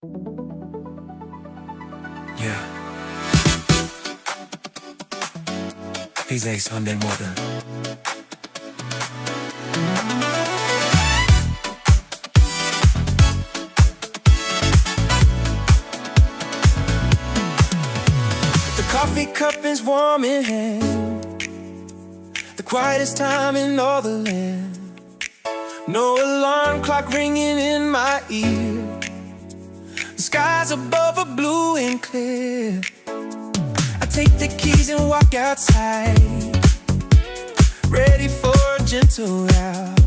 Yeah. He's a Sunday morning. The coffee cup is warm in hand, the quietest time in all the land. No alarm clock ringing in my ear. The skies above are blue and clear. I take the keys and walk outside, ready for a gentle rout.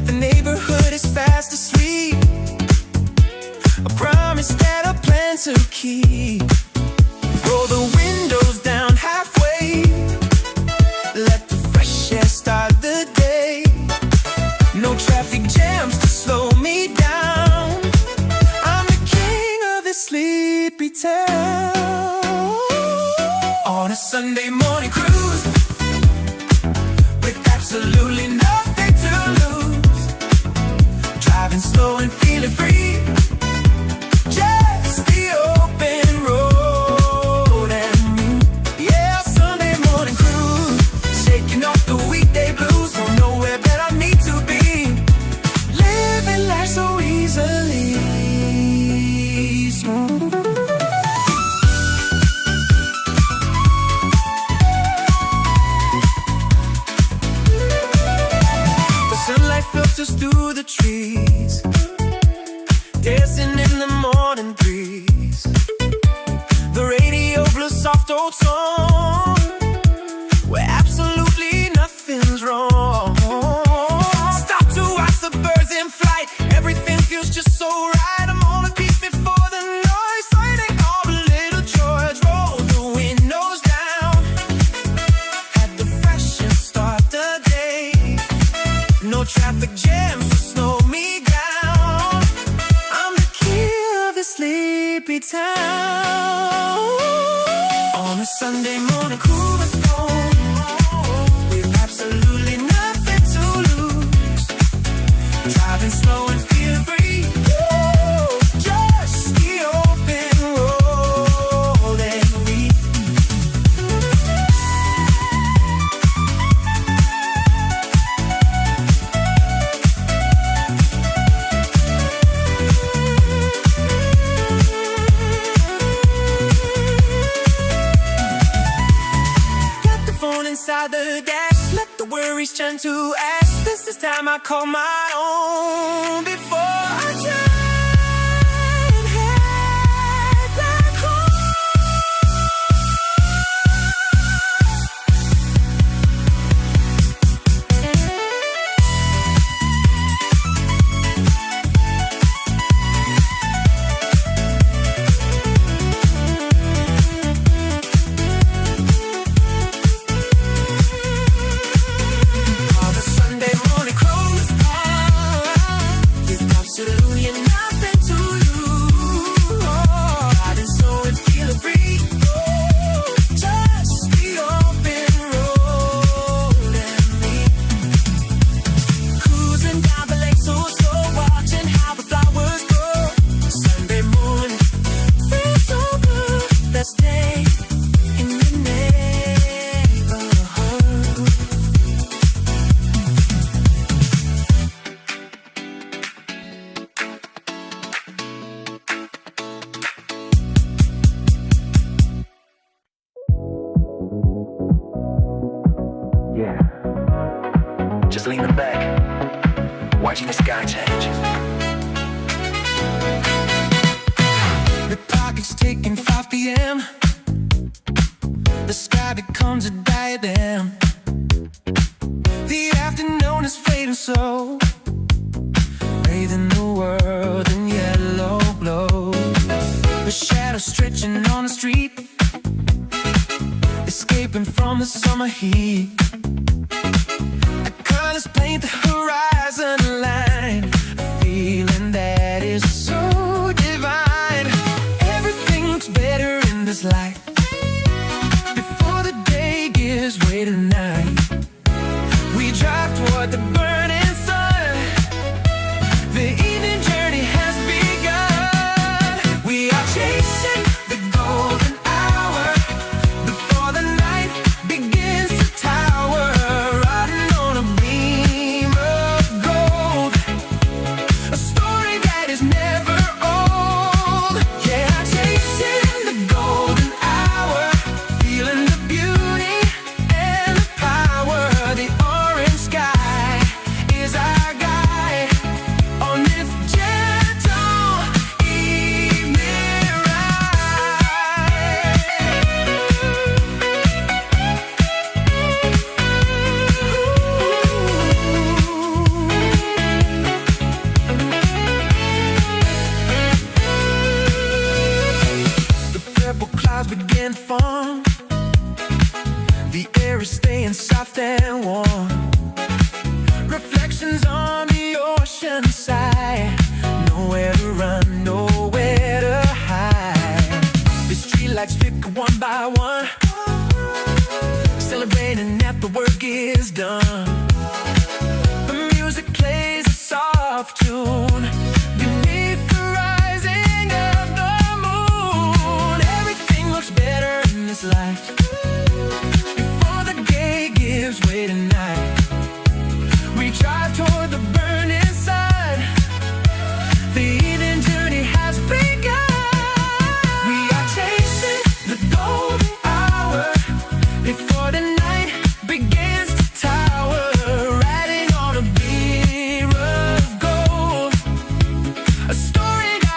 The neighborhood is fast asleep, a promise that I plan to keep. Roll the windows down halfway, let the fresh air start the day. No traffic jams to slow me down. I'm the king of this sleepy town. On a Sunday morning cruise, with absolutely nothing to lose. Driving slow and feeling free, just the open road and me. Yeah, Sunday morning cruise, shaking off the weekday blues. Don't know where but I need to be, living life so easily. The sunlight filters through the trees, dancing in the morning breeze. The radio blows soft old song, where absolutely nothing's wrong. Stop to watch the birds in flight, everything feels just so right. I'm on a piece before the noise, lighting all the little joys. Roll the windows down, had the freshest start the day. No traffic jams to slow me down. I'm the king of this sleepy town. On a Sunday morning cruise, with absolutely nothing to lose. Driving slow and feel free, just the open road and me. Got the phone inside the dash, let the worries turn to ash. This is time I call my own before I try and head back home. On the Sunday morning cruise, there's absolutely nothing to lose. Riding slow and feeling free, just the open road and me. Cruising down the lake so slow, watching how the flowers grow. Sunday morning feels so good. Best day in the neighborhood. Yeah, just leaning back, watching the sky change. The clock is ticking 5 p.m. The sky becomes a diadem. The afternoon is fading slow, bathing the world in yellow glow. The shadows stretching on the street, escaping from the summer heat. The colors paint the horizon line, a feeling that is so divine. Everything looks better in this light, before the day gives way to night. We drive toward the burning sun, the evening journey has begun.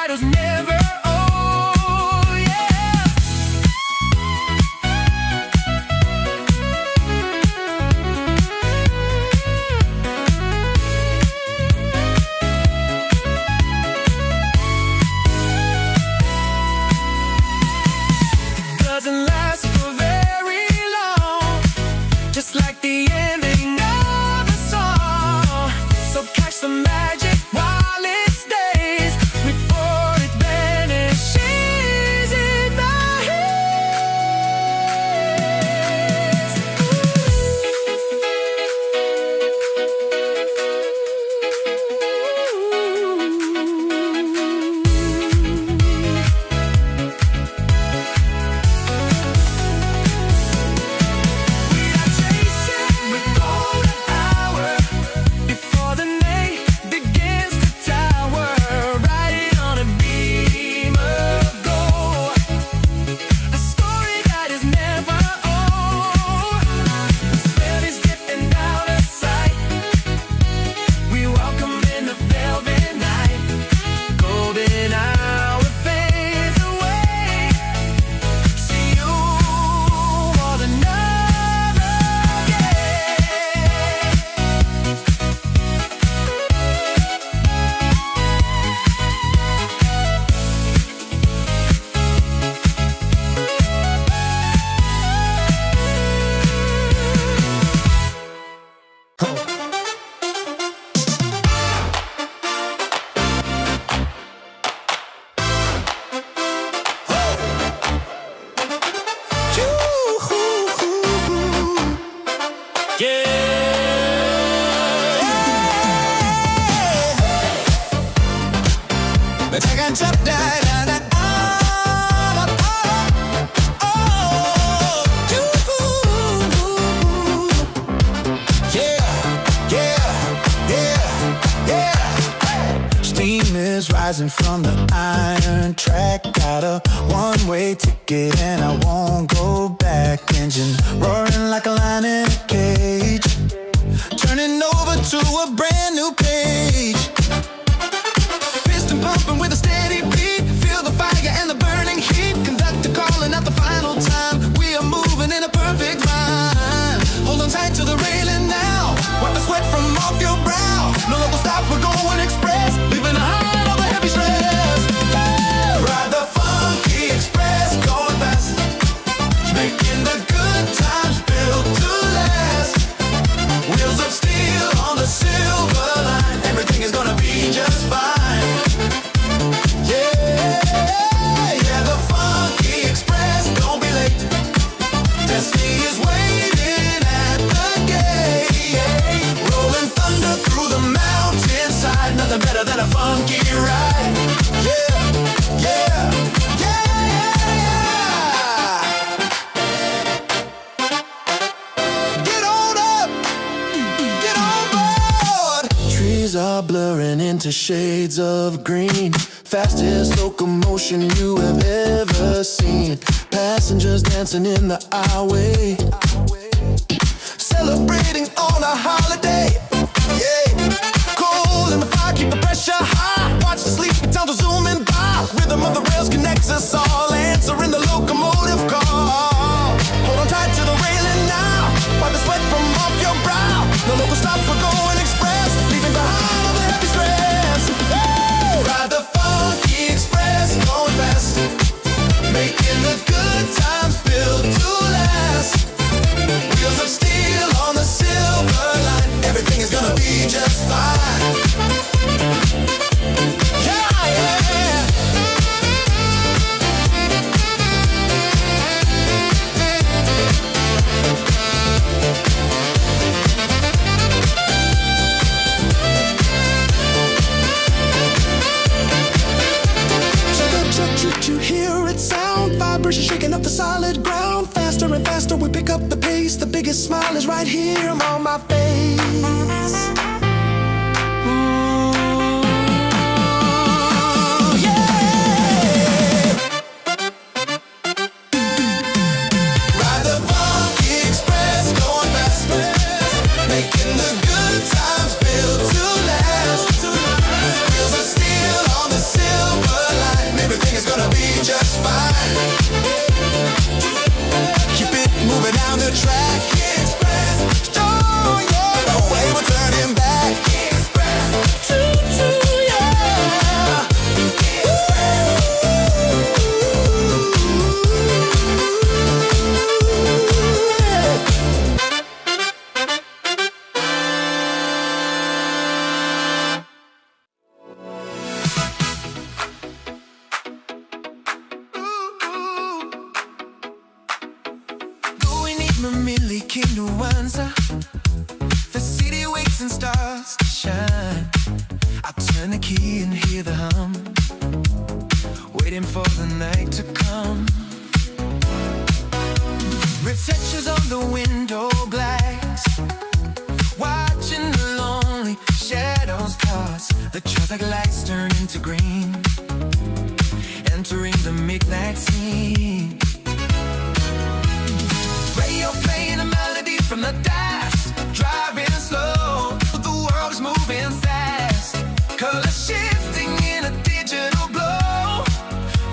title's never old, yeah. Doesn't last for very long, just like the ending of the song. So catch the magic while it stays, before it vanishes in my hands. We are chasing the golden hour, before the night begins to tower, riding on a beam of gold, a story that is never old. The sun is dipping out of sight, we welcome in the velvet night. Golden hour fades away, see you more than another day. But I can chop that. Steam is rising from the iron track. Got a one-way ticket and I won't go back. Engine roaring like a lion in a cage, turning over to a brand new page. Piston pumping with a steady beat, feel the fire and the burning heat. Conductor calling out the final time, we are moving in a perfect line. Hold on tight to the railing now, wipe the sweat from off your brow. No local stops, we're going express, leaving behind all the heavy stress. Ride the funky express, going fast, making the good times built to last. Wheels of steel on the silver line, everything is gonna be just fine. Yeah, yeah, the funky express, don't be late. Destiny is waiting at the gate. Rolling thunder through the mountainside, nothing better than a funky ride. Yeah, yeah, yeah, yeah. Get on up, get on board. Trees are blurring into shades of green, fastest locomotion you have ever seen. Passengers dancing in the highway, celebrating on a holiday. Yeah, cold in the fire, keep the pressure high. Watch the sleepy town zooming by. Rhythm of the rails connects us all, answering the locomotive call. Hold on tight to the railing now, wipe the sweat from off your brow. No local stops, we're going express, leaving behind all the heavy stress. Woo! Ride the funky express, going fast, making the good times built to last. Wheels of steel on the silver line, everything is gonna be just fine. Yeah, yeah. You hear it sound, vibration shaking up the solid ground. Faster and faster we pick up the pace, the biggest smile is right here on my face. Silver Millie came to answer. The city waits and starts to shine. I turn the key and hear the hum, waiting for the night to come. Reflections on the window glass, watching the lonely shadows toss. The traffic lights turn into green, entering the midnight scene. Radio playing a melody from the dash, driving slow, but the world is moving fast. Colors shifting in a digital glow.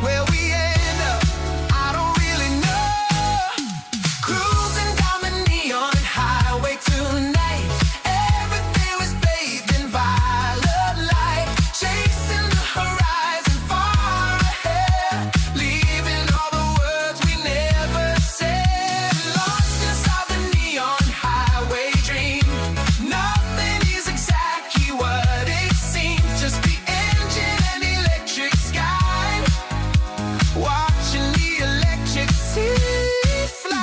Where we end up, I don't really know. Cruising down the neon highway tonight, everything was bathed in violet light. Chasing the horizon far ahead, leaving all the words we never said. Lost inside the neon highway dream. Nothing is exactly what it seems, just the engine and electric sky. Watching the electric sea fly.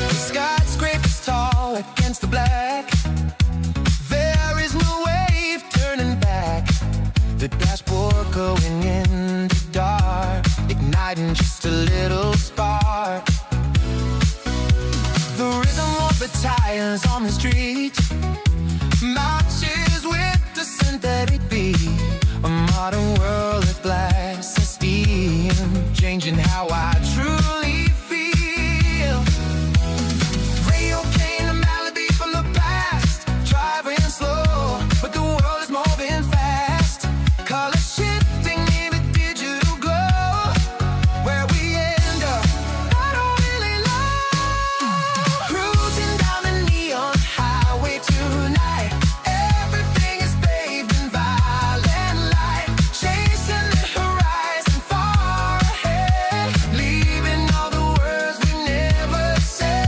The skyscrapers tall against the black. There is no wave turning back. The dashboard going into dark, igniting just a little spark. The rhythm of the tires on the street matches with the synthetic beat. A modern world that blasts the steam, changing how I truly feel. Radio playing a melody from the past, driving slow, but the world is moving fast. Colors shifting in a digital glow. Where we end up, I don't really know. Cruising down the neon highway tonight, everything is bathed in violet light. Chasing the horizon far ahead, leaving all the words we never said.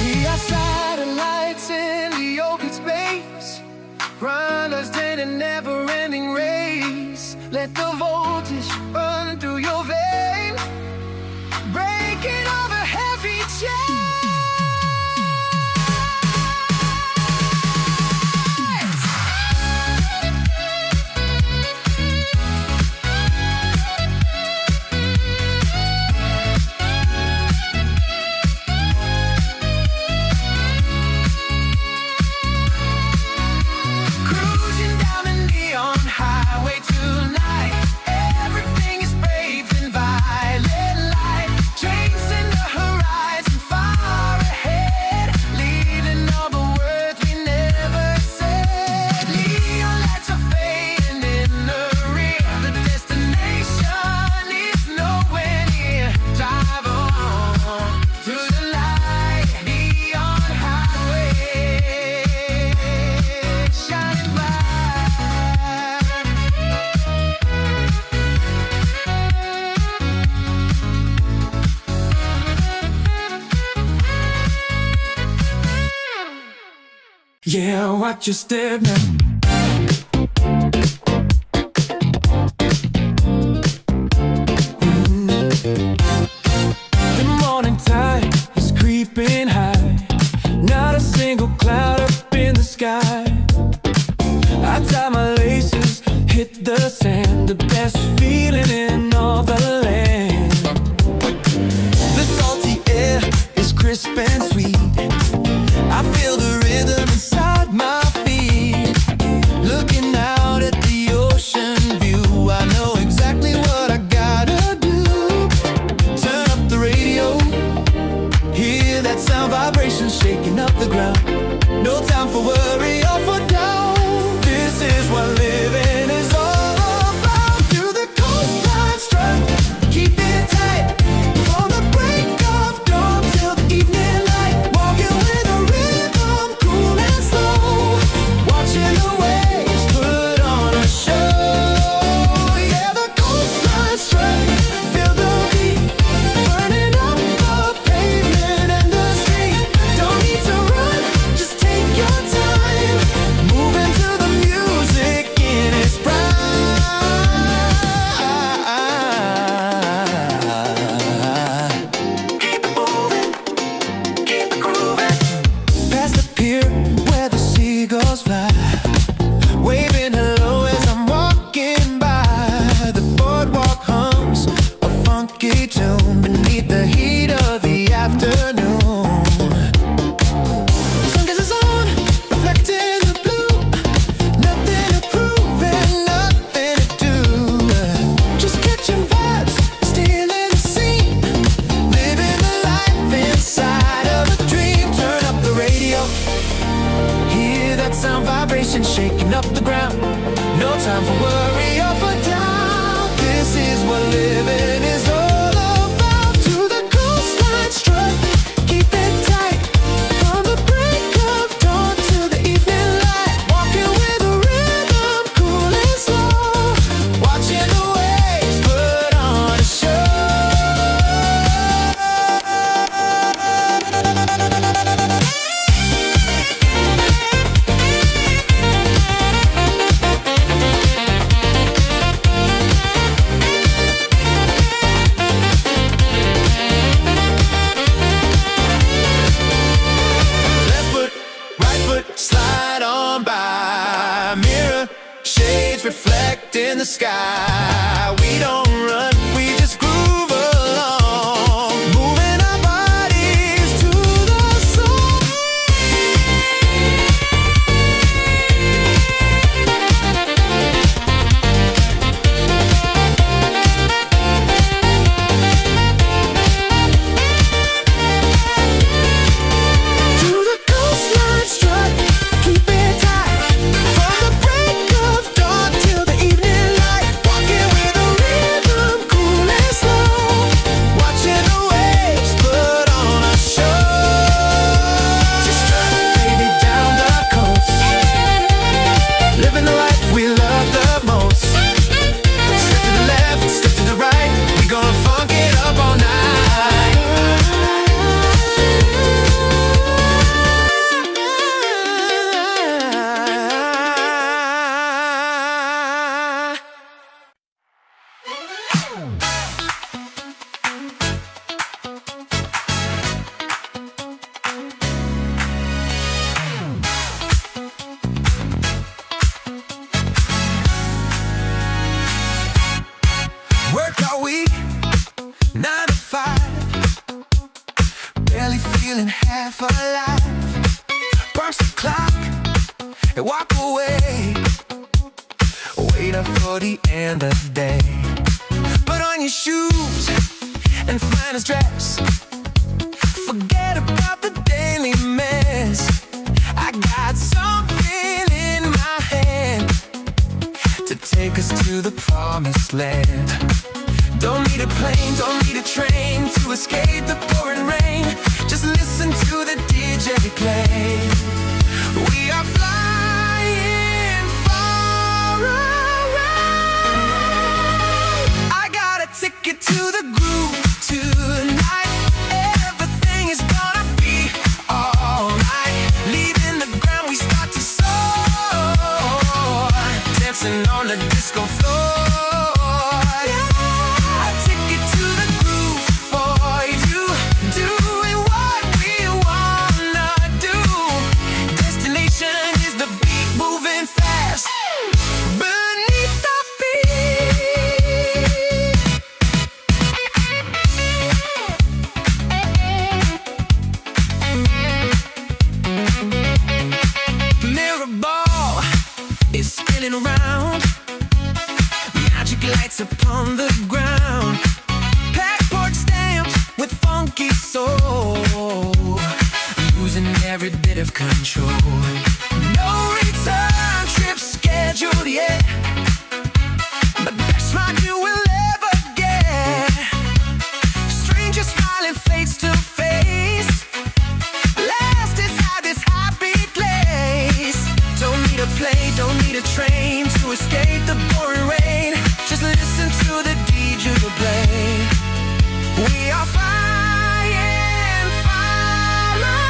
We are satellites in the open space, runners in a never-ending race. Let the voltage run through your veins, breaking all the heavy chains. Cruising down the neon highway tonight, everything is bathed in violet light. Chasing the horizon far ahead, leaving all the words we never said. Neon lights are fading in the rear, the destination is nowhere near. Drive on through the light, neon highway shining bright. Yeah, watch your step now. The morning tide is creeping high, not a single cloud up in the sky. I tie my laces, hit the sand, the best feeling in all the land. The salty air is crisp and sweet. I feel the rhythm inside my feet. Looking out at the ocean view, I know exactly what I gotta do. Turn vibes, stealing the scene, living the life inside of a dream. Turn up the radio, hear that sound vibration shaking up the ground. No time for worry or for doubt. This is what living is all about. To the coastline strut, keep it tight. From the break of dawn to the evening light. Walking with a rhythm, cool and slow. Watching the waves put on a show. Slide on by, mirror shades reflect in the sky. We don't run, we just groove along, moving our bodies to the song. To the coastline strut, keep it tight. From the break of dawn till the evening light. Walking with a rhythm, cool and slow. Watching the waves put on a show. Just strut, baby, down the coast. Living the life we love the most. Step to the left, step to the right. We gonna funk it up all night. Work all week, 9 to 5. Barely feeling half alive. Punch the clock and walk away. Wait up for the end of the day. Put on your shoes and finest dress. Forget about the daily mess. I got something in my hand to take us to the promised land. Don't need a plane, don't need a train to escape the pouring rain. Just listen to the DJ play. We are flying far away. I got a ticket to the groove tonight. Everything is gonna be alright. Leaving the ground, we start to soar. Dancing on the disco floor. Around, magic lights upon the ground. Passport stamps with funky soul, losing every bit of control. No return trip scheduled yet, but best ride you will ever get. Stranger smiling face to face. Last inside this happy place. Don't need a plane, don't need a train to escape the pouring rain. Just listen to the DJ play. We are flying far away.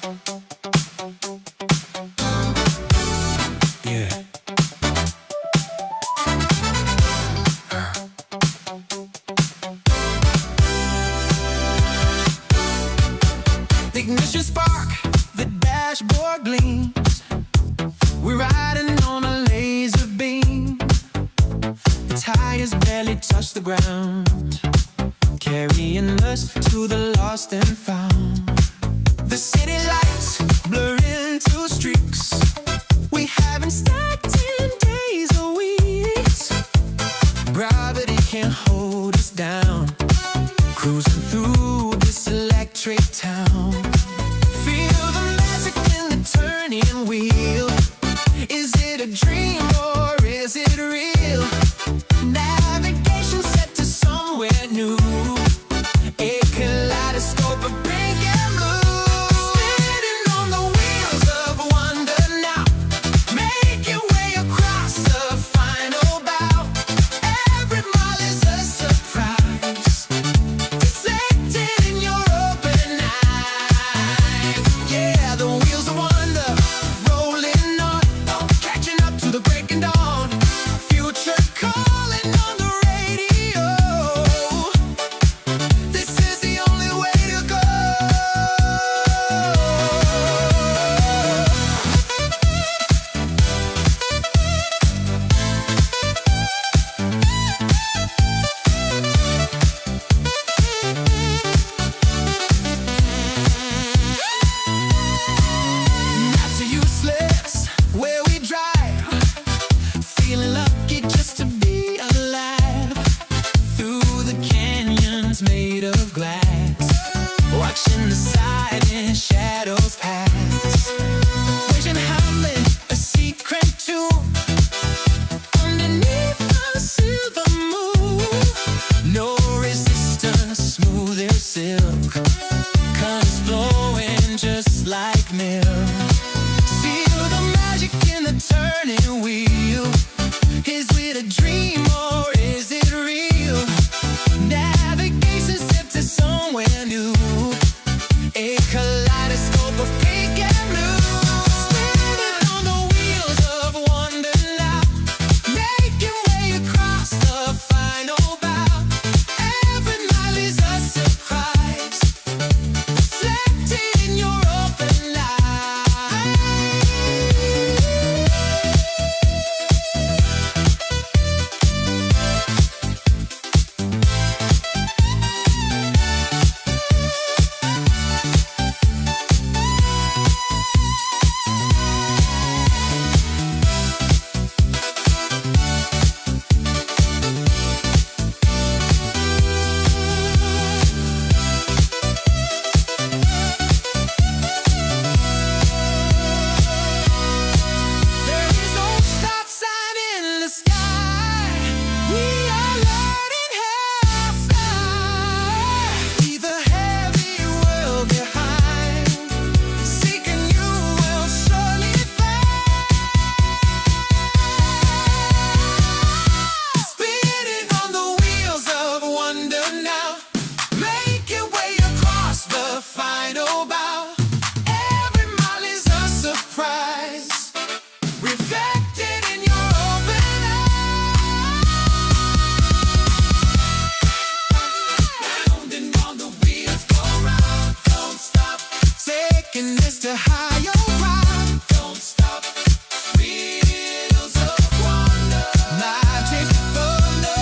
Yeah. The ignition spark, the dashboard gleams. We're riding on a laser beam. The tires barely touch the ground, carrying us to the lost and found. The city lights blur into streaks. We haven't stopped in days or weeks. Gravity can't hold us down, cruising through this electric town. Feel the magic in the turning wheel. Is it a dream or is it real? Navigation set to somewhere new. A kaleidoscope of pink and blue. Spinning on the wheels of wonder now. Make your way across the final bow. Every mile is a surprise, reflected in your open eyes. Yeah, the wheels of wonder rolling on, catching up to the breaking dawn. Future calling on the radio. This is the only way to go. Maps are useless where we drive, feeling lucky just to be alive. Through the canyons made of glass, watching the silent shadows pass. Wishing humbling a secret tune underneath a silver moon. No resistance, smooth as silk, colors flowing just like milk. Feel the magic in the turning wheel. Is it a dream or is it real? Navigation set to somewhere new. A kaleidoscope of pink and blue. Spinning on the wheels of wonder now. Making way across the final bow. Every mile is a surprise, reflected in your open eyes. There is no stop sign in the sky. We are learning how to fly. Leave a heavy world behind. Seeking you will surely find. Spinning on the wheels of wonder now. Make your way across the final bow. Every mile is a surprise, reflected in your open eyes. Round and round the wheels go round, don't stop. Taking this to higher ground, don't stop. Wheels of wonder, magic thunder.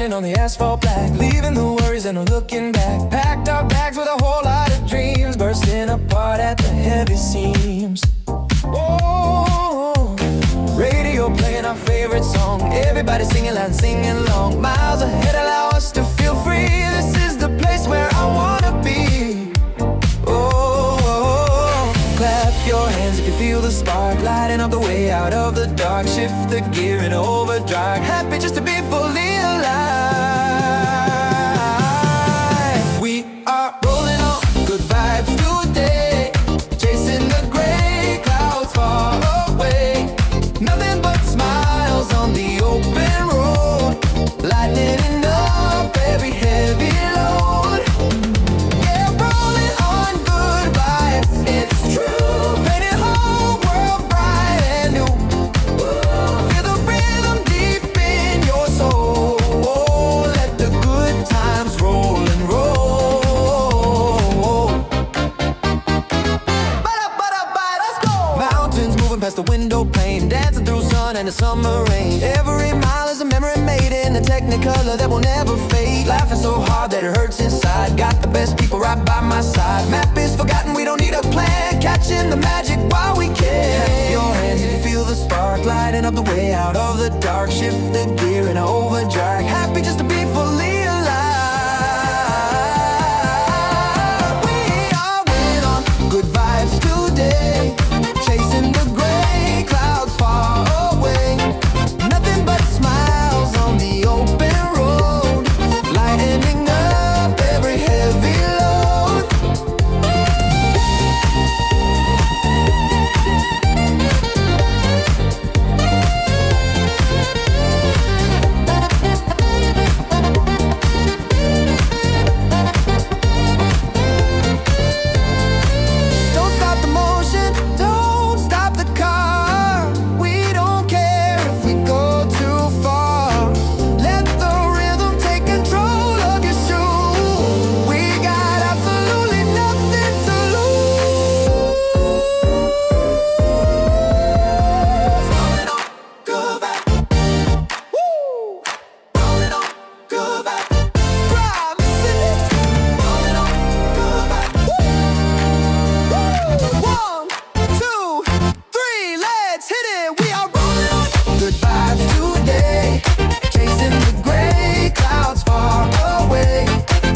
shining on the asphalt black, leaving the worries and no looking back. Packed our bags with a whole lot of dreams, bursting apart at the heavy seams. Oh, radio playing our favorite song, everybody singing loud and singing long. Miles ahead allow us to feel free. This is the place where I wanna be. Oh, clap your hands if you feel the spark, lighting up the way out of the dark. Shift the gear in overdrive, happy just to be fully alive. We are rolling on good vibes today, chasing the gray clouds far away. Nothing but smiles on the open road, lightening up every heavy load. Yeah, rolling on good vibes, it's true. Painting whole world bright and new. Feel the rhythm deep in your soul. Let the good times roll and roll. Let's go! Mountains moving past the window pane, dancing through sun and the summer rain. Every mile is a memory made in a technicolor that will never fade. Laughing so hard that it hurts inside. Got the best people right by my side. Map is forgotten, we don't need a plan. Catching the magic while we can. Clap your hands if you feel the spark, lighting up the way out of the dark. Shift the gear in overdrive, happy just to be fully alive. We are winning on good vibes today, chasing the gray clouds far away. Nothing but smiles on the open road, lightening up every heavy load. Don't stop the motion, don't stop the car. We don't care if we go too far. Let the rhythm take control of your shoes. We got absolutely nothing to lose. Rolling on good vibe. Woo! Rolling on good vibe. Drive, listen it. Rolling on good vibe. One, two, three, let's hit it. We are rolling on good vibes today, chasing the gray clouds far away.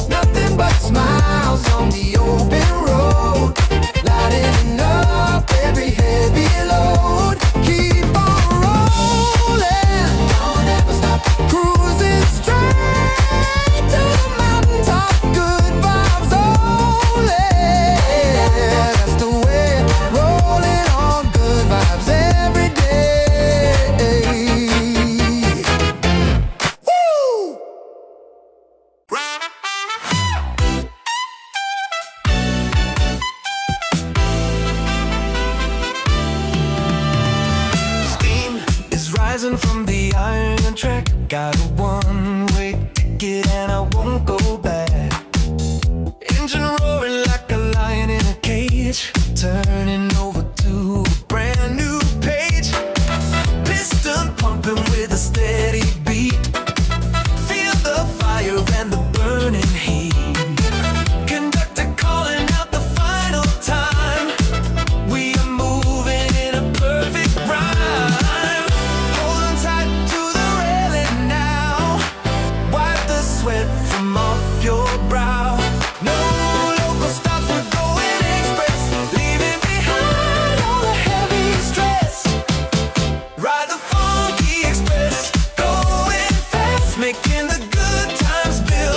Nothing but smiles on the open road, lighting up every heavy load. Keep on rolling, don't ever stop. Cruising straight to the mountaintop. Good vibes only. That's the way. Rolling on good vibes every day. Woo! Steam is rising from the iron track. Got a one-way ticket and I won't go back. Engine roaring like a lion in a cage, turning over to a brand new page. Piston pumping with a steady beat. Feel the fire and the burning heat. Conductor calling out the final time. We are moving in a perfect rhyme. Holding tight to the railing now. Wipe the sweat from off your brow. No local stops, we're going express, leaving behind all the heavy stress. Ride the funky express, going fast, making the good times build.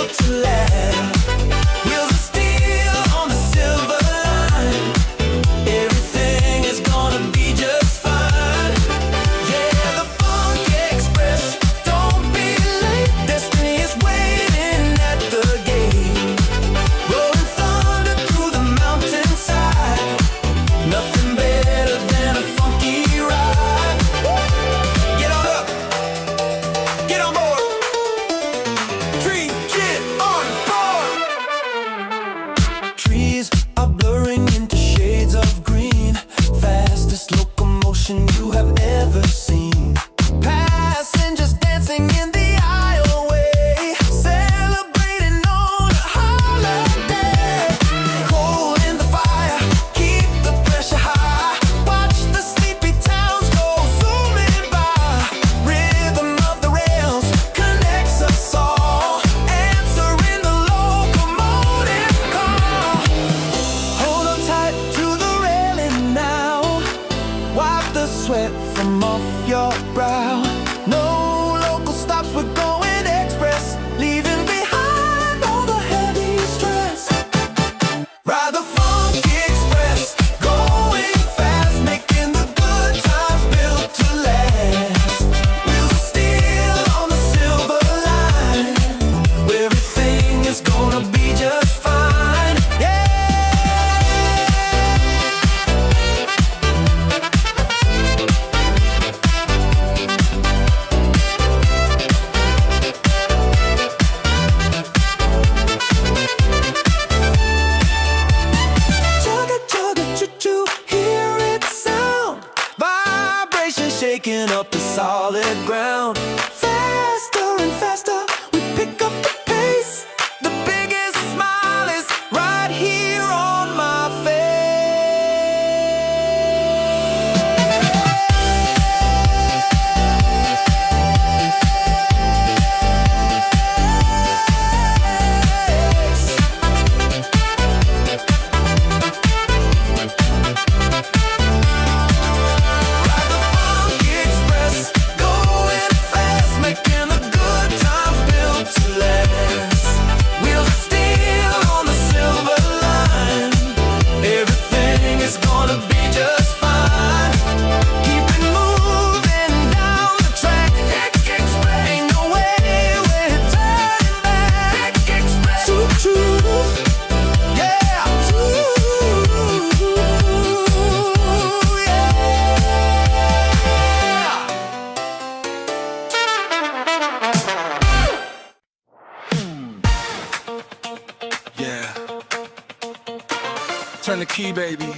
turn the key, baby.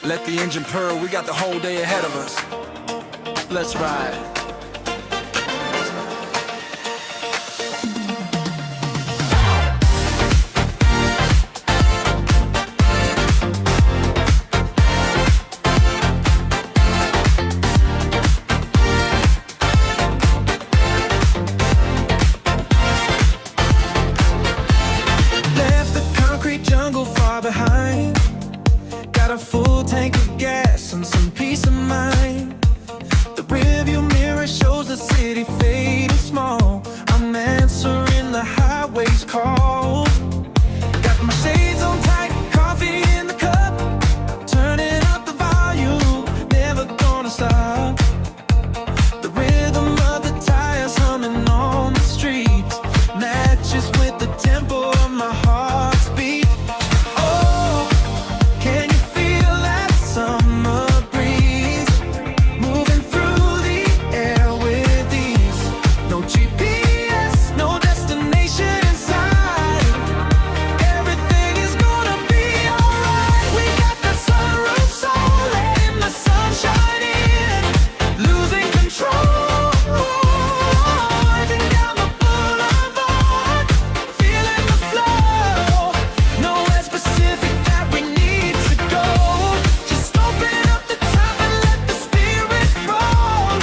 Let the engine purr, we got the whole day ahead of us. Let's ride. Left the concrete jungle far behind. Got a full tank of gas and some peace of mind. The rearview mirror shows the city fading small. I'm answering the highway's call. Got my shades on tight, coffee in the cup, turning up the volume, never gonna stop. The rhythm of the tires humming on the streets matches with the tempo of my heart's beat. Oh, can you feel that summer breeze moving through the air with ease? No GPS, no destination inside. Everything is gonna be alright. We got the sunroof soul, letting the sunshine in, losing control. Driving down the boulevard, feeling the flow. Nowhere specific that we need to go. Just open up the top and let the spirit roll.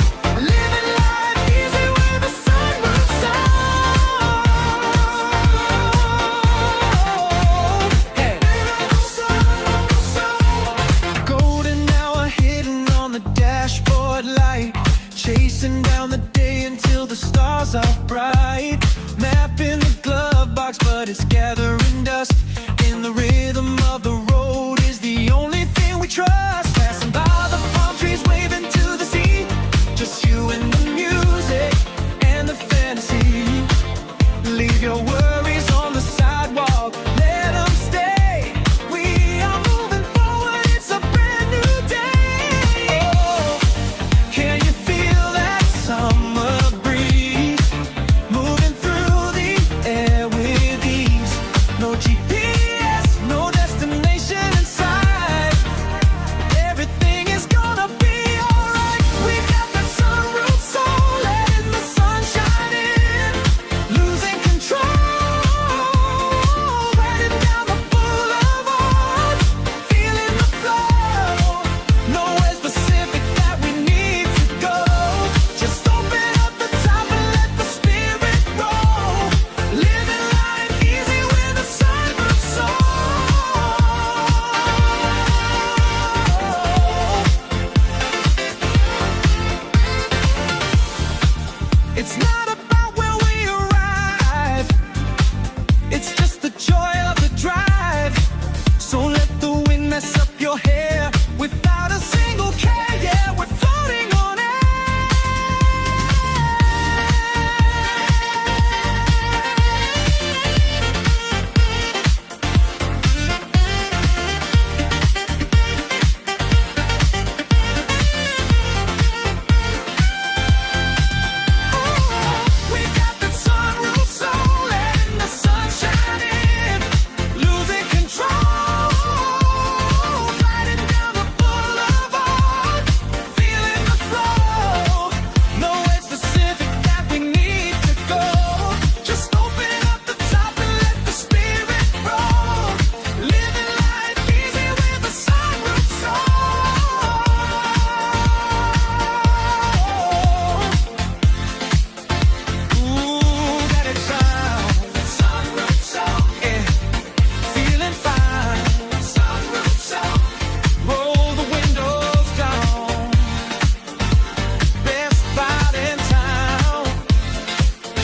Living life easy with the sunroof on. Hey. Golden hour hidden on the dashboard light, chasing down the day until the stars are bright. Map in the glove box, but it's gathering dust. In the rhythm of the road is the only thing we trust. Passing by the palm trees, waving to the sea. Just you and the music and the fantasy. Leave your worries on the sidewalk, let them stay. We are moving forward, it's a brand new day. Oh, can you feel that summer breeze moving through the air with ease? No GPS, no destination inside. Everything is gonna be alright. We got the sunroof soul, letting the sunshine in, losing control. Riding down the boulevard, feeling the flow. Nowhere specific that we need to go. Just open up the top and let the spirit roll. Living life easy with the sunroof on. It's not about where we arrive, it's just the joy of the drive. So let the wind mess up your hair without a single care. Yeah, we're floating on air. We got the sunroof soul, letting the sunshine in, losing control. Riding down the boulevard, feeling the flow. Nowhere specific that we need to go. Just open up the top and let the spirit roll. Living life easy with the sunroof on. Ooh, that it sound. Sunroof on, yeah. Feeling fine. Sunroof on. Roll the windows down. Best spot in town.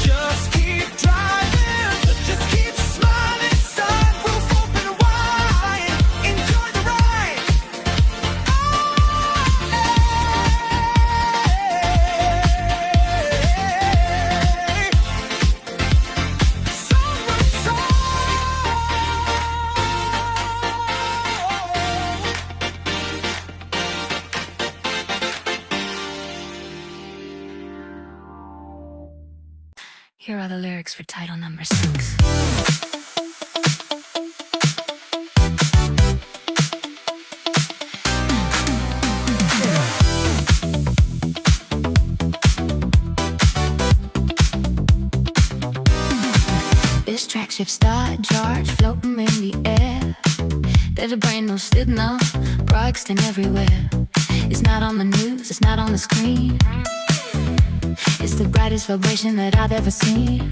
Just keep driving. Just keep smiling. Sunroof open wide. Enjoy the ride. Here are the lyrics for title number 6. This track shift start, charge, floating in the air. There's a brand new signal, broadcasting everywhere. It's not on the news, it's not on the screen. It's the brightest vibration that I've ever seen.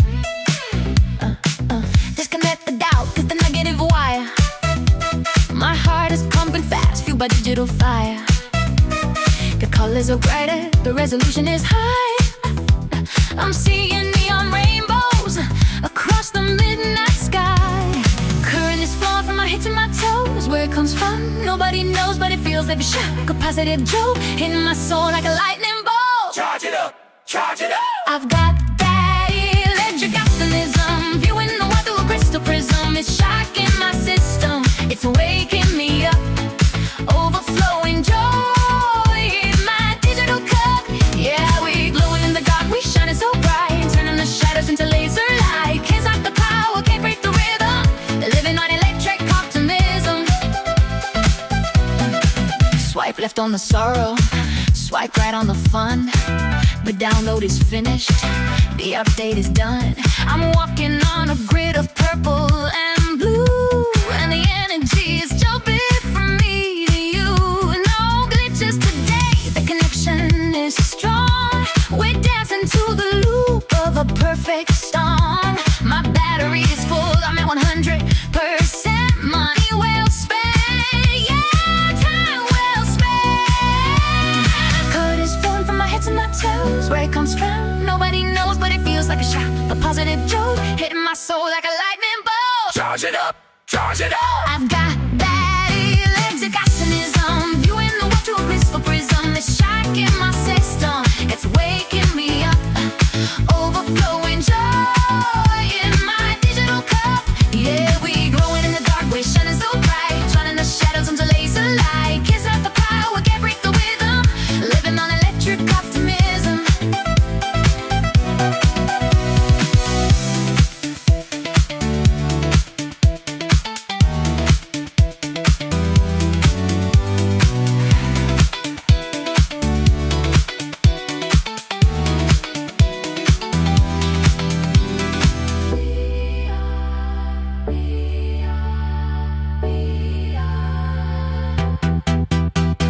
Disconnect the doubt, cause the negative wire. My heart is pumping fast, fueled by digital fire. The colors are brighter, the resolution is high. I'm seeing neon rainbows across the midnight sky. Current is flowing from my head to my toes. Where it comes from, nobody knows, but it feels like a shock, a positive jolt, hitting my soul like a lightning bolt. Charge it up, charge it up. I've got that electric optimism, viewing the world through a crystal prism. It's shocking my system, it's waking me up. Overflowing joy in my digital cup. Yeah, we glowing in the dark, we shining so bright, turning the shadows into laser light. Can't stop the power, can't break the rhythm, living on electric optimism. Swipe left on the sorrow, swipe right on the fun. The download is finished, the update is done. I'm walking on a grid of purple and blue, and the energy is jumping from me to you. No glitches today, the connection is strong. We're dancing to the loop of a perfect song. My battery is full, I'm at 100%. Money well spent, yeah, time well spent. Code is flowing from my head to my toes. Where it comes from, nobody knows, but it feels like a shock, a positive jolt, hitting my soul like a lightning bolt. Charge it up, charge it up. I've got that electric optimism, viewing the world through a crystal prism. It's shocking my system, it's waking me up. Overflowing joy in my digital cup. Yeah, we glowing in the dark, we're shining so bright, turning the shadows into laser light. Can't stop the power, can't break the rhythm, living on electric optimism.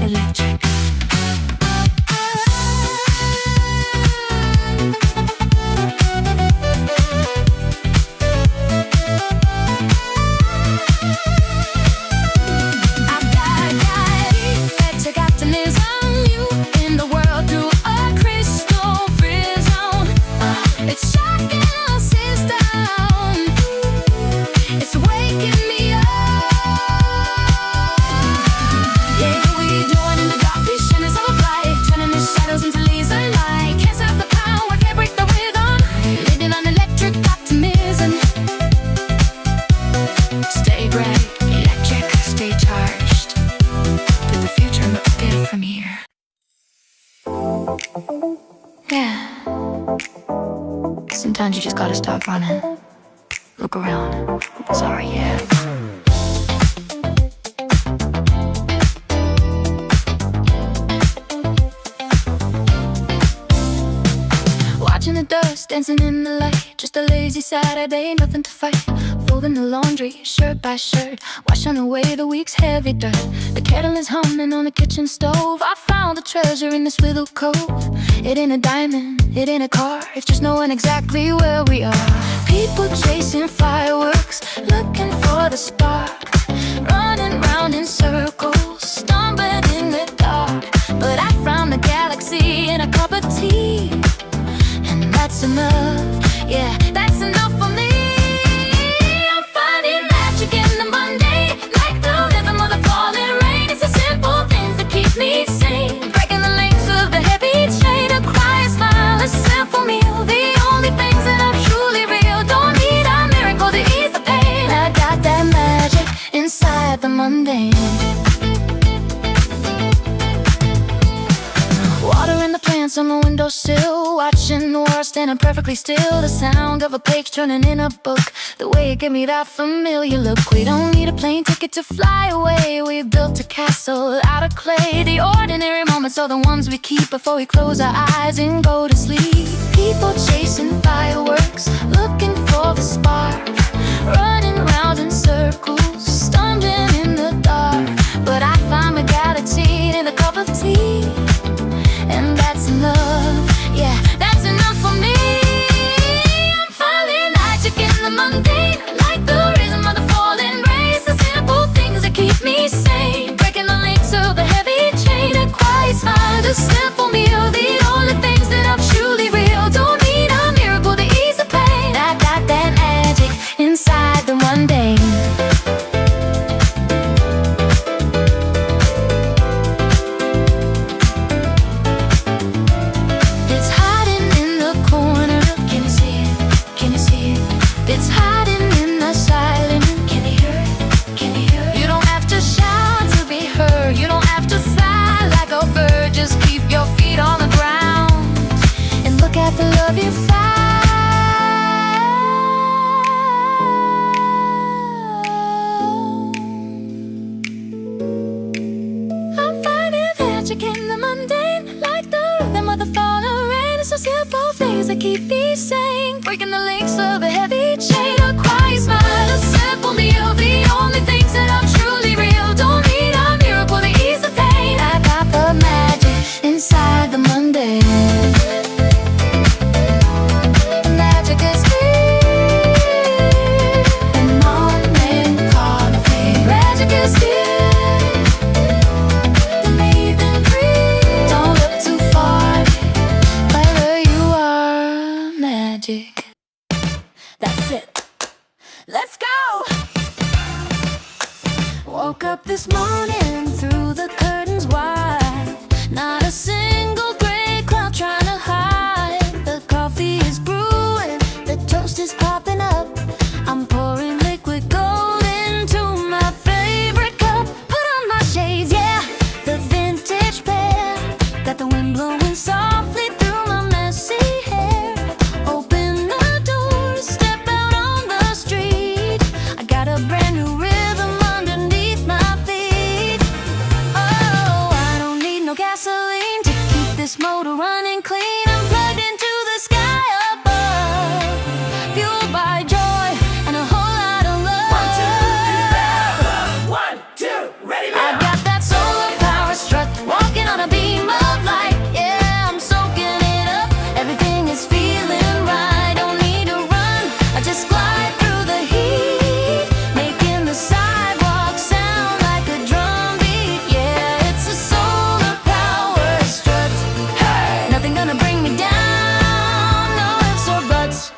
Electric. I've got electric optimism, you in the world through a crystal prism. It's shocking our system, it's waking me up. Yeah, we doing in the dark, we shining so bright, turning the shadows into laser light. Can't stop the power, can't break the rhythm, living on electric optimism. Stay bright, electric, stay charged. To the future, look good from here. Yeah. Sometimes you just gotta stop running. Look around. Sorry, yeah. Watching the dust, dancing in the light. Just a lazy Saturday, nothing to fight. Folding the laundry, shirt by shirt, washing away the week's heavy dirt. The kettle is humming on the kitchen stove. I found a treasure in this little cove. It ain't a diamond, it ain't a car, it's just knowing exactly where we are. People chasing fireworks, looking for the spark, running round in circles, stumbling in the dark. But I found the galaxy in a cup of tea, and that's enough, yeah, that's enough for me. I'm finding magic in the mundane, like the rhythm of the falling rain. It's the simple things that keep me sane, breaking the links of the heavy chain. A quiet smile, a simple meal, the only things that are truly real. Don't need a miracle to ease the pain. I got that magic inside the mundane. Watering the plants on the windowsill, watching the world standing perfectly still. The sound of a page turning in a book, the way it gave me that familiar look. We don't need a plane ticket to fly away, we built a castle out of clay. The ordinary moments are the ones we keep before we close our eyes and go to sleep. People chasing fireworks, looking for the spark, magic in the mundane, like the rhythm of the falling rays. The simple things that keep me sane, breaking the links of the heavy chain. A quiet smile, a simple meal, the only things that are truly real. Don't need a miracle to ease the pain. I got that magic inside the mundane. It's hiding in the corner. Can you see it? Can you see it? It's hiding in the silence. Can you hear it? Can you hear it? You don't have to shout to be heard. You don't have to fly like a bird. Just keep your feet on the ground and look at the love you found. I'm finding magic in the mundane, like the rhythm of the falling rain. It's so simple things that keep me sane, breaking the links of a heavy chain. A quiet smile, a simple meal, the only things that are truly real. Don't need a miracle to ease the pain. I got the magic inside the mundane. The magic is here, the moment can't fade. Magic is here, the leaving breeze. Don't look too far, wherever you are, magic. That's it. Let's go! Woke up this morning, through the curtains wide. Not a single gray cloud trying to hide. The coffee is brewing, the toast is popping up. I'm pouring liquid gold into my favorite cup. Put on my shades, yeah, the vintage pair. Got the wind blowing softly through my messy hair. Open the door, step out on the street. I got a brand new rhythm underneath my feet. Oh, I don't need no gasoline to keep this motor running clean. I'm plugged into the sky above, fueled by joy and a whole lot of love. 1, 2, ready, I got that solar power strut, walking on a beam of light. Yeah, I'm soaking it up, everything is feeling right. Don't need to run, I just glide through the heat, making the sidewalk sound like a drum beat. Yeah, it's a solar power strut. Hey, nothing gonna bring me down, no ifs or buts.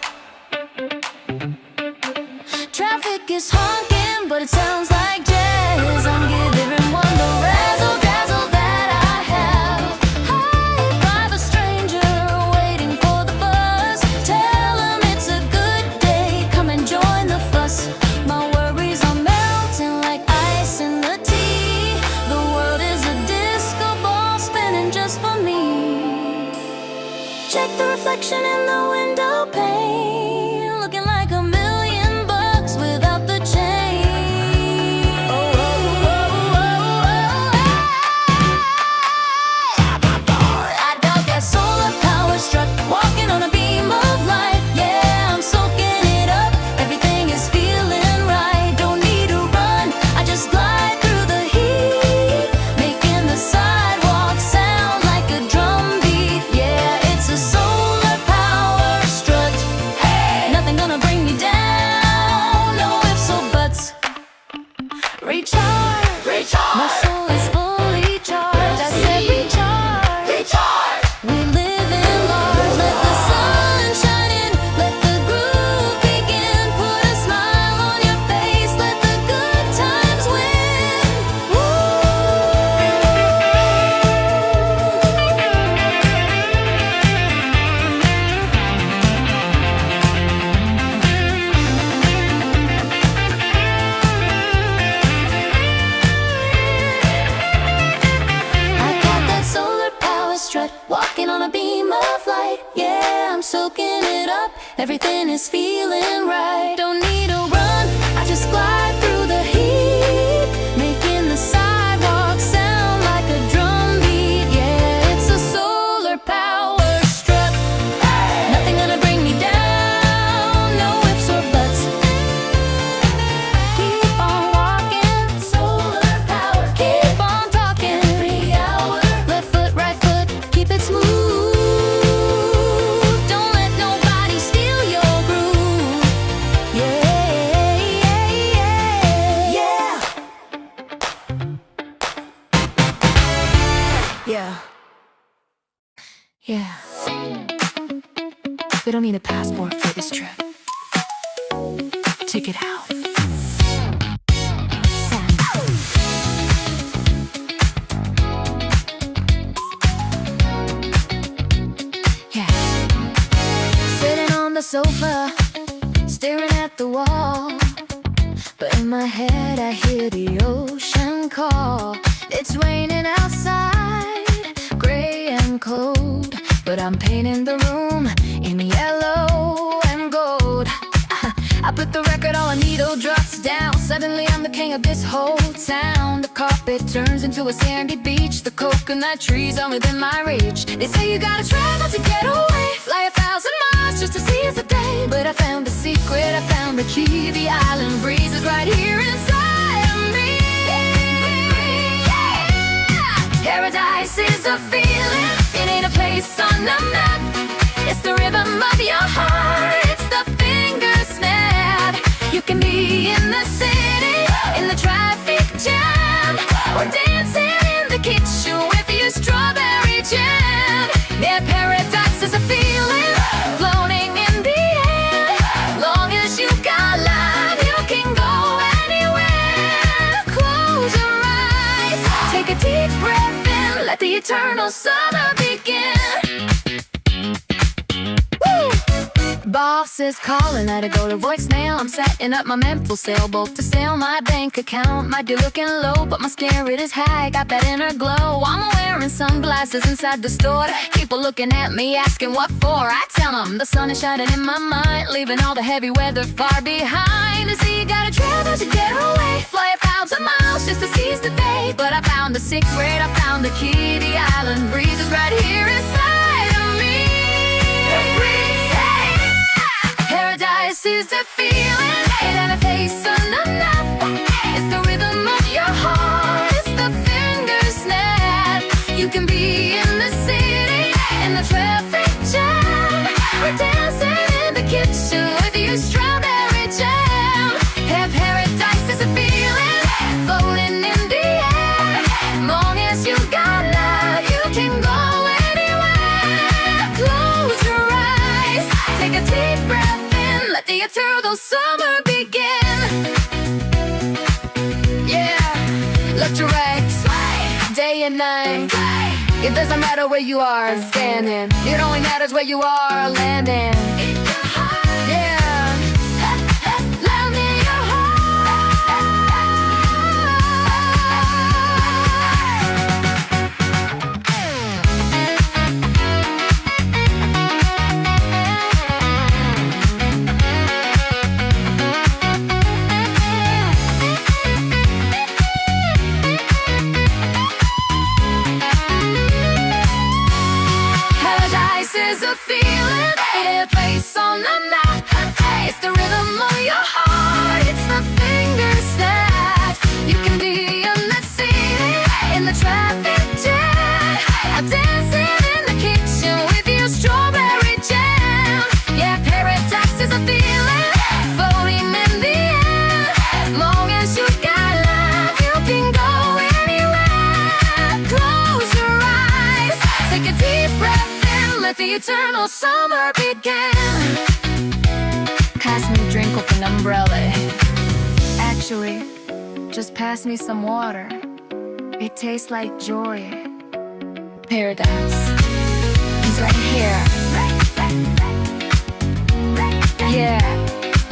Traffic is honking, but it sounds like jazz. I'm giving everyone the razzle dazzle that I have. High five a stranger waiting for the bus. Tell him it's a good day, come and join the fuss. My worries are melting like ice in the tea. The world is a disco ball spinning just for me. Check the reflection in the window pane, looking like $1 million without the chain. Oh, oh, oh, oh, oh. I got that solar power strut, walking on a beam of light. Yeah, I'm soaking it up, everything is feeling right. Don't need to run, I just glide through the heat, making the sidewalk sound like a drum beat. Yeah, it's a solar power strut. Hey, nothing gonna bring me down, no ifs or buts. Recharge, recharge. My soul is fully charged. I said recharge, recharge. We live in large. Let the sun shine in, let the groove begin. Put a smile on your face, let the good times win. I got that solar power strut, walking on a beam of light. Yeah, I'm soaking it up, everything is feeling right. Don't need to run, I just glide through the heat, making the sidewalk sound like a drum beat. Yeah, it's a solar power strut. Hey, nothing gonna bring me down, no ifs or buts. Keep on walking, solar power. Keep on talking, every hour. Left foot, right foot, keep it smooth. Don't let nobody steal your groove. don't need a passport for this trip. Check it out. Yeah. Sitting on the sofa, staring at the wall, but in my head I hear the ocean call. It's raining outside, gray and cold, but I'm painting the room in yellow and gold. I put the record on, a needle drops down. Suddenly I'm the king of this whole town. The carpet turns into a sandy beach. The coconut trees are within my reach. They say you gotta travel to get away, fly 1,000 miles just to seize the day. But I found the secret, I found the key. The island breeze is right here inside of me. Paradise is a feeling, it ain't a place on a map. It's the rhythm of your heart, it's the finger snap. You can be in the city, in the traffic jam, or dancing in the kitchen with your strawberry jam. Yeah, paradise is a feeling, floating in the air. Long as you got love, you can go anywhere. Close your eyes, take a deep breath in, let the eternal summer begin. Boss is calling, let it go to voicemail. I'm setting up my mental sailboat to sail. My bank account might be looking low, but my spirit is high, got that inner glow. I'm wearing sunglasses inside the store. People looking at me asking what for. I tell them the sun is shining in my mind, leaving all the heavy weather far behind. They say you gotta travel to get away, fly 1,000 miles just to seize the day. But I found the secret, I found the key. The island breeze is right here inside of me. Paradise is a feeling, it ain't a place on a map. It's the rhythm of your heart, it's the finger snap. You can be in the city, in the traffic jam, or dancing in the kitchen with your strawberry jam. Yeah, paradise is a feeling, floating in the air. Long as you got love, you can go anywhere. Close your eyes, take a deep breath, let the eternal summer begin. Yeah, left to right, day and night. It doesn't matter where you are standing, it only matters where you are landing. Yeah, land in your is a feeling, a place on the map. It's the rhythm of your heart, it's the finger snap. You can be in the city, in the traffic jam, I'm dancing in the kitchen with your strawberry jam. Yeah, paradise is a feeling, floating in the air. Long as you got love, you can go anywhere. Close your eyes, take a deep breath, let the eternal summer begin. Pass me a drink with an umbrella. Actually, just pass me some water. It tastes like joy. Paradise is right here. Yeah,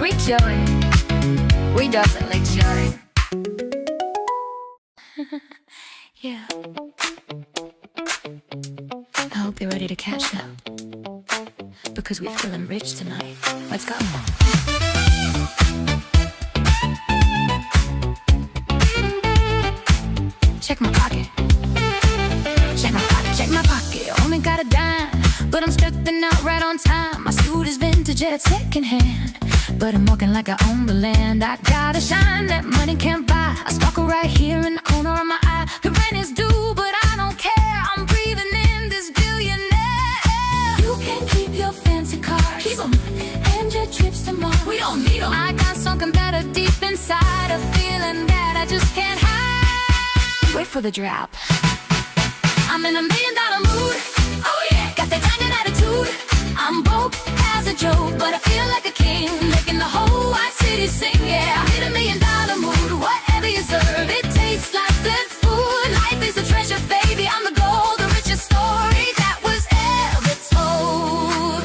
we joy. We definitely joy. Yeah. I hope you're ready to catch now, because we're feeling rich tonight. Let's go. Check my pocket. Check my pocket, check my pocket. Only got a dime, but I'm stepping out right on time. My suit is vintage, yet it's secondhand, but I'm walking like I own the land. I gotta shine, that money can't buy. I sparkle right here in the corner of my eye. The rent is due, but I don't care. I'm breathing in this billionaire. You can keep your fancy cars, keep 'em, and your trips to Mars. We don't need 'em. I got something better deep inside, a feeling that I just can't hide. Wait for the drop. I'm in $1 million mood. Oh yeah, got that diamond attitude. I'm broke as as a joke, but I feel like a king, making the whole white city sing. Yeah, I hit $1 million mood, whatever you serve, it tastes like good food. Life is a treasure, baby, I'm the gold, the richest story that was ever told.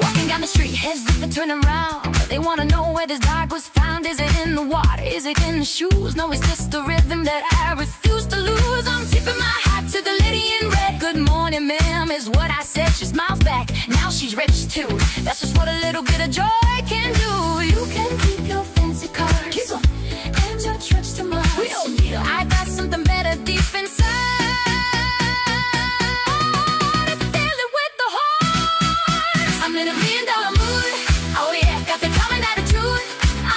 Walking down the street, heads for turning around. They wanna know where this dog was found. Is it in the water? Is it in the shoes? No, it's just the rhythm that I refuse to lose. I'm tipping my hat to the lady in red. Good morning, ma'am, is what I said. She smiles back, now she's rich too. That's just what a little bit of joy can do. You can keep your fancy cars, keep 'em, and your trips to Mars. We don't need 'em. I got something better deep inside. To fill it with the heart. I'm in $1 million mood. Oh yeah, got the common attitude.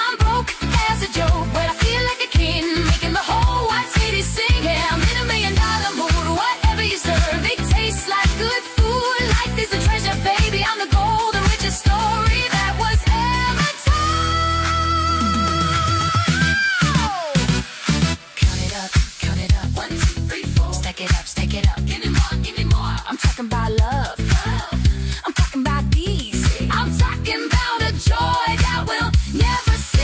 I'm broke as a joke, but I feel like a king, making the whole white city sing. Yeah, I'm in $1 million mood. Whatever you serve, it tastes like good food. Life is a treasure, baby. I'm the gold, the richest story that was ever told. Count it up. 1, 2, 3, 4. Stack it up. Give me more. I'm talking about love. I'm talking about these. I'm talking about a joy that we'll never see.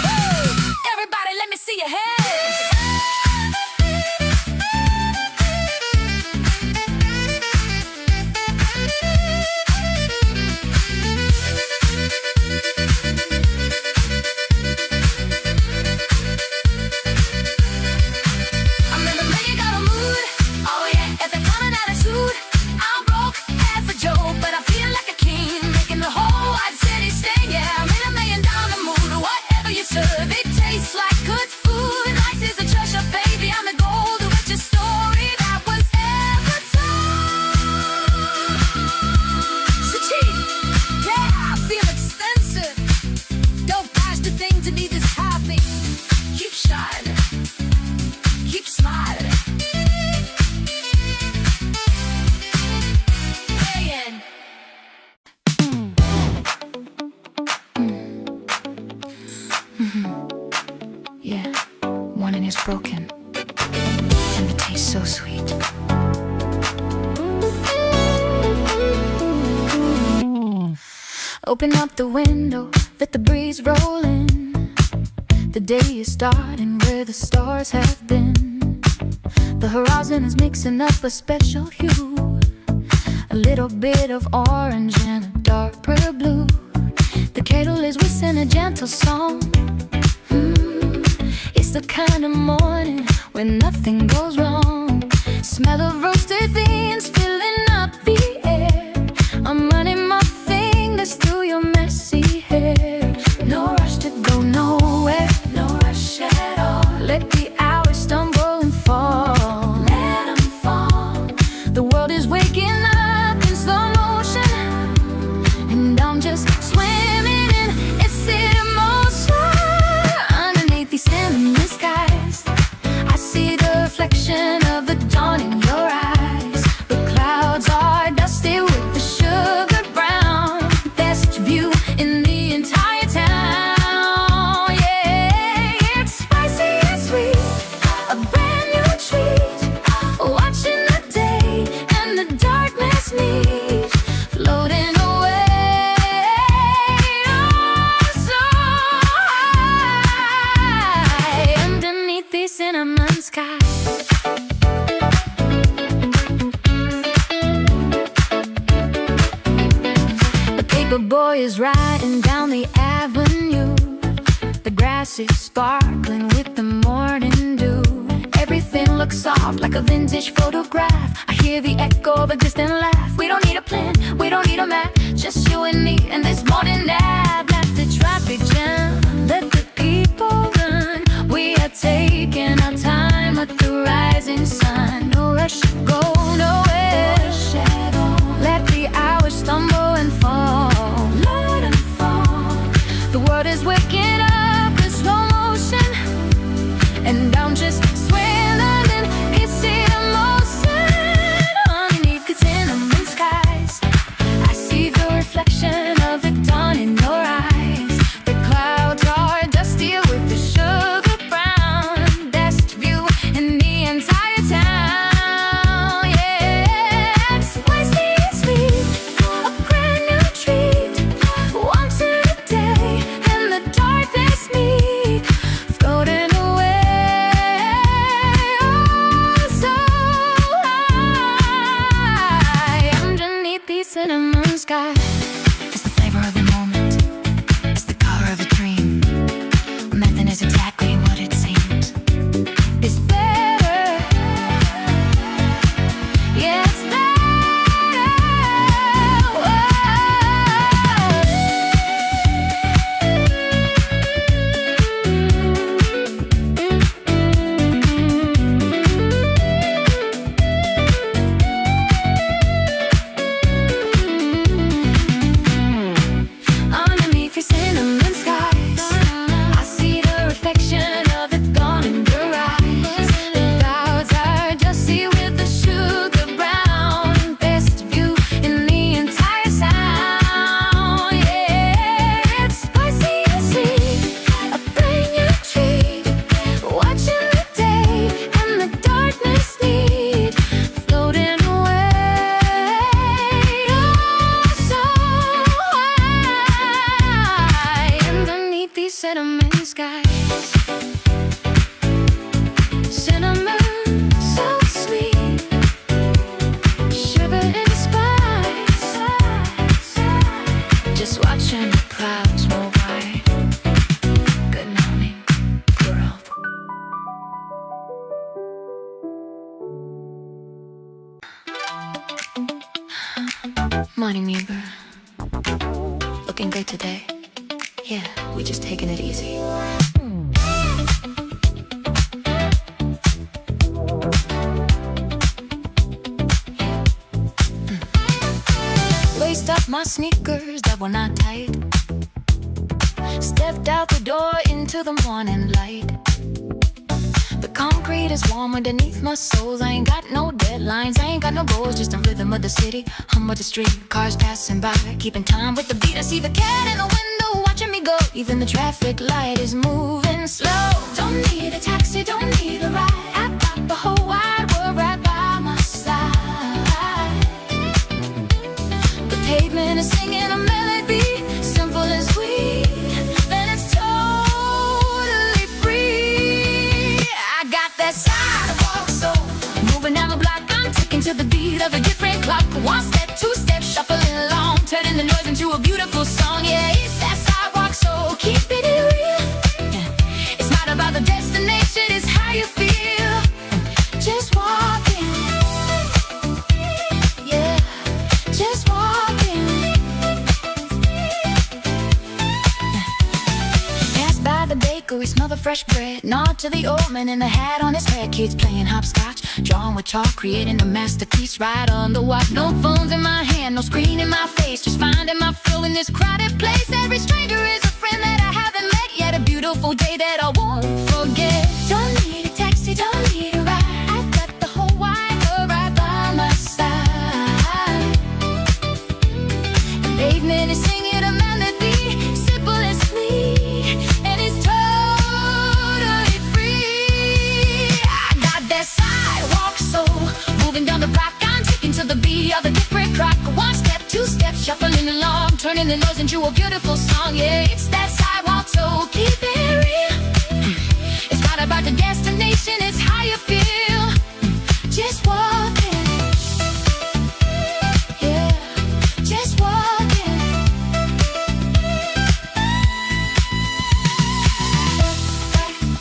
Woo! Everybody, let me see your hands. I'm in $1 million mood. Oh yeah, got the common attitude. I'm broke as a joke, but I feel like a king, making the whole white city sing. Yeah, I'm in $1 million mood. Whatever you serve, it tastes like good food. Life is a treasure, baby. I'm the gold, the richest story that was ever told. So cheap, yeah, I feel expensive. Don't pass the thing to be this happy. Keep shining, keep smiling. Playing. Yeah, one and it's broken, and it tastes so sweet. Open up the window, let the breeze roll in. The day is starting where the stars have been. The horizon is mixing up a special hue, a little bit of orange and a darker blue. The kettle is whistling a gentle song. It's the kind of morning when nothing goes wrong. Smell of roasted beans filling up the air. I'm running my fingers through your messy hair. No rush to go nowhere, no rush at all. Let the hours stumble and fall. Let 'em fall. The world is waking up in slow motion, and I'm just swimming in its emotion. Underneath these cinnamon skies, I see the reflection of the dawn in your eyes. The clouds are dusty with the sugar brown. Best view in the entire town. Yeah, it's spicy and sweet, a brand new treat. Watching the day and the darkness meet, floating away, oh so high, underneath these cinnamon skies. The paper boy is riding down the avenue. The grass is sparkling with the morning dew. Everything looks soft like a vintage photograph. I hear the echo of a distant laugh. We don't need a plan, we don't need a map, just you and me and this morning nap. Let the traffic jam, let the people run. We are taking our time at the rising sun. No rush to go nowhere. Let the hours stumble and fall. Let 'em fall. The world is waking up in slow motion, and I'm just swirling in its emotion. Underneath the cinnamon skies, I see the reflection of the dawn in your eyes. The clouds cinnamon sky. It's the flavor of the moment. It's the color of a dream. Nothing is exactly what it seems. It's better. Yeah, it's better. Underneath your cinnamon skies, I see the reflection of it gone in your eyes. The clouds are dusty with the sugar brown, best view in the entire sound. Yeah, it's spicy and sweet, a brand new treat. Watching the day and the darkness need, floating away. Oh, so high underneath these cinnamon skies. Cinnamon, so sweet, sugar and spice. Just watching the clouds roll by. Good morning, world. Morning, neighbor. Looking good today. Yeah, we just taking it easy. Laced up my sneakers that were not tight. Stepped out the door into the morning light. The concrete is warm underneath my soles. I ain't got no deadlines, I ain't got no goals. Just the rhythm of the city, hum of the street, cars passing by, keeping time with the beat. I see the cat in the window watching me go. Even the traffic light is moving slow. Don't need a taxi, don't need a ride. I got the whole wide world right by my side. The pavement is singing a melody, simple and sweet. Then it's totally free. I got that sidewalk soul, moving down the block. I'm ticking to the beat of a different clock. One step, two steps, shuffling along, turning the noise into a beautiful song. Yeah, it's that sidewalk soul, keep it real. Yeah. It's not about the destination, it's how you feel. Just walking. Yeah, just walking. Pass by the bakery, smell the fresh bread. Nod to the old man in the hat on his head. Kids playing hopscotch, drawing with chalk, creating a masterpiece right on the watch. No phones in my hand, no screen in my face, just finding my fill in this crowded place. Every stranger is a friend that I haven't met yet. A beautiful day that I won't forget. Don't need a taxi, don't need a ride. I got the whole wide world right by my side. The pavement is singing a melody, simple and sweet, and it's totally free. I got that sidewalk soul, moving down the block. I'm taking to the beat of a different clock. One step, two steps, shuffling along, turning the noise into a beautiful song. Yeah, it's that sidewalk soul, keep it real. It's not about the destination, it's how you feel. Just walking. Yeah, just walking.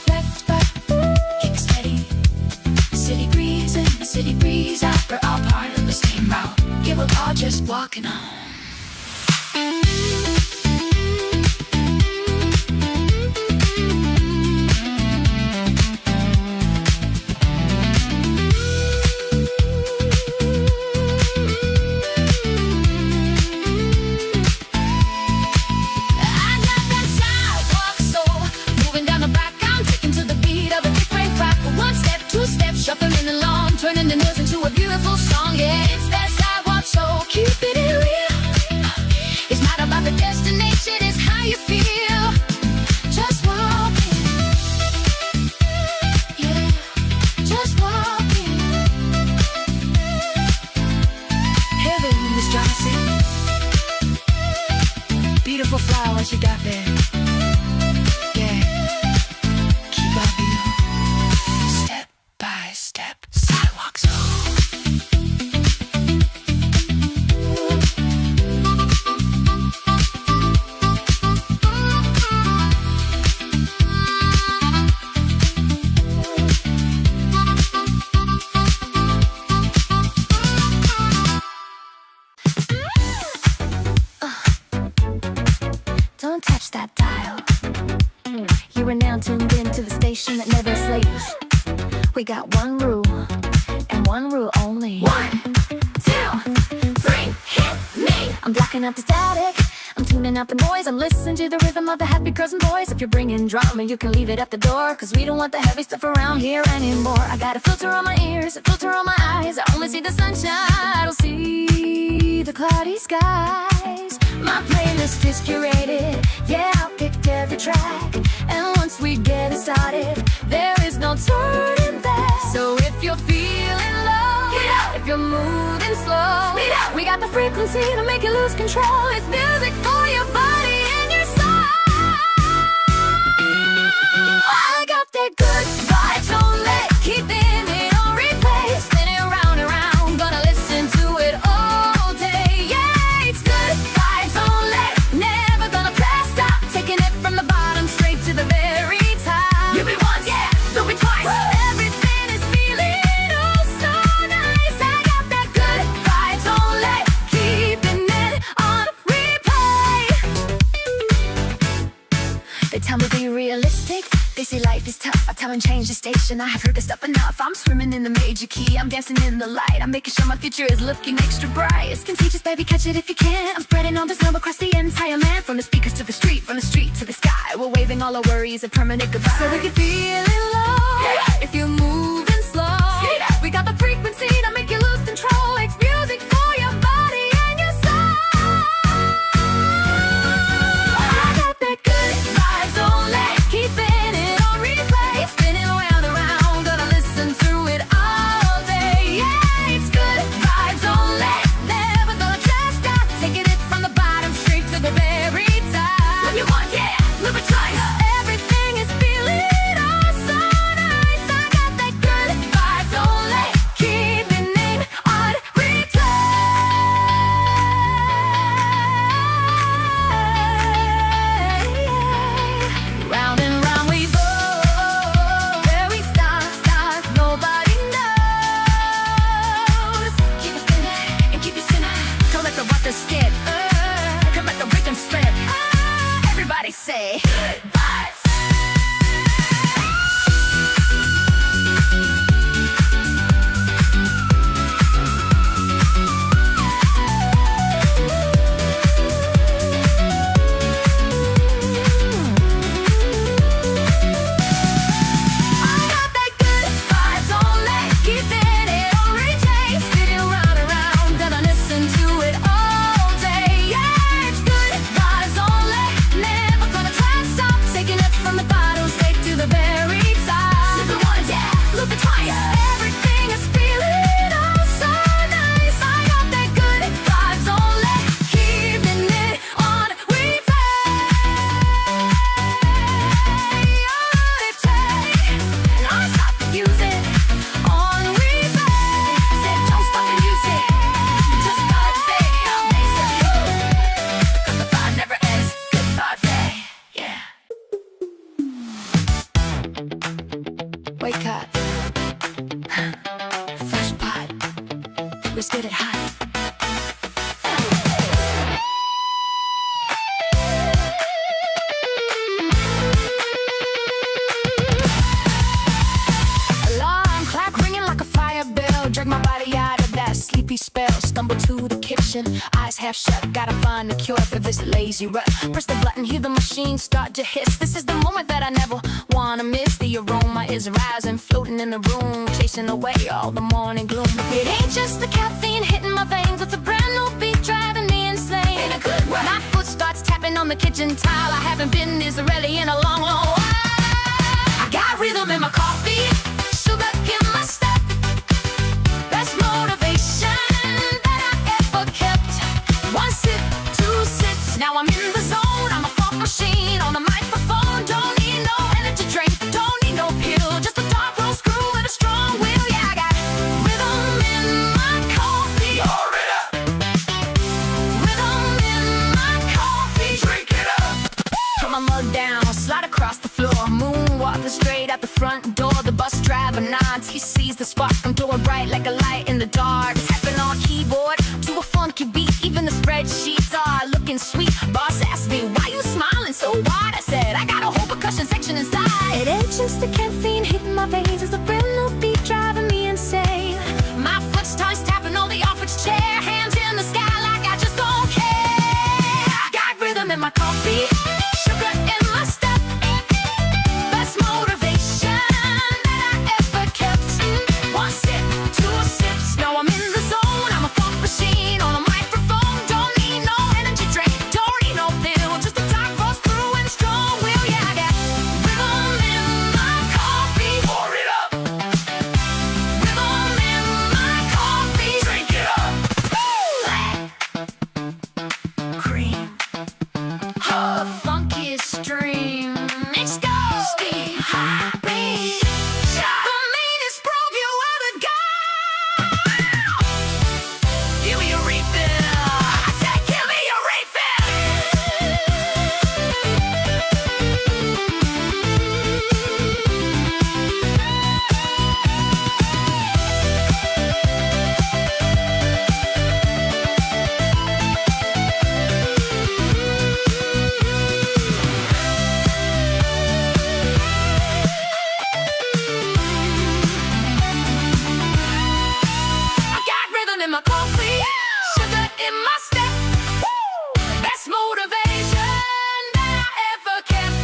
Left, right, keep it steady. City breeze in the city breeze out. We're all part of the same route. Yeah, we're all just walking on. Shuffling along, turning the noise into a beautiful song. Yeah, it's that sidewalk soul, keep it real. It's not about the destination, it's how you feel. Just walking. Yeah, just walking. Heaven in this dry city. Beautiful flowers you got there. Yeah, keep our view. Step by step, sidewalk soul. are now tuned in to the station that never sleeps. We got one rule, and one rule only. 1, 2, 3, hit me! I'm blocking out the static, I'm tuning out the noise, I'm listening to the rhythm of the happy girls and boys. If you're bringing drama, you can leave it at the door, cause we don't want the heavy stuff around here anymore. I got a filter on my ears, a filter on my eyes, I only see the sunshine, I don't see the cloudy skies. My playlist is curated, yeah, I picked every track, and once we get it started, there is no turning back. So if you're feeling low, if you're moving slow, we got the frequency to make you lose control. It's music for your body and your soul. I got that good vibes only, keeping it on replay, spinning round and round, gonna listen to it all day. Yeah, it's good vibes only, never gonna press stop, taking it from the bottom straight to the very top. You'll be once, yeah, you'll be twice. Everything is feeling oh so nice. I got that good vibes only, keeping it on replay. They tell me be realistic, they say life is tough. I tell them change the station, I have heard the stuff enough. I'm swimming in the major key, I'm dancing in the light, I'm making sure my future is looking extra bright. It's contagious, baby, catch it if you can. I'm spreading all this love across the entire land, from the speakers to the street, from the street to the sky. We're waving all our worries, a permanent goodbye. So if you're feeling low, if you're moving slow, we got the frequency to make you lose control. It's music for your body and your soul. I got that good vibes only, keeping it on replay, spinning round and round, gonna listen to it all day. Yeah, it's good vibes only, never gonna just stop, taking it from the bottom straight to the very top. What you want, yeah, live a choice. Everything is feeling oh so nice. I got that good vibes only, keeping it on replay. Round and round we go, where we start, nobody knows. Keep it spinning and keep it spinning, don't let the water skip, come let the rhythm slip. Everybody say good vibes. I got that good vibes only, keeping it on replay, spinning round and round, gonna listen to it all day. Yeah, it's good vibes only, never gonna try to stop, taking it from the bottom straight to the very top. Loop it once, yeah, loop it twice. Everything is feeling oh so nice. I got that good vibes only, keeping it on replay. All it takes, and I stop the music on replay. Said don't stop the music, just gotta stay amazing. 'Cause the vibe never ends, good vibe day, yeah. Wake up, fresh pot, let's get it hot. Alarm clock ringing like a fire bell, drag my body out of that sleepy spell. Stumble to the kitchen, eyes half shut, gotta find a cure for this lazy rut. Press the button, hear the machine start to hiss. This is the moment that I never wanna miss. The aroma is rising, floating in the room, chasing away all the morning gloom. It ain't just the caffeine hitting my veins, it's a brand new beat driving me insane. In a good way. My foot starts tapping on the kitchen tile, I haven't been this ready in a long, long while. I got rhythm in my coffee, sugar in my step, best motivation that I ever kept. One sip, two sips, now I'm in the zone. I'm a funk machine on the microphone. Don't need no energy drink, don't need no pill, just a dark roast screw with a strong will. Yeah, I got rhythm in my coffee. Rhythm in my coffee. Drink it up. Put my mug down, slide across the floor, moonwalking straight out the front door. The bus driver nods, he sees the spark, I'm doing bright like a light in the dark. Tapping on keyboard to a funky beat, even the spreadsheets are looking sweet. Boss asked me, why you smiling so wide? I said, I got a whole percussion section inside in my step. Woo! Best motivation that I ever kept.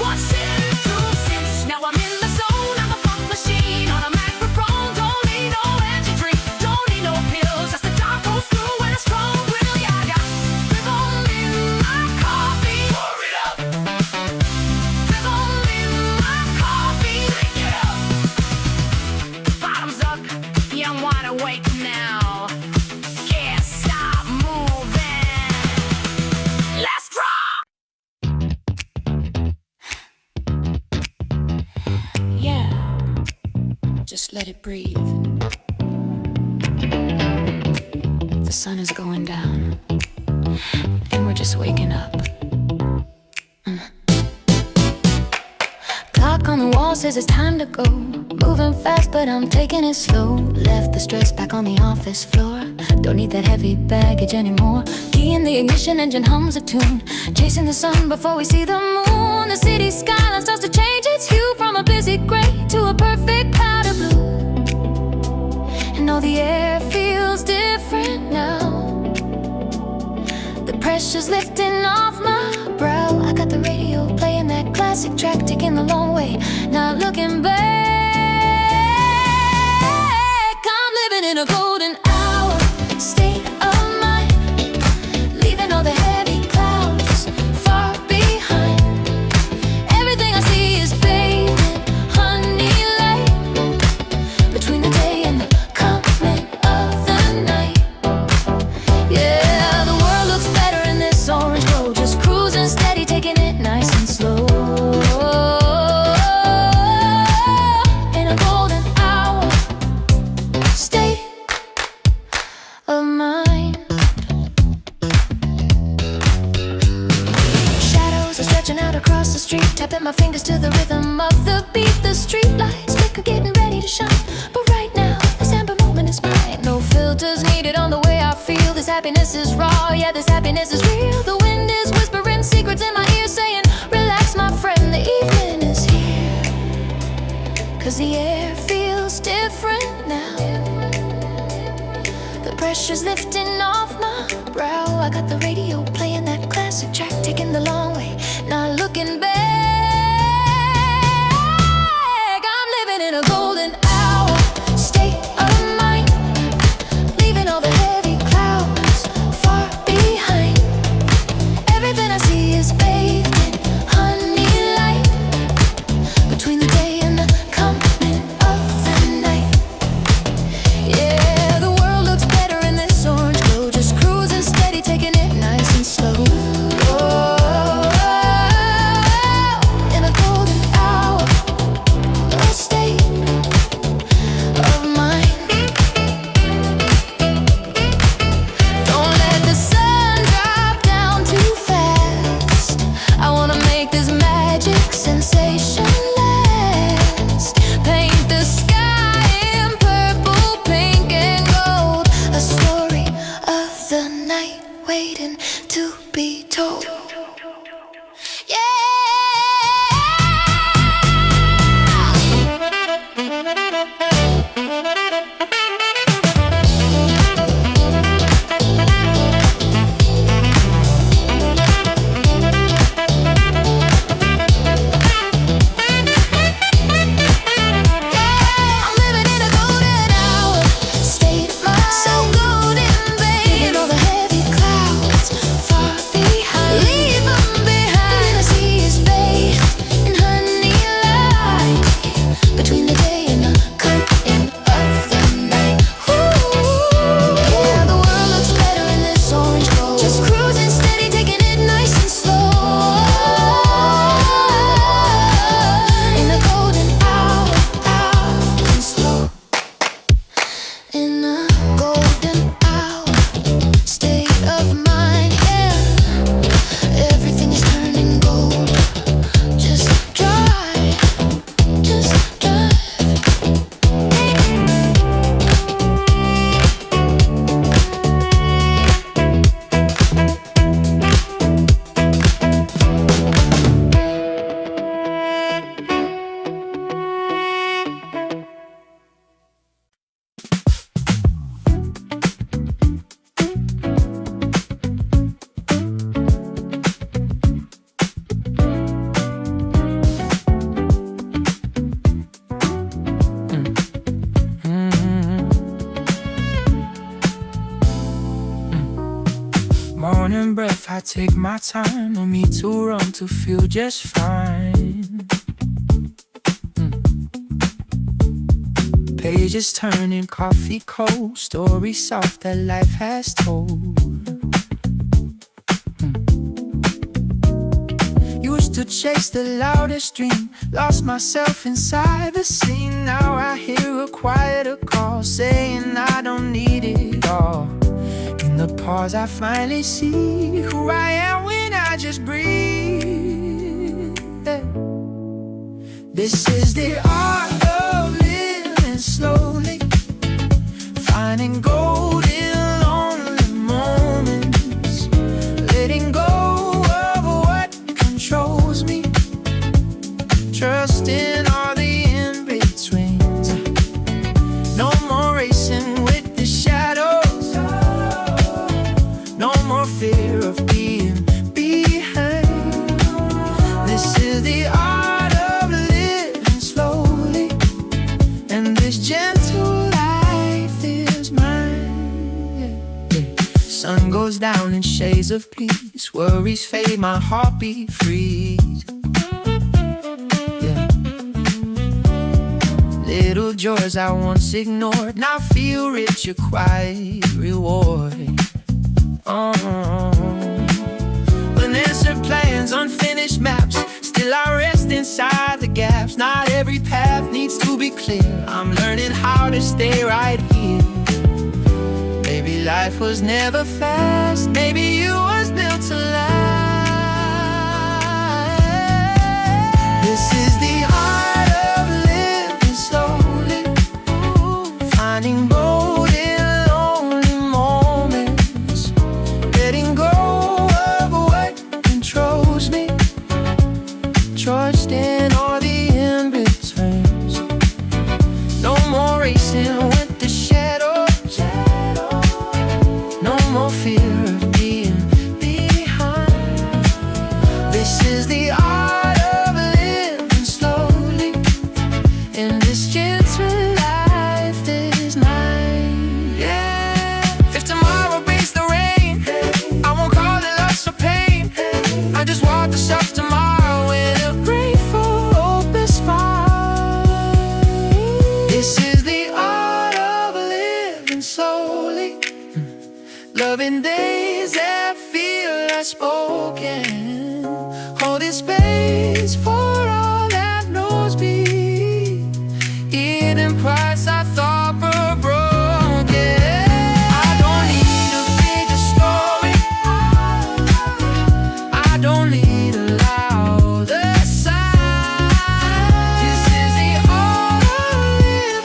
What's in two cents? Now I'm in the zone. I'm a funk machine on a microphone. Don't need no energy drink. Don't need no pills. That's the dark goes through with a strong will. Yeah, I got rhythm in my coffee. Pour it up. Rhythm in my coffee. Drink it up. Bottoms up. Yeah, I'm wide awake now. Can't stop moving. Let's rock. Yeah, just let it breathe. The sun is going down, and we're just waking up. Clock on the wall says it's time to go. Moving fast, but I'm taking it slow. Left the stress back on the office floor. Don't need that heavy baggage anymore. Key in the ignition, engine hums a tune. Chasing the sun before we see the moon. The city skyline starts to change its hue from a busy gray to a perfect powder blue. And all the air feels different now. The pressure's lifting off my brow. I got the radio playing that classic track, taking the long way, not looking back. I'm living in a golden hour, state of mind, leaving all the heavy clouds far behind. Everything I see is bathed in honey light, between the day and the coming of the night. Yeah, the world looks better in this orange glow, just cruising steady, taking it nice and slow. In a golden hour, state of mind. Shadows are stretching out across the street, tapping my fingers to the rhythm of the beat. The street lights flicker, getting ready to shine, but right now this amber moment is mine. No filters needed on the way I feel. This happiness is raw, yeah, this happiness is real. The wind is whispering secrets in my ear, saying, relax my friend, the evening is here. 'Cause the air feels different now. The pressure's lifting off my brow. I got the radio playing that classic track, taking the long way, not looking back. I'm living in a golden hour, state of mind, leaving all the heavy clouds far behind. Everything I see is bathed in honey light, between the day and the coming of the night. Yeah, the world looks better in this orange glow, just cruising steady, taking it nice and slow. Oh, morning breath, I take my time. No need to run to feel just fine. Pages turning, coffee cold, stories soft that life has told. Used to chase the loudest dream, lost myself inside the scene. Now I hear a quieter call saying I don't need it all. In the pause I finally see who I am when I just breathe. This is the art of living slowly, finding gold in lonely moments, letting go of what controls me, trusting all the in-betweens. No more racing with the shadows, no more fear of being behind. This is the art of living slowly, and this gentle life is mine. Sun goes down in shades of peace, worries fade, my heartbeat freeze. Little joys I once ignored now feel rich, a quiet reward. Unanswered plans, unfinished maps, still I rest inside the gaps. Not every path needs to be clear, I'm learning how to stay right here. Maybe life was never fast, maybe you was built to last. This is the art of living slowly, finding gold in lonely moments, letting go of what controls me, trusting all the in-betweens. No more racing with the shadows, no more fear of being behind. This is the art of living slowly, and this gentle life is mine. Yeah. If tomorrow brings the rain, I won't call it loss or pain. I just walk the steps tomorrow with a grateful open smile. This is the art of living slowly, loving days that feel unspoken, holding space for all that knows me, hidden parts I thought were broken. I don't need a bigger story, I don't need a louder sign. This is the art of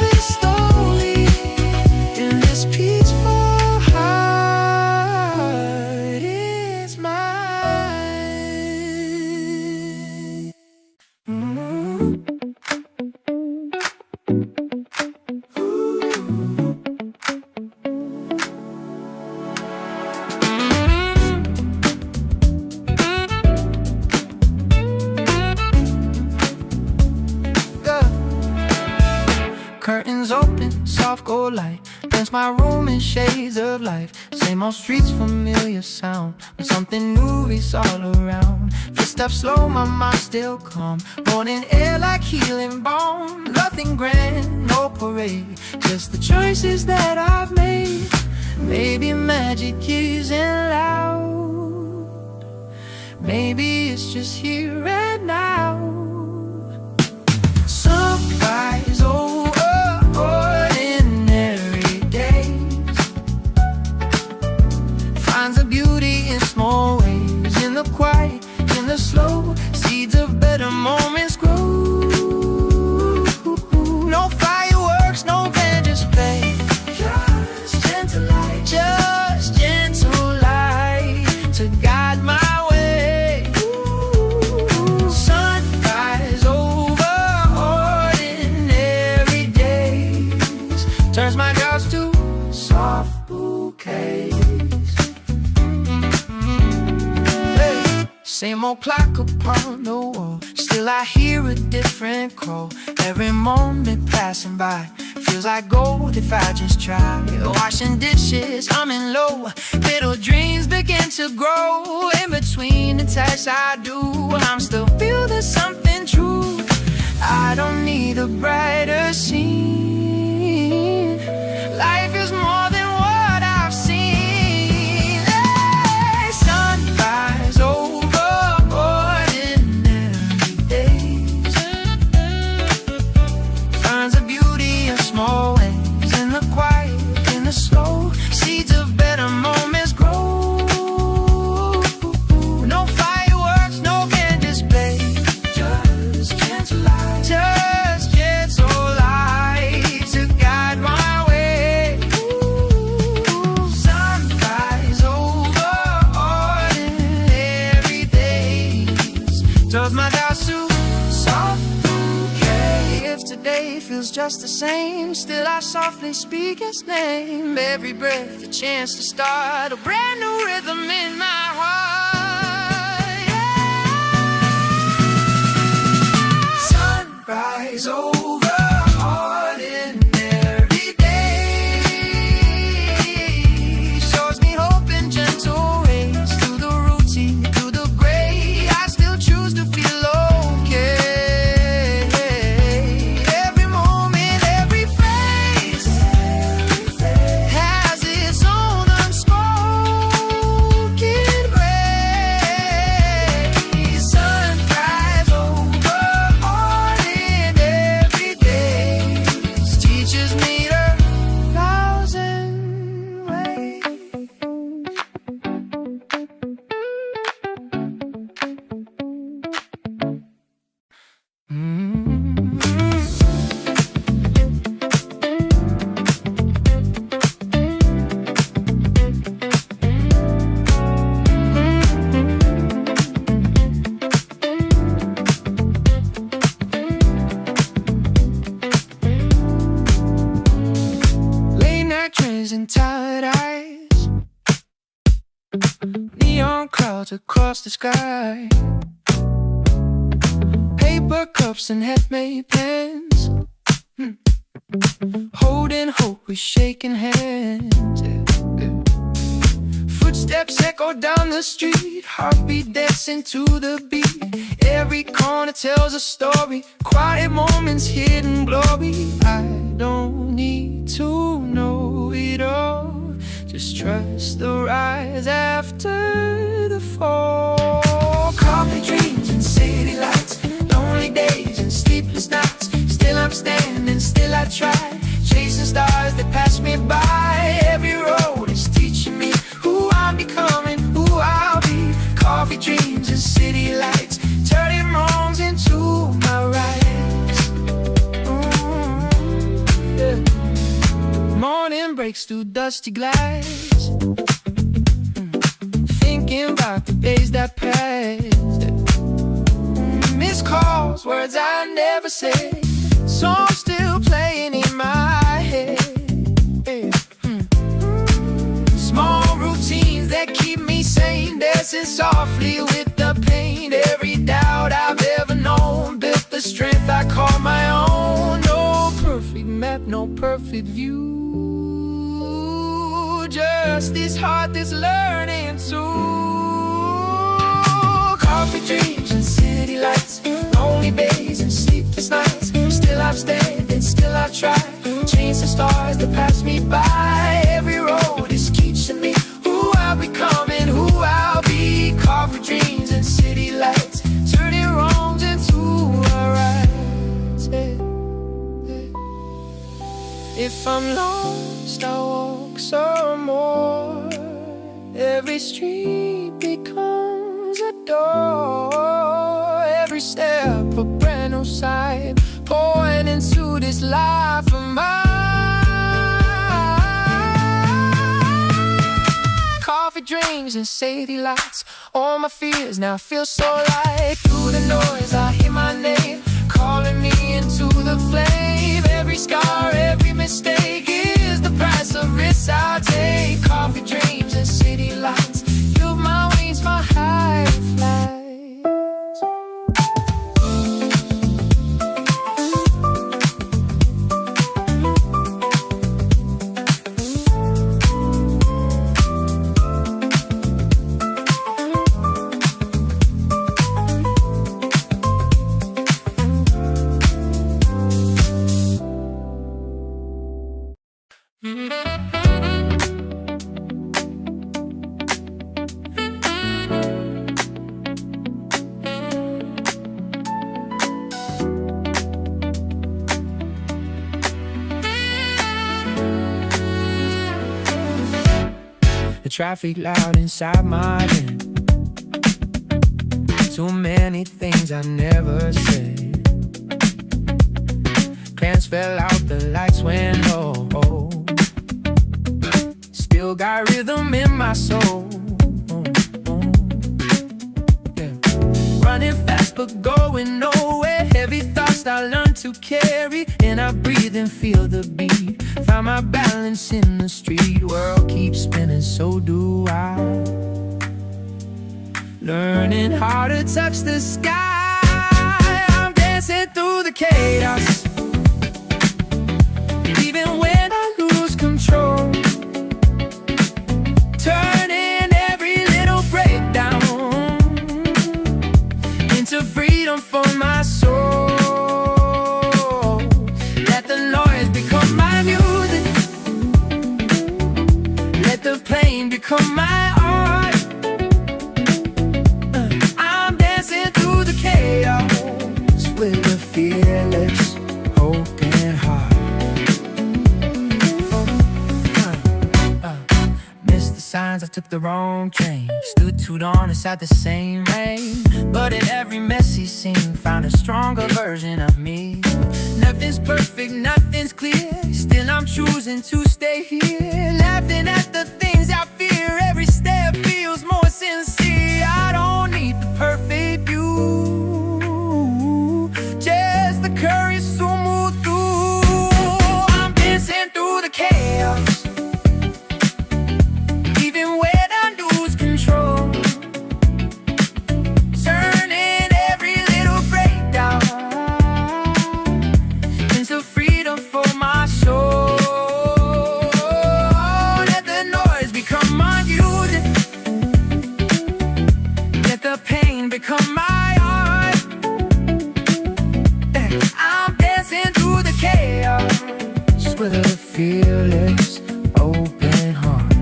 living slowly, in this peaceful heart is mine. Curtains open, soft gold light paints my room in shades of life. Same old streets, familiar sound, when something new is all around. Footsteps slow, my mind still calm, morning air like healing balm. Nothing grand, no parade, just the choices that I've made. Maybe magic isn't loud, maybe it's just here and now. Sunrise over ordinary days, finds the beauty in small ways, in the quiet, in the slow, seeds of better moments grow. No fireworks, no band display, just gentle light, just gentle light to guide my way. Sunrise over ordinary days, turns my doubts to soft bouquets. Same old clock upon the wall, still I hear a different call. Every moment passing by feels like gold if I just try. Washing dishes, humming low, little dreams big begin to grow. In between the tasks I do, I'm still feel there's something true. I don't need a brighter scene. Life is more than what I've seen. Hey, sunrise over ordinary days. Finds the beauty in small ways, in the quiet, in the slow. Seeds of better moments grow. No fireworks, no candy display, just gentle light, just gentle light to guide my way. Sunrise over ordinary days. Does my doubt suffocate? If today feels just the same, still I softly speak His name. Every breath a chance to start a brand new rhythm in my heart. Yeah. Sunrise over ordinary days. Shows me hope in gentle rays. Through the routine, through the gray, I still choose to feel okay. Every moment, every phase has its own unspoken grace. Sunrise over ordinary days teaches me a thousand ways. Late night trains and tired eyes, neon crowds across the sky, paper cups and half-made pens, holding hope with shaking hands. Footsteps echo down the street, heartbeat dancing to the beat. Every corner tells a story, quiet moments, hidden glory. I don't need to know it all, just trust the rise after the fall. Coffee dreams and city lights, lonely days and sleepless nights. Still I'm standing, still I try, chasing stars that pass me by. Every road is teaching me who I'm becoming, who I'll be. Coffee dreams and city lights, turning wrongs into my rights. Yeah. Morning breaks through dusty glass, thinking about the days that passed. Missed calls, words I never said, songs still playing in my head. Small routines that keep me sane, dancing softly with the pain. Every doubt I've ever known built the strength I call my own. No perfect map, no perfect view, just this heart that's learning to. Coffee dreams and city lights, lonely days and sleepless nights. Still I'm standing, still I try, chasing stars that pass me by. Every road is teaching me who I'll become and who I'll be. Coffee dreams and city lights, turning wrongs into a right. If I'm lost, I'll walk some more. Every street becomes a door. Every step a brand new sign, pouring into this life of mine. Coffee dreams and city lights, all my fears now feel so light. Through the noise I hear my name, calling me into the flame. Every scar, every mistake is the price of risks I'll take. Coffee dreams and city lights, build my wings for high flights. The traffic loud inside my head. Too many things I never said. Plans fell out, the lights went low. Still got rhythm in my soul. Yeah. Running fast but going nowhere. Heavy thoughts I learned to carry. And I breathe and feel the beat. Found my balance in the street. World keeps spinning, so do I. Learning how to touch the sky. I'm dancing through the chaos. Even when I lose control. Turning every little breakdown into freedom for my soul. Let the noise become my music. Let the pain become my art. I'm dancing through the chaos with a fearless, open heart. Missed the signs, I took the wrong train. Stood too long inside the same rain. But in every messy scene, found a stronger version of me. Nothing's perfect, nothing's clear. Still I'm choosing to stay here. Laughing at the things I fear. Every step feels more sincere. I don't need the perfect view, just the courage to move through. I'm dancing through the chaos. Even when I lose control. Turning every little breakdown into freedom for my soul. Let the noise become my music. Let the pain become my art. I'm dancing through the chaos with a fearless, open heart.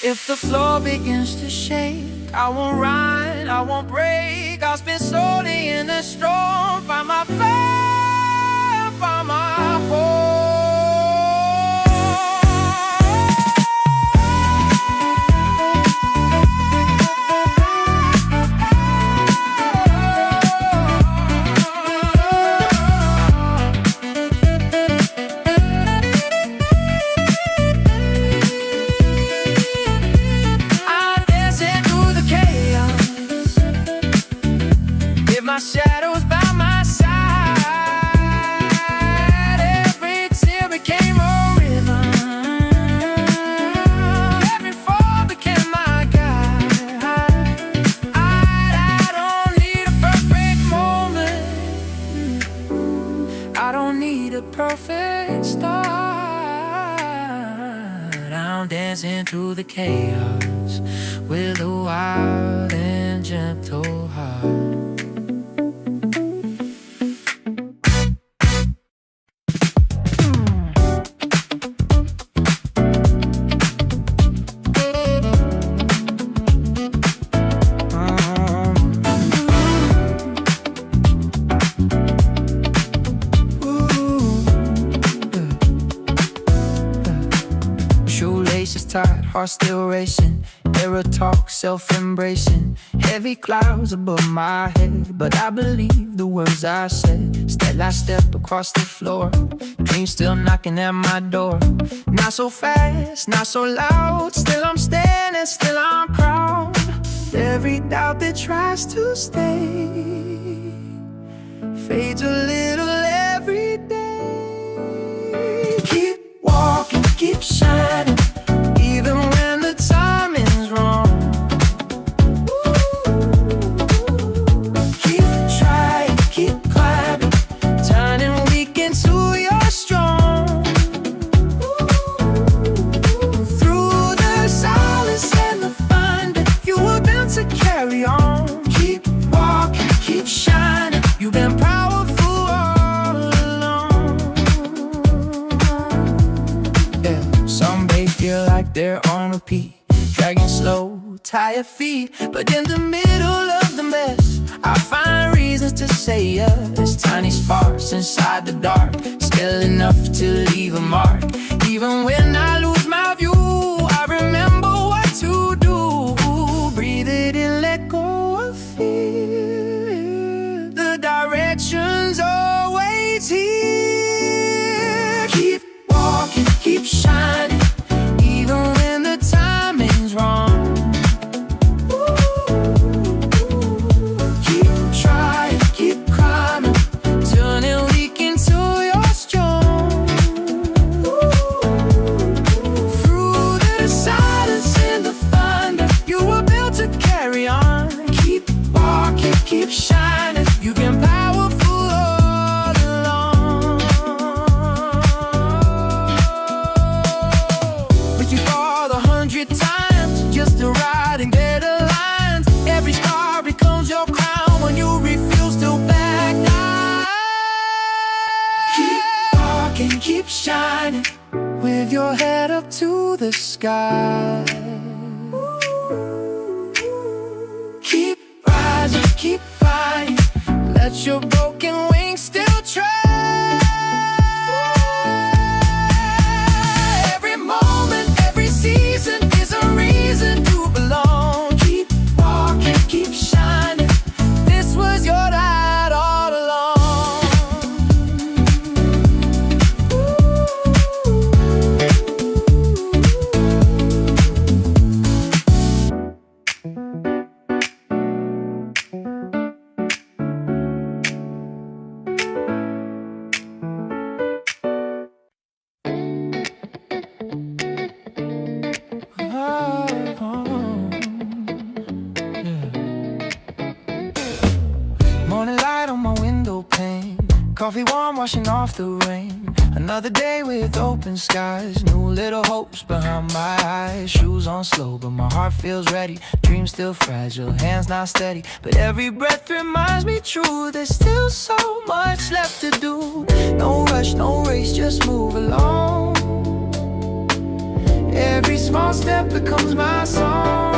If the floor begins to shake, I won't run, I won't break. I'll spin slowly in the storm. Find my path, find my home. My shadows by my side. Every tear became a rhythm. Every fall became my guide. I don't need a perfect moment. I don't need a perfect start. I'm dancing through the chaos with a wild and gentle heart. Tired, heart still racing. Error talk, self-embracing. Heavy clouds above my head, but I believe the words I said. Still I step across the floor. Dreams still knocking at my door. Not so fast, not so loud. Still I'm standing, still I'm proud. Every doubt that tries to stay fades a little every day. Keep walking, keep shining. Even when the timing's wrong. Keep trying, keep climbing, turning weak into your strong. Through the silence and the thunder, you were meant to carry on. Keep walking, keep shining. You've been powerful all along. Yeah, some may feel like they're on repeat, dragging slow, tired feet. But in the middle of the mess, I find reasons to say yes. Tiny sparks inside the dark, still enough to leave a mark. Even when I lose my view, I remember what to do. Breathe it in, let go of fear. The direction's always here. Keep walking, keep shining, even when the timing's wrong. Keep trying, keep climbing, turning weak into your strong. Through the silence and the thunder, you were built to carry on. Keep walking, keep shining, you've been powerful all along. But you fall 100 times just to ride and get aligned. Every scar becomes your crown when you refuse to back down. Keep walking, keep shining, with your head up to the sky. Keep rising, keep flying, let your broken wings still try. Every moment, every season is a reason to belong. Keep walking, keep shining, this was your ride all along. Morning light on my window pane, coffee warm washing off the rain. Another day with open skies, new little hopes behind my eyes. Shoes on slow, but my heart feels ready. Dreams still fragile, hands not steady, but every breath reminds me true. There's still so much left to do. No rush, no race, just move along. Every small step becomes my song.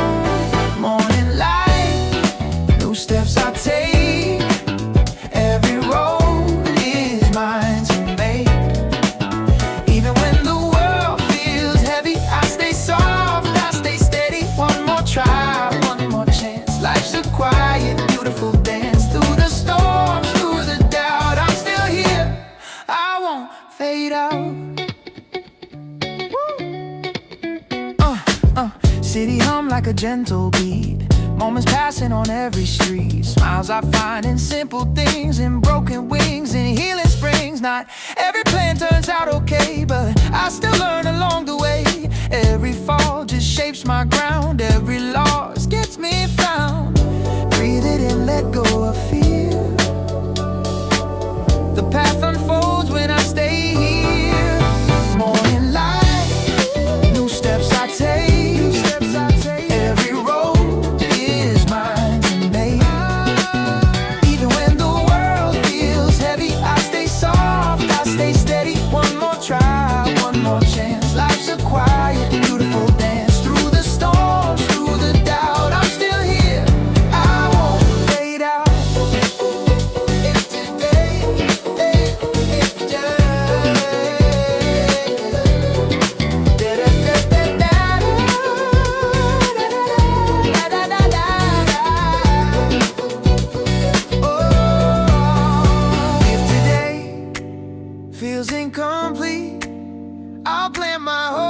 Morning light, new steps I take. Every road is mine to make. Even when the world feels heavy, I stay soft, I stay steady. One more try, one more chance. Life's a quiet, beautiful dance. Through the storm, through the doubt, I'm still here, I won't fade out. City hum like a gentle beat, moments passing on every street. Smiles I find in simple things, in broken wings, in healing springs. Not every plan turns out okay, but I still learn along the way. Every fall just shapes my ground, every loss gets me found. Breathe it in, let go of fear. The path unfolds when I stay here. Morning light, new steps I take. Every road is mine to make. Even when the world feels heavy, I stay soft, I stay steady. One more try, one more chance. Life's a quiet, beautiful dance. Through the storms, through the doubt, I'm still here, I won't fade out. It's today, it's today. If today feels incomplete, I'll plant my hope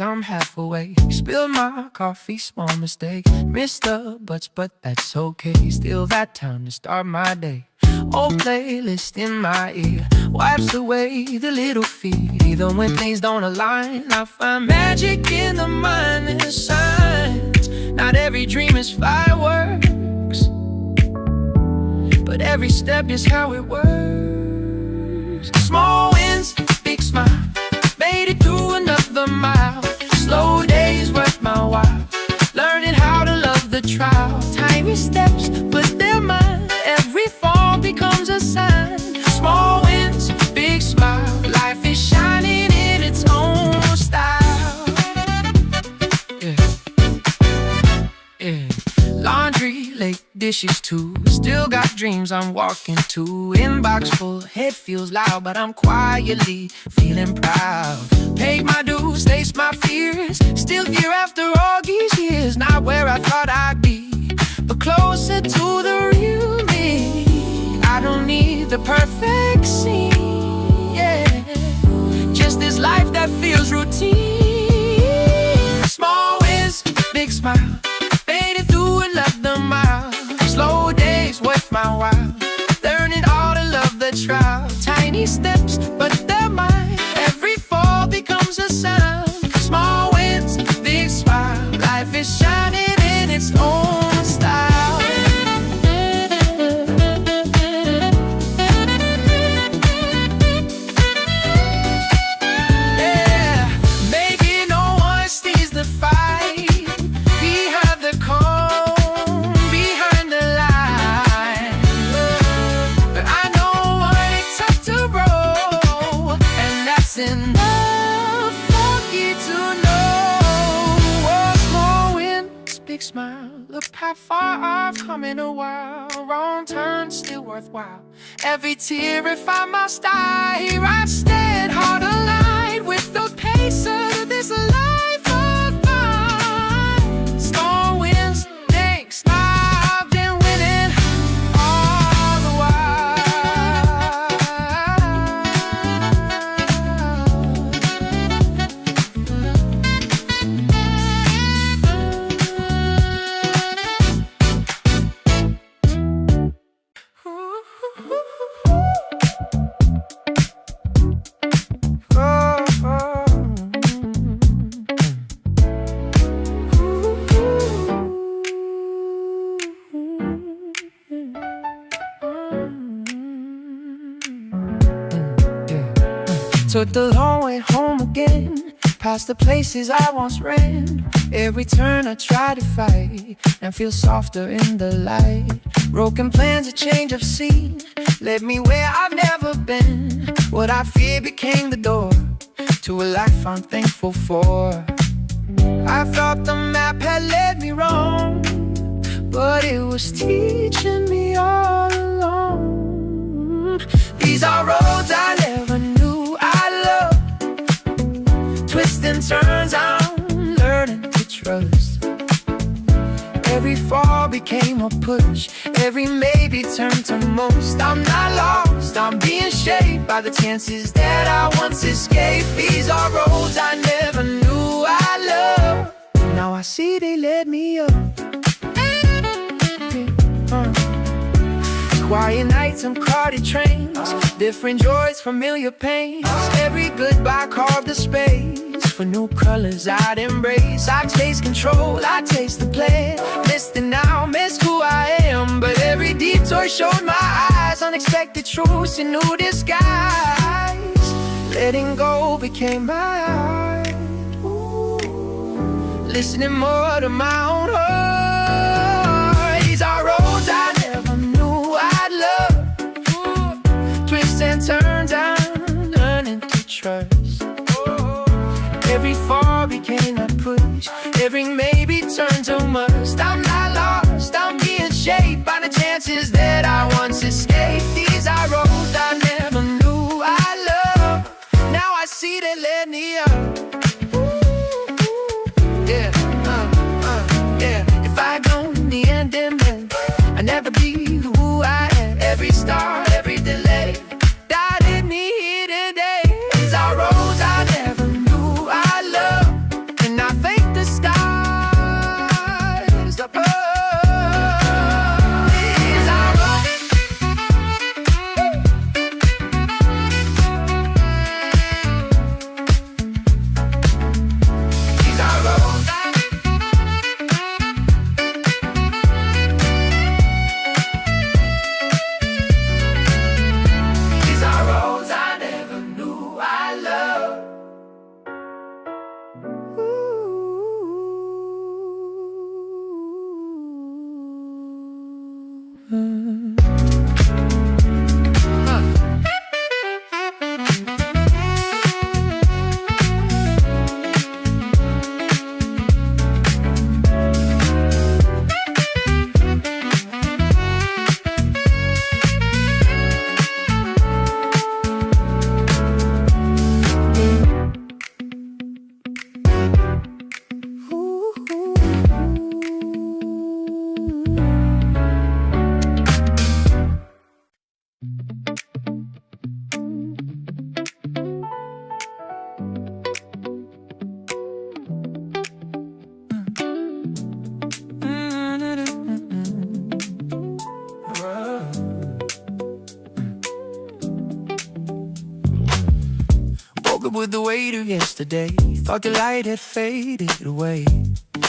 I'm half awake. Spilled my coffee, small mistake. Missed the butts, but that's okay. Still that time to start my day. Old playlist in my ear wipes away the little fear. Even when things don't align, I find magic in the mindless signs. Not every dream is fireworks, but every step is how it works. Small wins, big smile, made it through another mile. Slow days worth my while, learning how to love the trial. Tiny steps, but they're mine. Every fall becomes a sign. Small wins, big smile, life is shining in its own style. Yeah. Laundry, late dishes too. Still got dreams I'm walking to. Inbox full, head feels loud, but I'm quietly feeling proud. Paid my dues, faced my fears. Still here after all these years. Not where I thought I'd be, but closer to the real me. I don't need the perfect scene, yeah. Just this life that feels routine. Small wins, big smile, made it through another mile. Slow days worth my while, learning all to love the trial. Tiny steps, but they're mine. Every fall becomes a sign. Small wins, big smile, life is shining in its own style. Yeah, maybe no one sees the fight behind the comb, behind the line. But I know what it took to grow, and that's enough for you to know. Oh, small wins, big smile, look how far I've come in a while. Wrong turn, still worthwhile. Every tear refined my style. Here I stand, hard aligned with the pace of this life of mine. Small wins, thanks, I've been winning all the Took the long way home again, past the places I once ran. Every turn I try to fight, and feel softer in the light. Broken plans, a change of scene, led me where I've never been. What I feared became the door to a life I'm thankful for. I thought the map had led me wrong, but it was teaching me all along. These are roads I never knew I loved. Twists and turns I'm learning to trust. Every fall became a push, every maybe turned to most. I'm not lost, I'm being shaped by the chances that I once escaped. These are roads I never knew I loved. Now I see they led me up. Quiet nights and crowded trains, different joys, familiar pains. Every goodbye carved a space for new colors I'd embrace. I taste control, I taste the play. Missed it now, missed who I am. But every detour showed my eyes unexpected truths in new disguise. Letting go became my art, listening more to my own heart. These are roads I never knew I'd love. Twists and turns I'm learning to trust. Every fall became a push, every maybe turned to must. I'm not lost, I'm being shaped by the chances that I once escaped. These are roads I never knew I loved. Now I see they led me up. Yeah, yeah. If I go in the end, then I never be who I am. Every start, every delay, that led me here today. These are roads I never knew I loved. up with the weight of yesterday. Thought the light had faded away,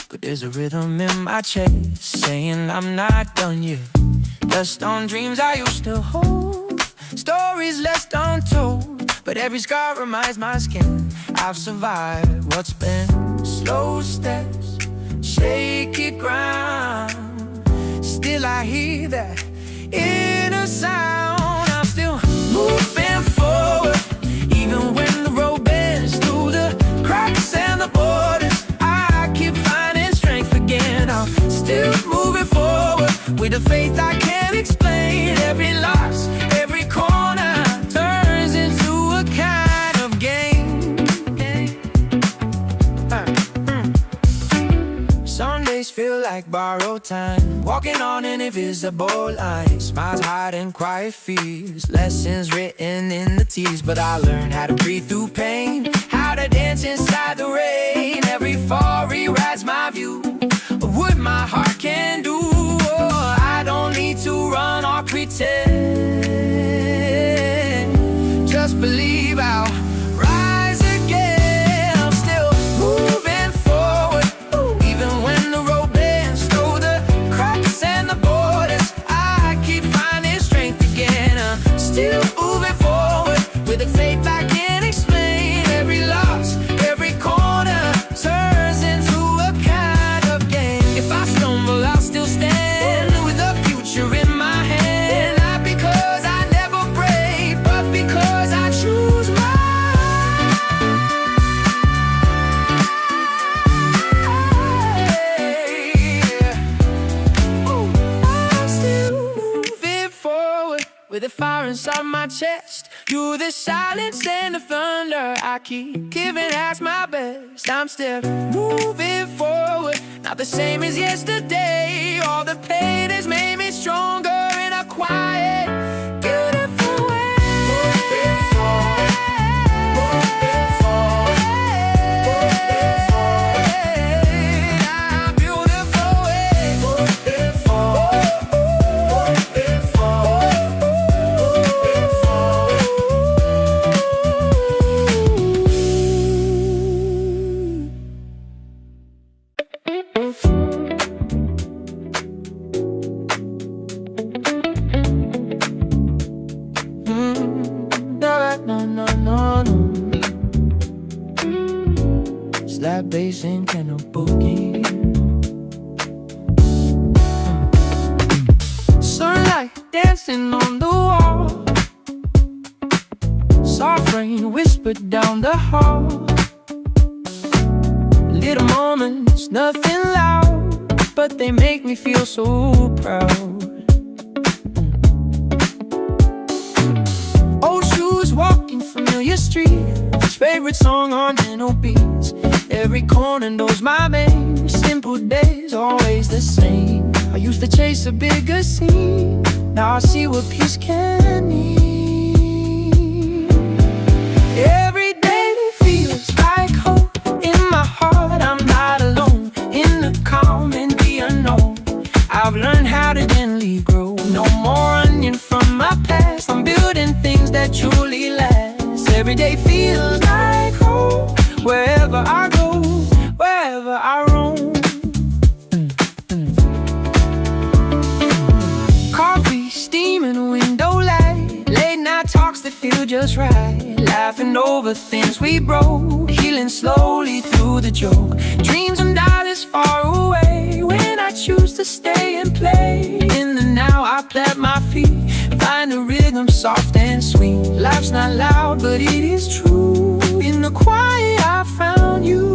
but there's a rhythm in my chest saying I'm not done yet. Dust on dreams I used to hold, stories left untold, but every scar reminds my skin I've survived what's been. Slow steps, shaky ground, still I hear that inner sound. I'm still moving forward, even when the road bends through the cracks and the borders. I keep finding strength again. I'm still moving forward with a faith I can't explain. Every loss, every corner turns into a kind of game. Some days feel like borrowed time, walking on an invisible line. Smiles hiding quiet fears, lessons written in the tears. But I learned how to breathe through pain, how to dance inside the rain. Every fall rewrites my view of what my heart can do. Oh, I don't need to run or pretend, just believe I'll rise again. I'm still moving forward, even when the road bends through the cracks and the borders. I keep finding strength again. I'm still moving forward with a faith I can't explain. Every loss, every corner turns into a kind of game. If I stumble, I'll still stand with the future in my hand. Not because I never break, but because I choose my. I'm still moving forward with a fire inside my chest. You're the silence and the thunder I keep giving as my best. I'm still moving forward, not the same as yesterday. All the pain has made me stronger in a quiet, beautiful way. Moving forward, moving forward, moving forward. A beautiful way. Moving forward, moving forward, moving forward. No, no, no, no. Slap bass and piano boogie. Sunlight dancing on the wall, soft rain whispered down the hall. Little moments, nothing loud, but they make me feel so proud. Old shoes walking familiar streets, favorite song on gentle beats. Every corner knows my name. Simple days, always the same. I used to chase a bigger scene, now I see what peace can mean. Every day feels like home in my heart. I'm not alone in the calm and the unknown. I've learned how to gently grow. No more running from my past. I'm building things that truly last. Every day feels like home, wherever I go, wherever I roam. Coffee, steaming, window light, late night talks that feel just right. Laughing over things we broke, healing slowly through the joke. Dreams and dollars far away, when I choose to stay and play. In the now I plant my feet, find a rhythm soft and sweet. Life's not loud, but it is true. In the quiet I found you.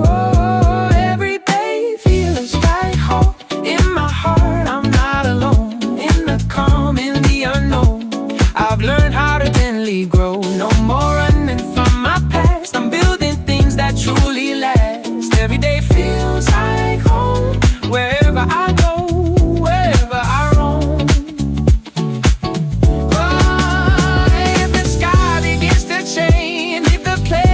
Oh, every day feels like home in my heart. I'm not alone in the calm, in the unknown. I've learned how to gently grow. No more running from my past. I'm building things that truly last. Every day feels like home, wherever I go, wherever I roam. Oh, if the sky begins to change, if the place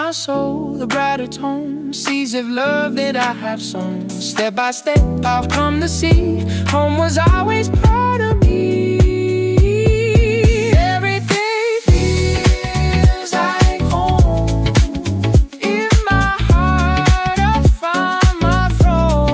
my soul, the brighter tone, seeds of love that I have sown. Step by step, I've come to see home was always part of me. Every day feels like home. In my heart, I find my throne.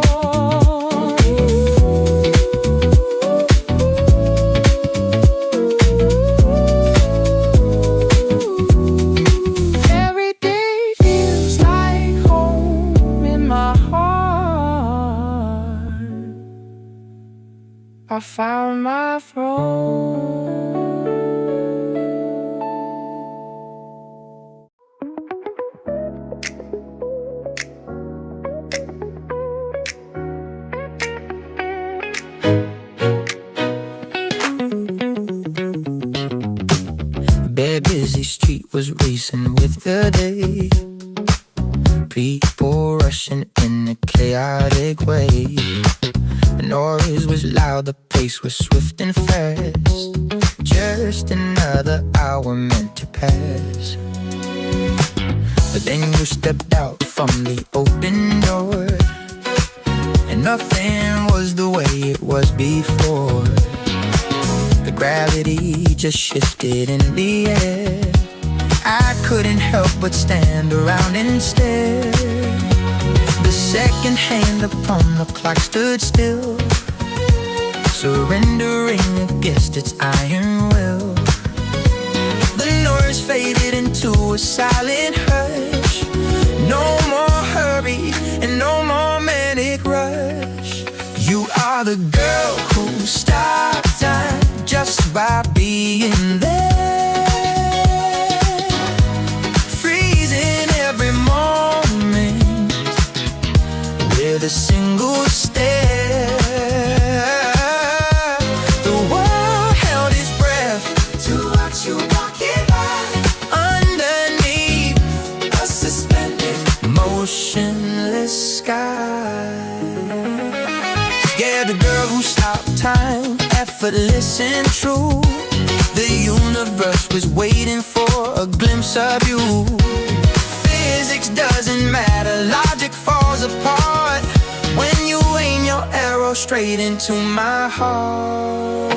Every day feels like home in my heart. I found my throne. Bare busy street was racing with the day. People rushing in a chaotic way. The noise was loud, the pace was swift and fast. Just another hour meant to pass. But then you stepped out from the open door, and nothing was the way it was before. The gravity just shifted in the air. I couldn't help but stand around and stare. The second hand upon the clock stood still, surrendering against its iron will. The noise faded into a silent hush. No more hurry and no more manic rush. You are the girl who stopped time just by being there. Freezing every moment with a single stare. The world held its breath to watch you walking by underneath a suspended, motionless sky. Yeah, the girl who stopped time, effortless and true. The universe was waiting for a glimpse of you. Physics doesn't matter, logic falls apart when you aim your arrow straight into my heart.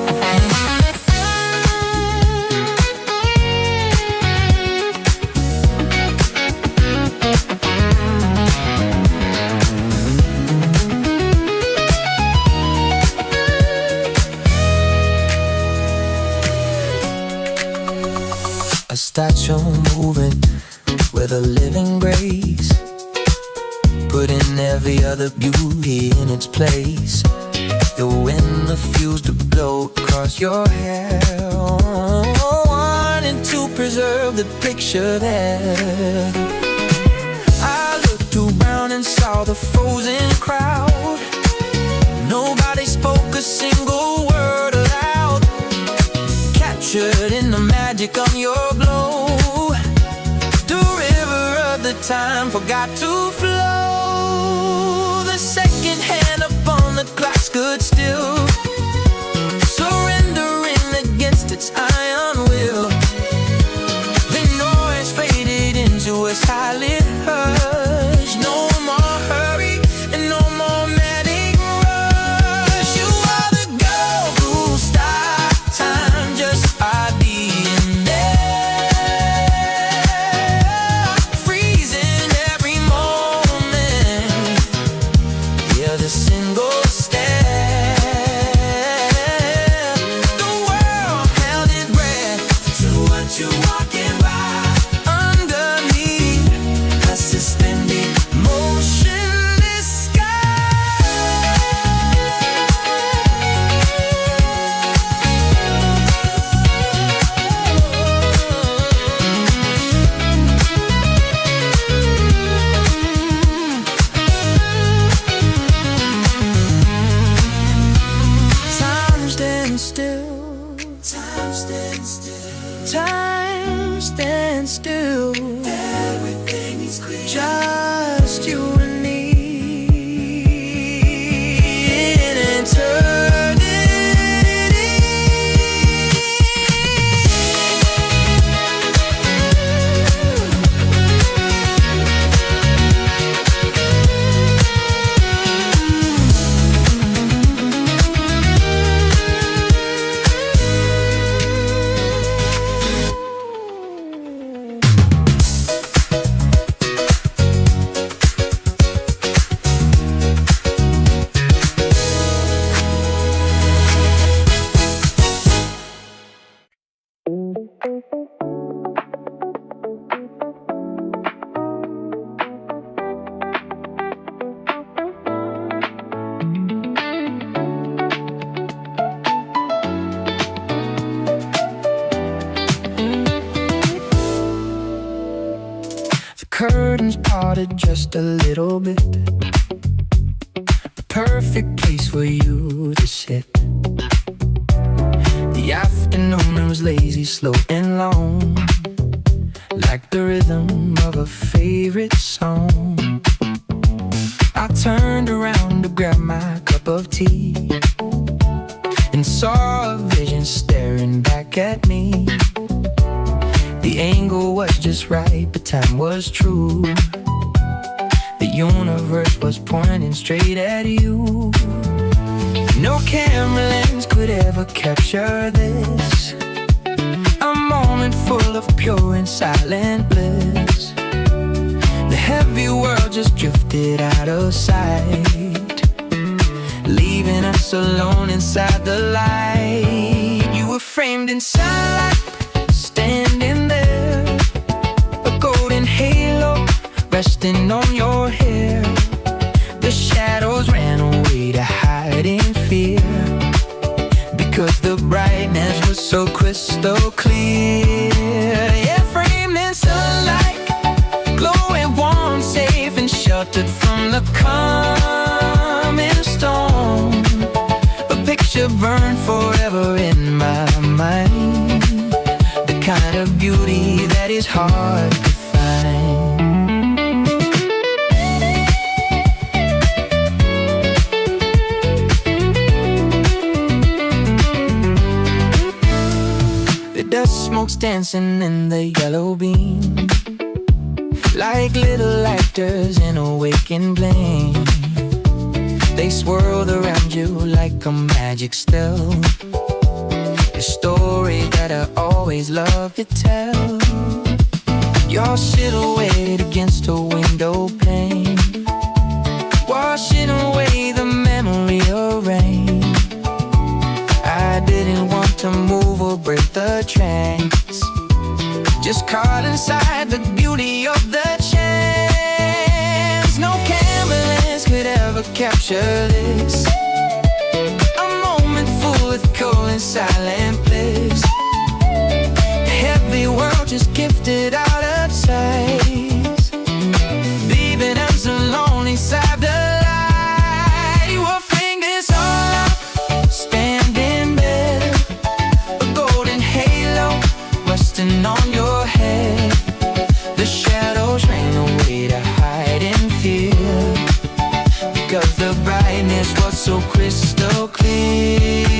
A statue moving with a living grace, putting every other beauty in its place. The wind refused to blow across your hair, wanting to preserve the picture there. I looked around and saw the frozen crowd. Nobody spoke a single word aloud, captured in the magic of your glow. The river of the time forgot to flow. The second hand upon the clock stood still, surrendering against its iron will. The noise faded into a silent hush. No more hurry and no more manic rush. You are the girl who stopped time just by being there. Freezing every moment, yeah, the single stare. The world held its breath curtains parted just a little bit. The perfect place for you to sit. The afternoon was lazy, slow and long, like the rhythm of a favorite song. I turned around to grab my cup of tea and saw a vision staring back at me. The angle was just right, but time was true. The universe was pointing straight at you. No camera lens could ever capture this, a moment full of pure and silent bliss. The heavy world just drifted out of sight, leaving us alone inside the light. You were framed in sunlight, standing there, a golden halo resting on your hair. The shadows ran away to hide in fear, because the brightness was so crystal clear. Yeah, framed in sunlight, glowing warm, safe and sheltered from the coming storm. A picture burned forever in my mind, the kind of beauty that is hard to find. The dust smoke's dancing in the yellow beam, like little actors in a waking flame. They swirled around you like a magic spell, a story that I always loved to tell. You're silhouetted against a window pane, washing away the memory of rain. I didn't want to move or break the trance, just caught inside the beauty of the chance. No camera lens could ever capture this, a moment full of cold and silent bliss. The heavy world just gifted out of sight, leaving us alone inside the light. Your fingers all up, standing there, a golden halo resting on your head. The shadows ran away to hide in fear, because the brightness was so crystal clear.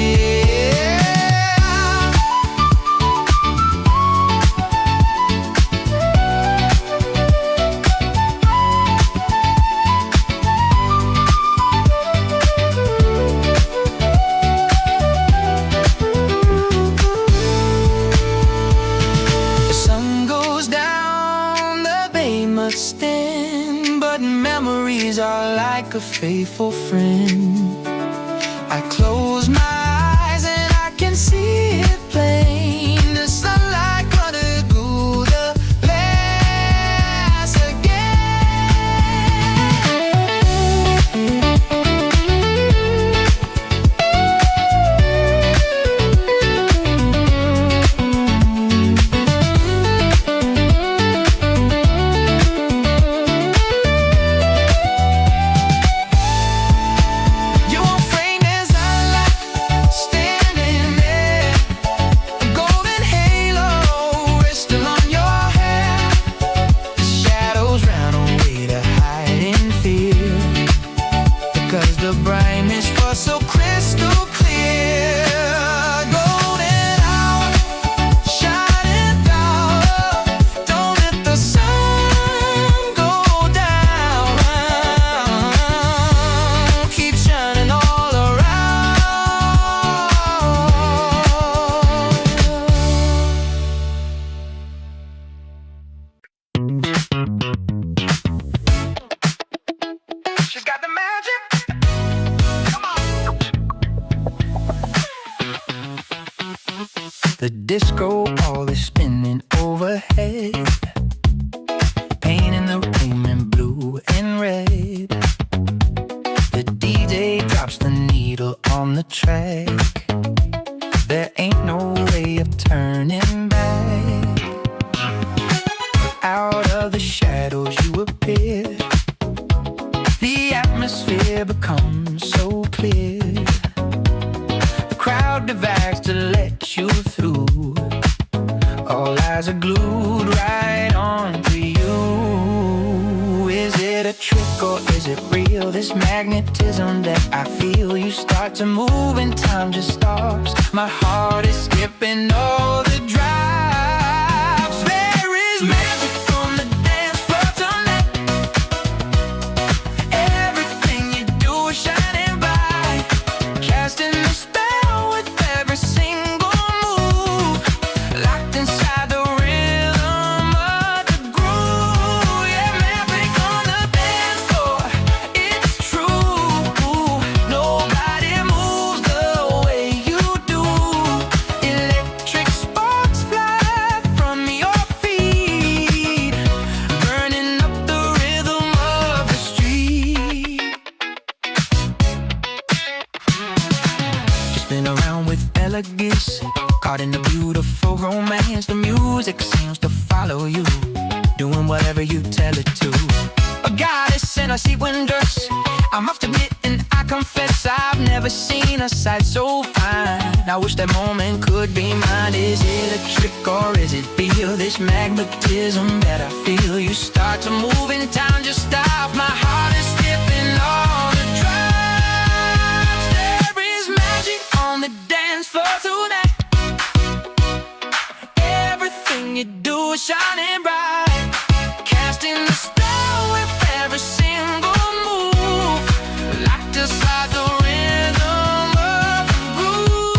The sun goes down, the bay must end, but memories are like a faithful friend. I close my eyes and I can see it plain. The sunlight cutting through the glass The disco ball is spinning overhead, painting the room in blue and red. The DJ drops the needle on the track, there ain't no way of turning back. Out of the shadows shadows you appear. The atmosphere becomes so clear. The crowd divides to let you through. All eyes are glued right onto you. Is it a trick or is it real? This magnetism that I feel. You start to move and time just stops. My heart is skipping all the drops. There is magic on the dance floor tonight. Everything you do is shining bright, casting a spell with every single move, locked inside the rhythm of the groove. Yeah, magic on the dance floor, it's true. Nobody moves the way you do. Electric sparks fly from your feet, burning up the rhythm of the street. Just been around with elegance, caught in the beautiful romance. The music seems to follow you, doing whatever you tell it to. A goddess in a sequin dress, I must admit and I confess I've never seen a sight so fine. I wish that moment could be mine. Is it a trick or is it real? This magnetism that I feel. You start to move in time, just stop. My heart is skipping all the drops. There is magic on the dance floor tonight. Everything you do is shining bright, casting a spell with every single move, locked inside the rhythm of the groove.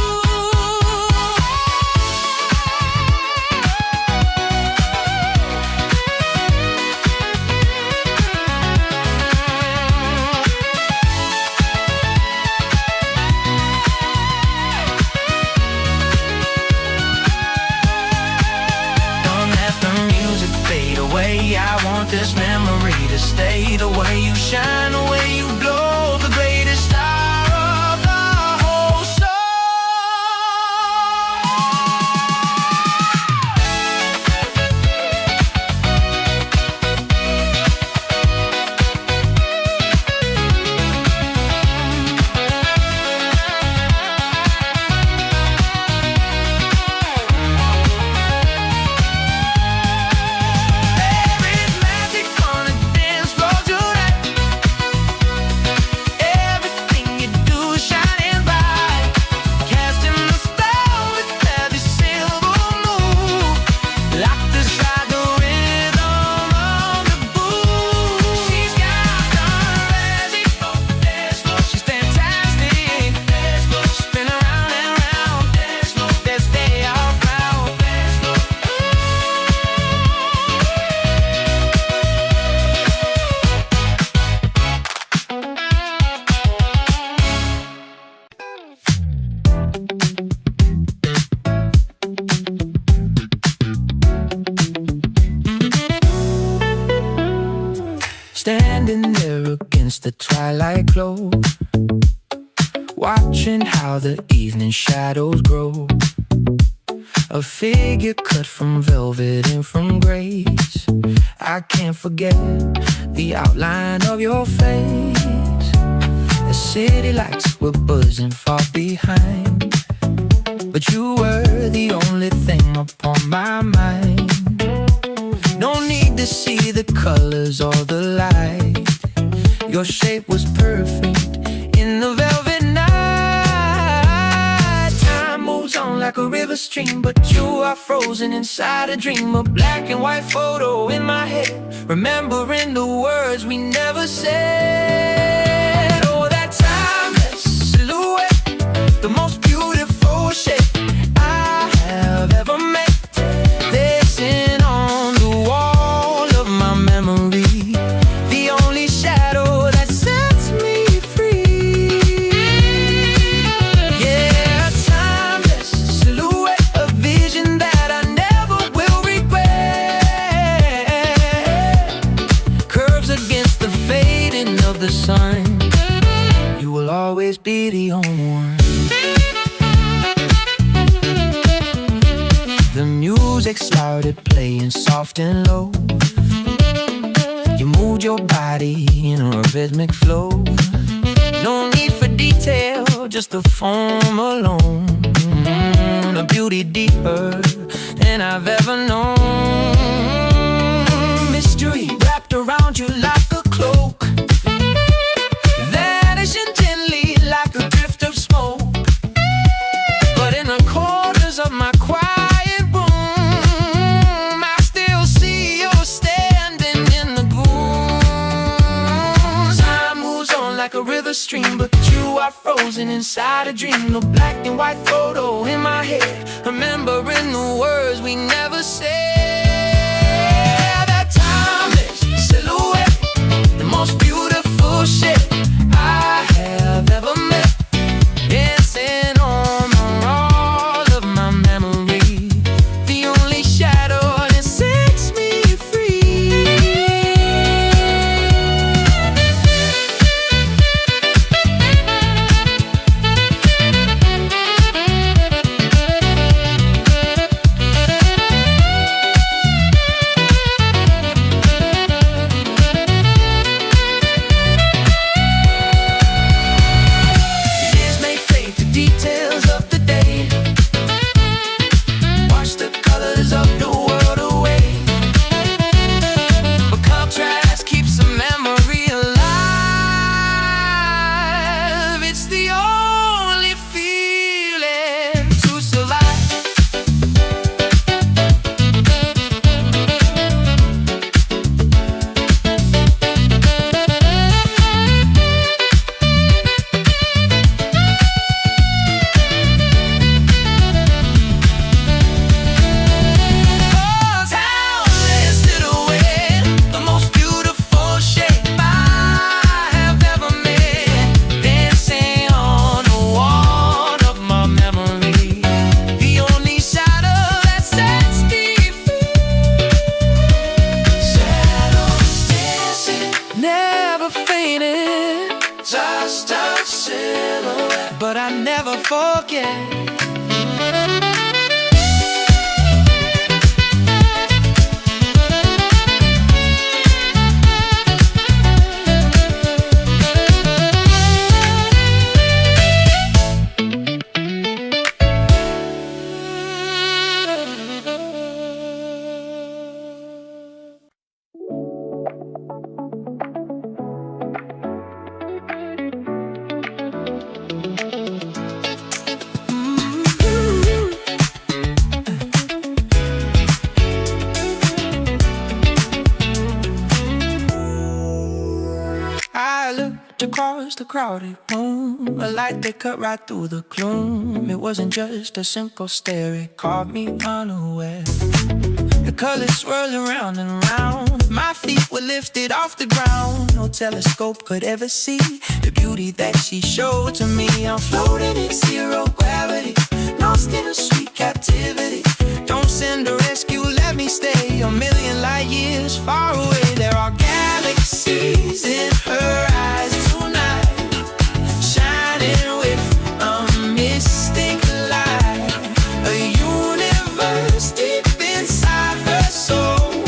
Don't let the music fade away. I want this memory to stay. The way you shine, the way you glow, the greatest star of the whole show. There is magic on the dance floor tonight. Everything you do is shining bright, casting a spell with every silver move, locked inside the rhythm of the groove. She's got the magic on the dance floor. She's fantastic. Spin around and round. Let's stay all round. Standing there against the twilight glow, watching how the evening shadows grow. A figure cut from velvet and from grace. I can't forget the outline of your face. The city lights were buzzing far behind, but you were the only thing upon my mind. No need to see the colors or the light. Your shape was perfect in the velvet night. Time moves on like a river stream, but you are frozen inside a dream. A black and white photo in my head, remembering the words we never said. Oh, that timeless silhouette, the most beautiful shape I have ever met. Dancing on the wall of my memory, the only shadow that sets me free. Yeah, a timeless silhouette, a vision that I never will regret. Curves against the fading of the sun, you will always be the only one. The music started playing soft and low. your body in a rhythmic flow. No need for detail, just the form alone. A beauty deeper than I've ever known. Mystery wrapped around you like a cloak, vanishing gently like a drift of smoke. But in the corners of my quiet room, I still see you standing in the gloom. Time moves on like a river stream, but you are frozen inside a dream. No black and white photo in my head, remembering the words we never said. That timeless silhouette, the most beautiful shape I have ever met, dancing on the walls of my memory, the only shadow that sets me free. Years may fade to details of the day, wash the colors of the world away, but contrast keeps the memory alive. It's the only feeling to survive. Timeless silhouette, the most beautiful shape I have ever met, dancing on the wall of my memory, the only shadow that sets me free. Shadows dancing, never fading, just a silhouette, but I never forget. I looked across the crowded room, a light that cut right through the gloom. It wasn't just a simple stare, it caught me unaware. The colors swirled around and around, my feet were lifted off the ground. No telescope could ever see the beauty that she showed to me. I'm floating in zero gravity, lost in a sweet captivity. Don't send a rescue, let me stay a million light years far away. There are galaxies in her eyes tonight, shining with a mystic light, a universe deep inside her soul,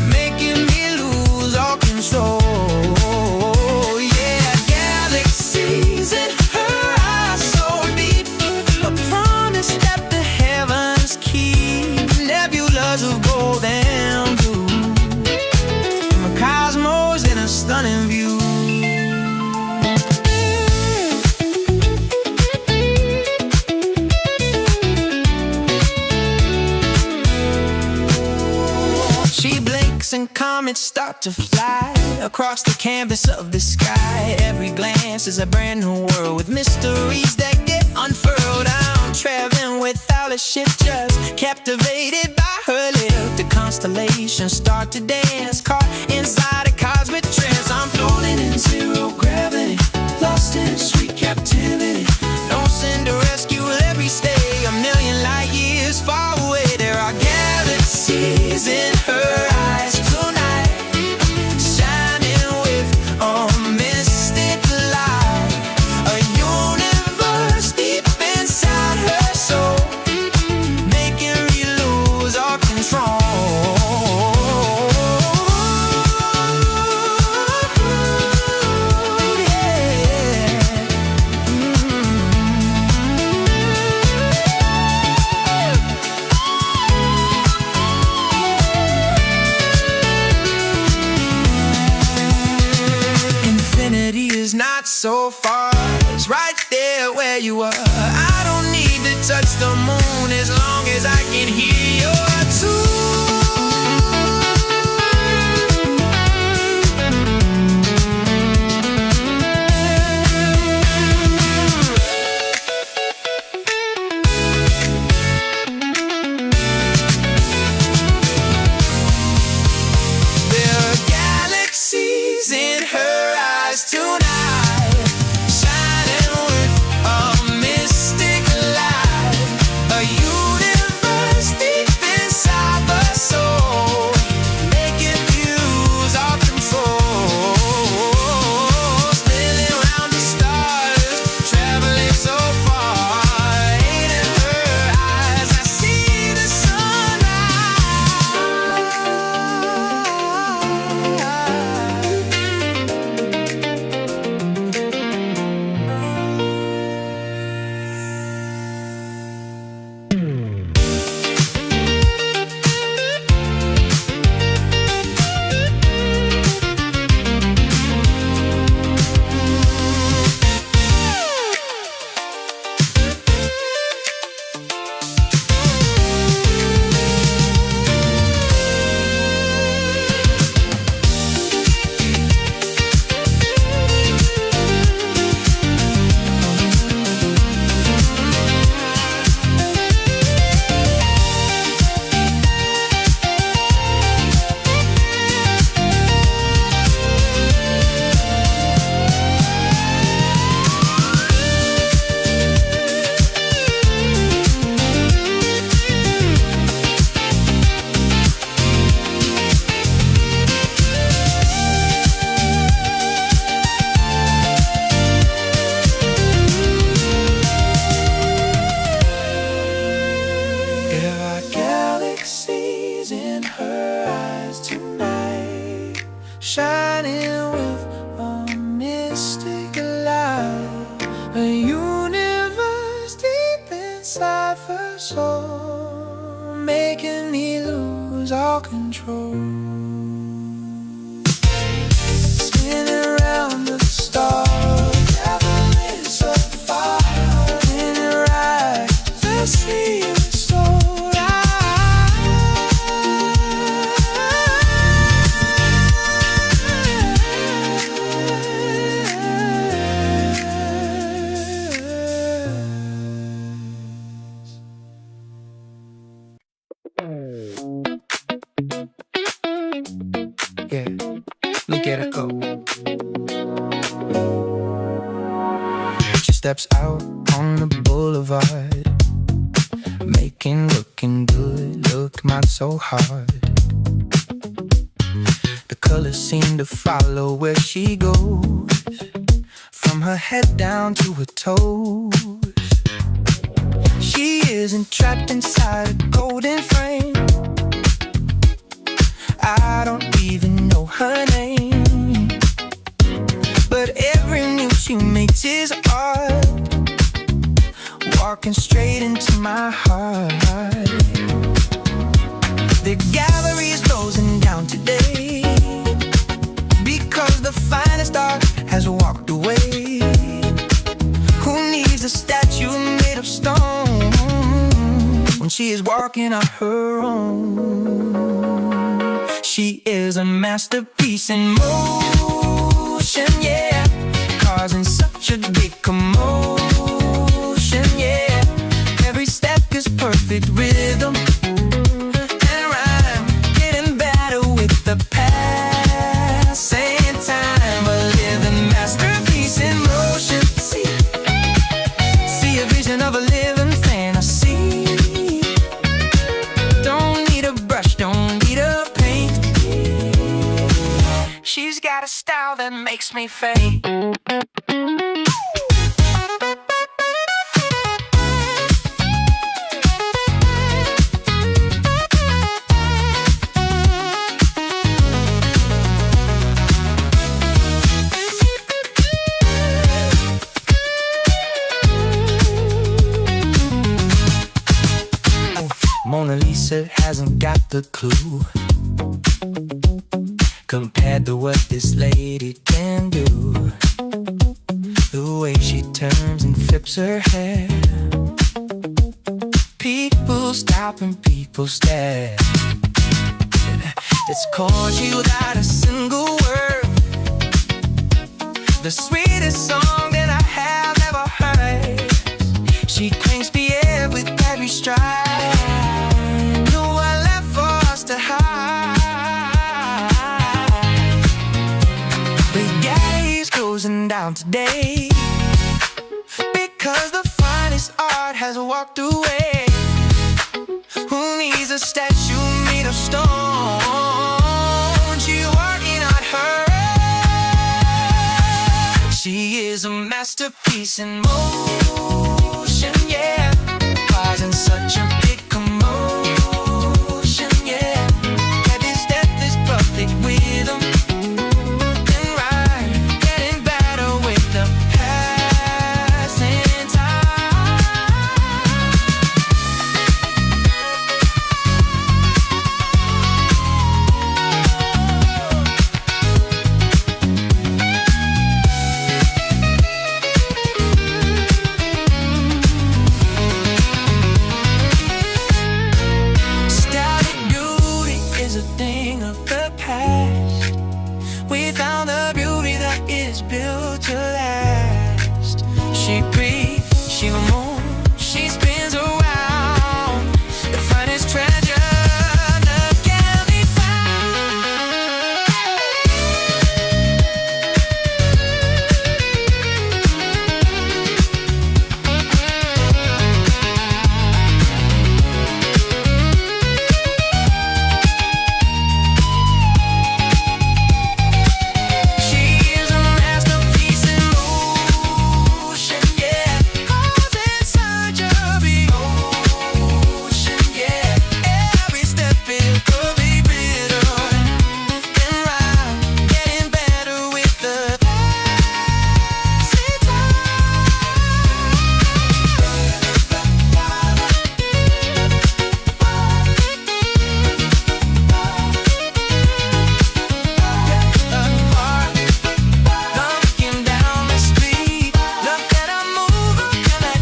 making me lose all control. Yeah, galaxies in her eyes so deep, a promise that the heavens keep, nebulas of gold and blue, my cosmos in a stunning view. She blinks and comets start to fly across the canvas of the sky. Every glance is a brand new world with mysteries that get unfurled. I'm traveling without a ship, just captivated by her lift. The constellations start to dance, caught inside a cosmic trance. I'm floating in zero gravity, lost in sweet captivity. Don't send a rescue, let me stay a million light years far away. There are galaxies in her eyes tonight, shining with a mystic light, a universe deep inside her soul, making me lose all control. so far. It's right there where you are. I don't need to touch the moon as long as I can hear your tune. In her eyes tonight, shining with a mystic light, a universe deep inside the soul, making views all control, spinning round the stars, traveling so far. In her eyes I see the shining with a mystic light, a universe deep inside the soul, making me lose all control. Spinning around the stars, traveling so far. In your eyes I see your soul. Yeah, look at her go. She steps out on the boulevard, looking good, looking out so hard. The colors seem to follow where she goes, from her head down to her toes. She isn't trapped inside a golden frame. I don't even know her name, but every move she makes is art, walking straight into my heart. The gallery is closing down today, because the finest art has walked away. Who needs a statue made of stone when she is walking on her own? She is a masterpiece in motion, yeah, causing such a big commotion, yeah. Every step is perfect rhythm and rhyme, getting better with the passing time. A living masterpiece in motion. See a vision of a living fantasy. Don't need a brush, don't need a paint. She's got a style that makes me faint. Mona Lisa hasn't got the clue compared to what this lady can do. turns and flips her hair. People stop and people stare. It's chords without a single word. The sweetest song that I have ever heard. She cranks the air with every stride. No one left for us to hide. But Gaddy's closing down today because the finest art has walked away. Who needs a statue made of stone? She's working on her. She is a masterpiece in motion, yeah. Causing such a big commotion, yeah. Gaddy's death is perfect rhythm and rhyme, getting better with the passing time. Static beauty is a thing of the past. We found the beauty that is built to last. She breathes, she moves, she spins around. The finest treasure that can be She is a masterpiece in motion, yeah. Causing such a big ocean, yeah. Every step it could be bitter and rhyme, getting better with the passing looking down the street, look at her move, look at that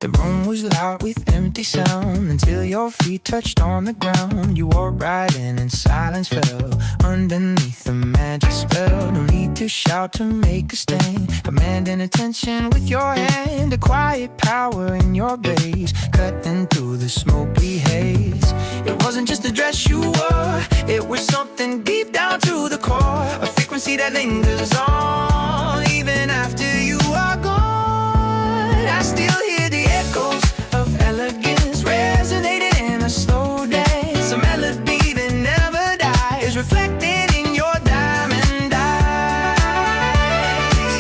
The room was loud with empty sound until your feet touched on the ground. You walked right in and silence fell underneath the magic spell. No need to shout to make a stand, commanding attention with your hand. A quiet power in your gaze, cutting through the smoky haze. It wasn't just the dress you wore, it was something deep down to the core. A frequency that lingers on even after you are gone. I still hear the echoes of elegance resonating in a slow dance. A melody that never dies, reflected in your diamond eyes.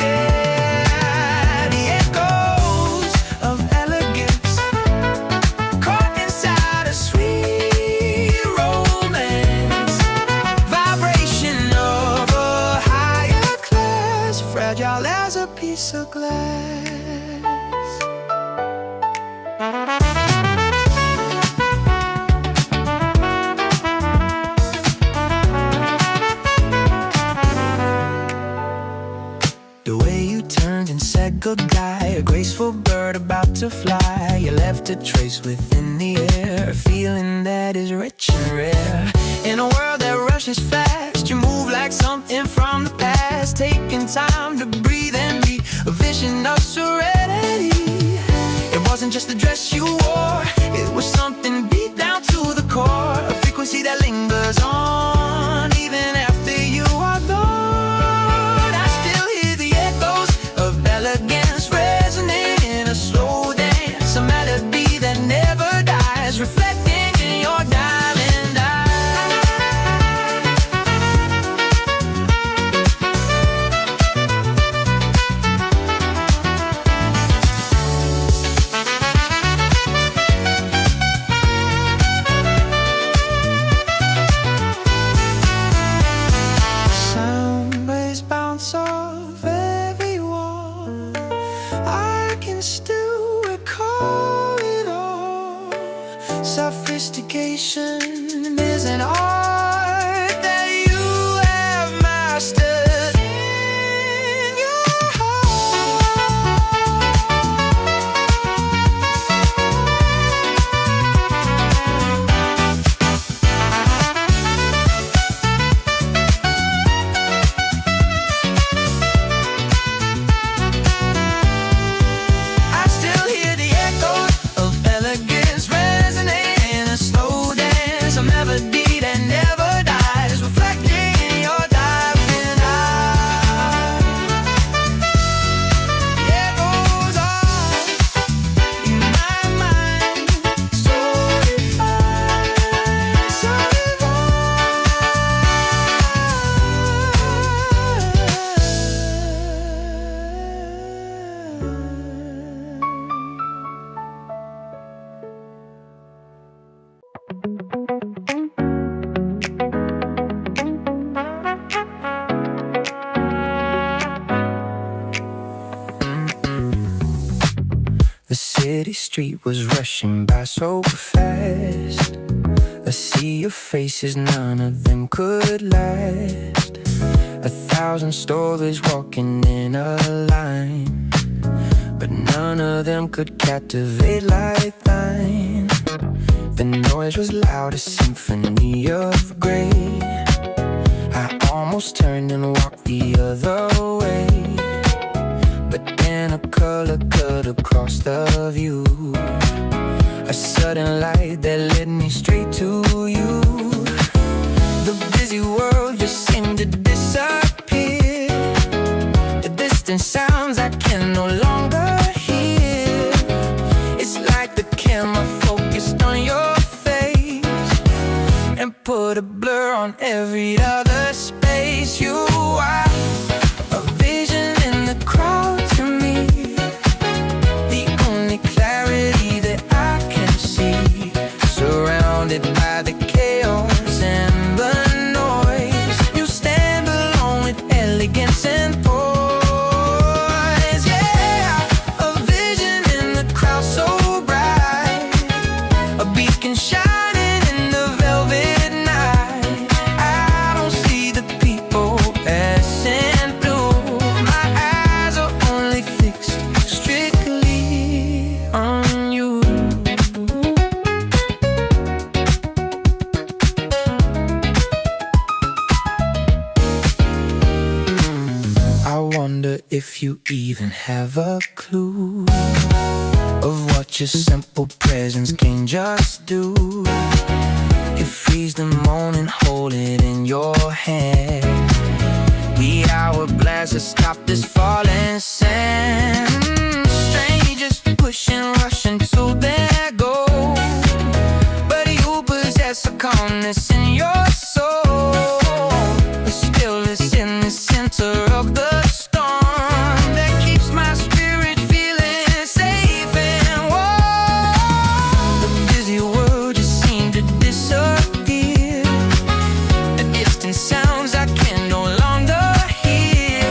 Yeah, the echoes of elegance, caught inside a sweet romance. Vibration of a higher class, fragile as a piece of glass. The way you turned and said goodbye, a graceful bird about to fly. You left a trace within the air, a feeling that is rich and rare. In a world that rushes fast, you move like something from the past, taking time to breathe and be a vision of serenity. It wasn't just the dress you wore, it was something deep down to the core. A frequency that lingers on even after you are gone. I still hear the echoes of elegance resonating in a slow dance. A melody that never dies, reflecting in your diamond eyes. city street was rushing by so fast. A sea of faces, none of them could last. 1,000 stories walking in a line, but none of them could captivate like thine. The noise was loud, a symphony of gray. I almost turned and walked the other way, but then a color cut across the view. A sudden light that led me straight to you. The busy world just seemed to disappear. The distant sounds I can no longer hear. It's like the camera focused on your face and put a blur on every other space. You are a vision in the crowd to me, the only clarity that I can see. Surrounded by the chaos and the noise, you stand alone with elegance and poise. Yeah, a vision in the crowd so bright, a beacon shining in the velvet night. I don't see the people passing through. My eyes are only fixed strictly on you. I wonder if you even have a clue of what your simple presence can just do. You freeze the moment, hold it in your hand. The hourglass has stopped this falling sand. Strangers pushing, rushing to their goal, but you possess a calmness in your soul. The stillness in the center of the storm that keeps my spirit feeling safe and warm. The busy world just seemed to disappear. The distant sounds I can no longer hear.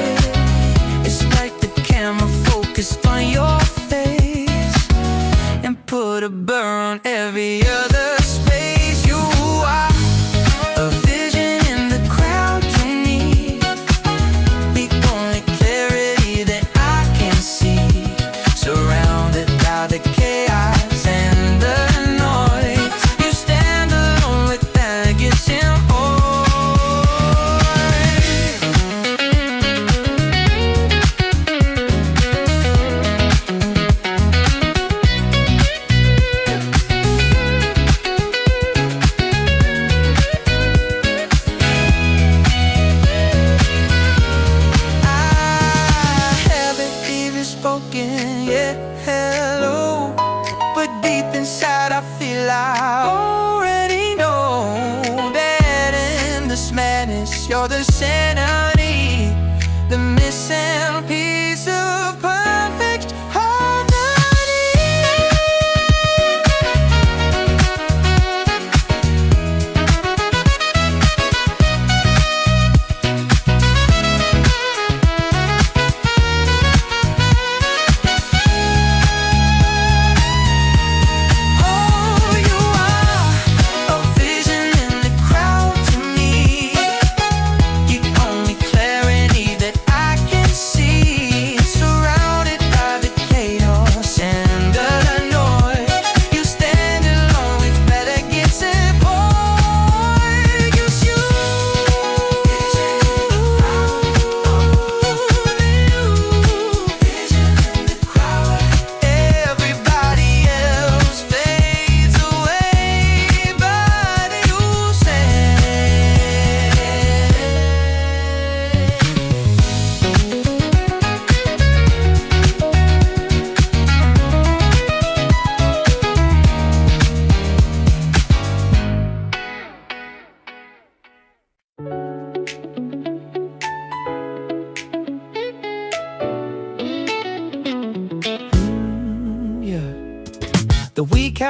It's like the camera focused on your face and put a blur on every other space. You are a vision in the crowd to me, the only clarity that I can see. Surrounded by the chaos and the noise, you stand alone with elegance and spoken, yeah, hello. But deep inside I feel I already know that in this madness you're the sanity, the missing piece of perfect harmony.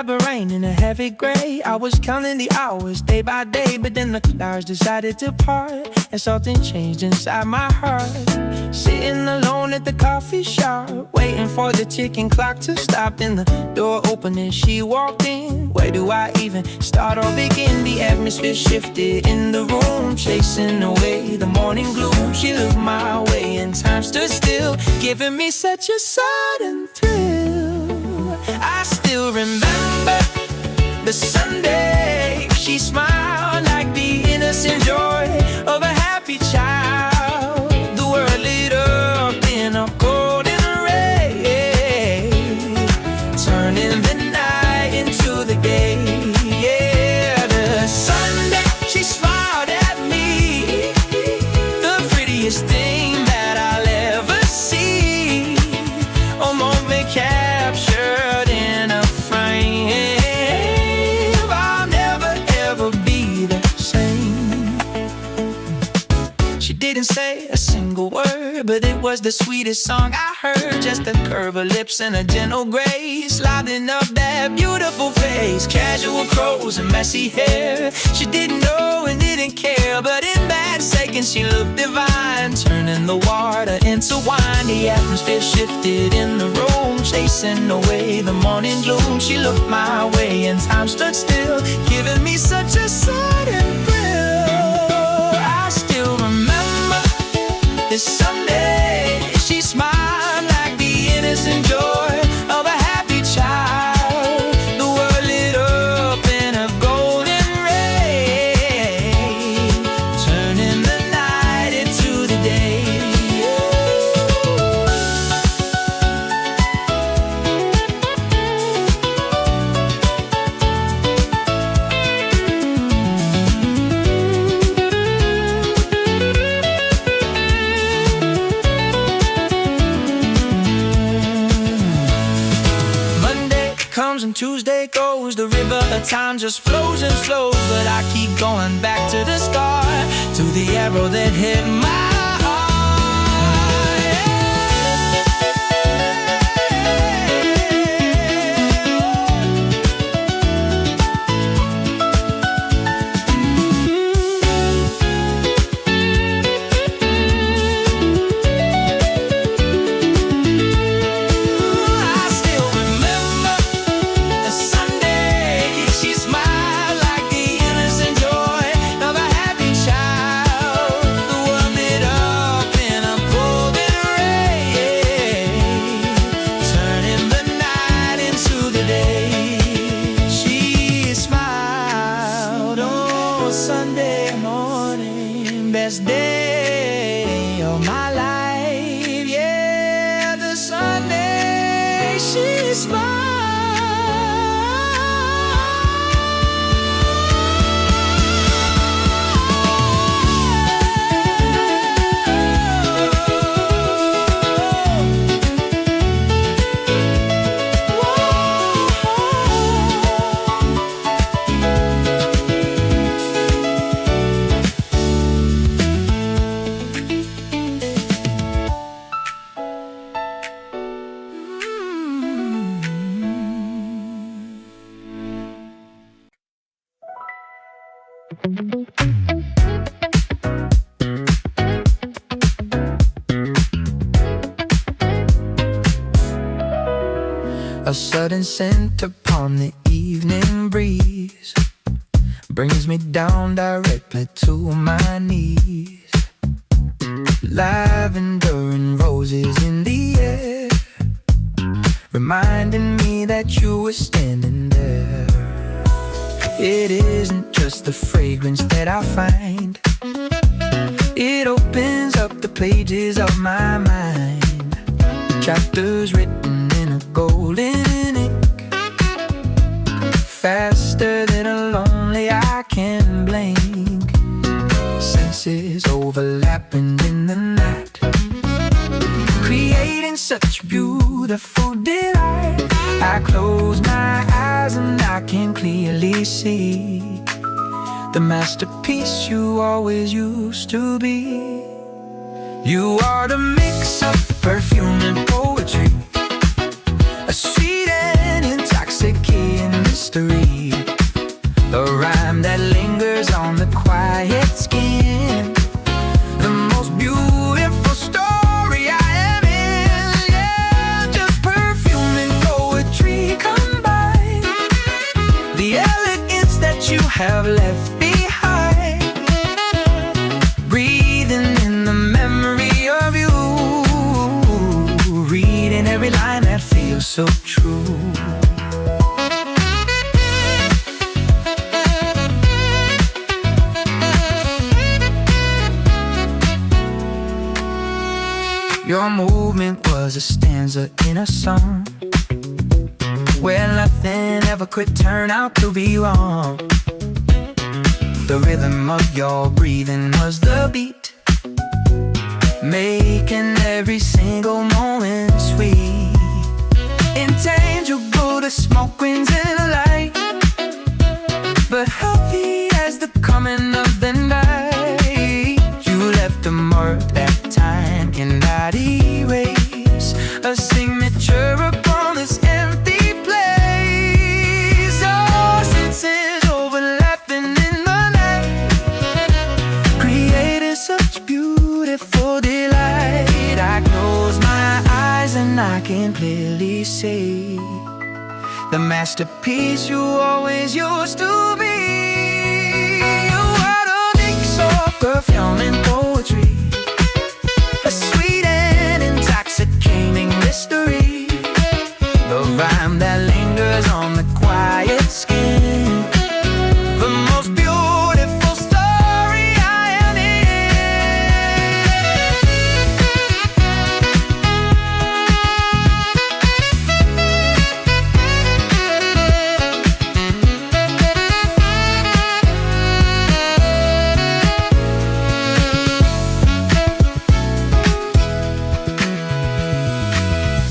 November rain in a heavy gray. I was counting the hours day by day, but then the clouds decided to part, and something changed inside my heart. Sitting alone at the coffee shop, waiting for the ticking clock to stop. Then the door opened and she walked in. Where do I even start or begin? The atmosphere shifted in the room, chasing away the morning gloom. She looked my way and time stood still, giving me such a sudden thrill. I still remember the Sunday she smiled like the innocent joy of a happy child. The world lit up in a golden ray, turning the night into the day. Yeah, the Sunday she smiled at me, the prettiest thing that I'll ever see. A moment captured in a frame. I'll never ever be the same. She didn't say a single word, but it was the sweetest song I heard. Just a curve of lips and a gentle grace, lighting up that beautiful face. Casual clothes and messy hair. She didn't know and didn't care, but in that second she looked divine, turning the water into wine. The atmosphere shifted in the room, chasing away the morning gloom. She looked my way and time stood still, giving me such a sudden thrill. I still remember this Sunday she smiled like the innocent joy of a happy child. The world lit up in a golden ray, turning the night into the day. Comes and Tuesday goes, the river of time just flows and flows. But I keep going back to the start, to the arrow that hit my heart. I still remember the Sunday she smiled like the innocent joy of a happy child. The world lit up in a golden ray, turning the night into the day. She smiled on Sunday morning, best day of my life. Yeah, the Sunday she smiled. A sudden scent upon the evening breeze brings me down directly to my knees. Lavender and roses in the air, reminding me that you were standing there. It isn't just the fragrance that I find, it opens up the pages of my mind. Chapters written in a golden ink, faster than a lonely eye can blink. Senses overlapping in the night, creating such beautiful delight. I close my eyes and I can clearly see the masterpiece you always used to be. You are the mix of perfume and poetry, a sweet and intoxicating mystery, the rhyme that lingers on the quiet skin, the most beautiful story I am in. Yeah, just perfume and poetry combined, the elegance that you have left behind, breathing in the memory of you, reading every line that feels so true. Your movement was a stanza in a song, where nothing ever could turn out to be wrong. The rhythm of your breathing was the beat, making every single moment sweet. Intangible, the smoke rings in the light, but healthy as the coming of the night. You left a mark that time cannot erase, a signature upon this empty place. Our senses overlapping in the night, creating such beautiful delight. I close my eyes and I can clearly see the masterpiece you always used to be. You are the mix of perfume and poetry, a sweet and intoxicating mystery, the rhyme that lingers on the quiet skin, the most beautiful story I am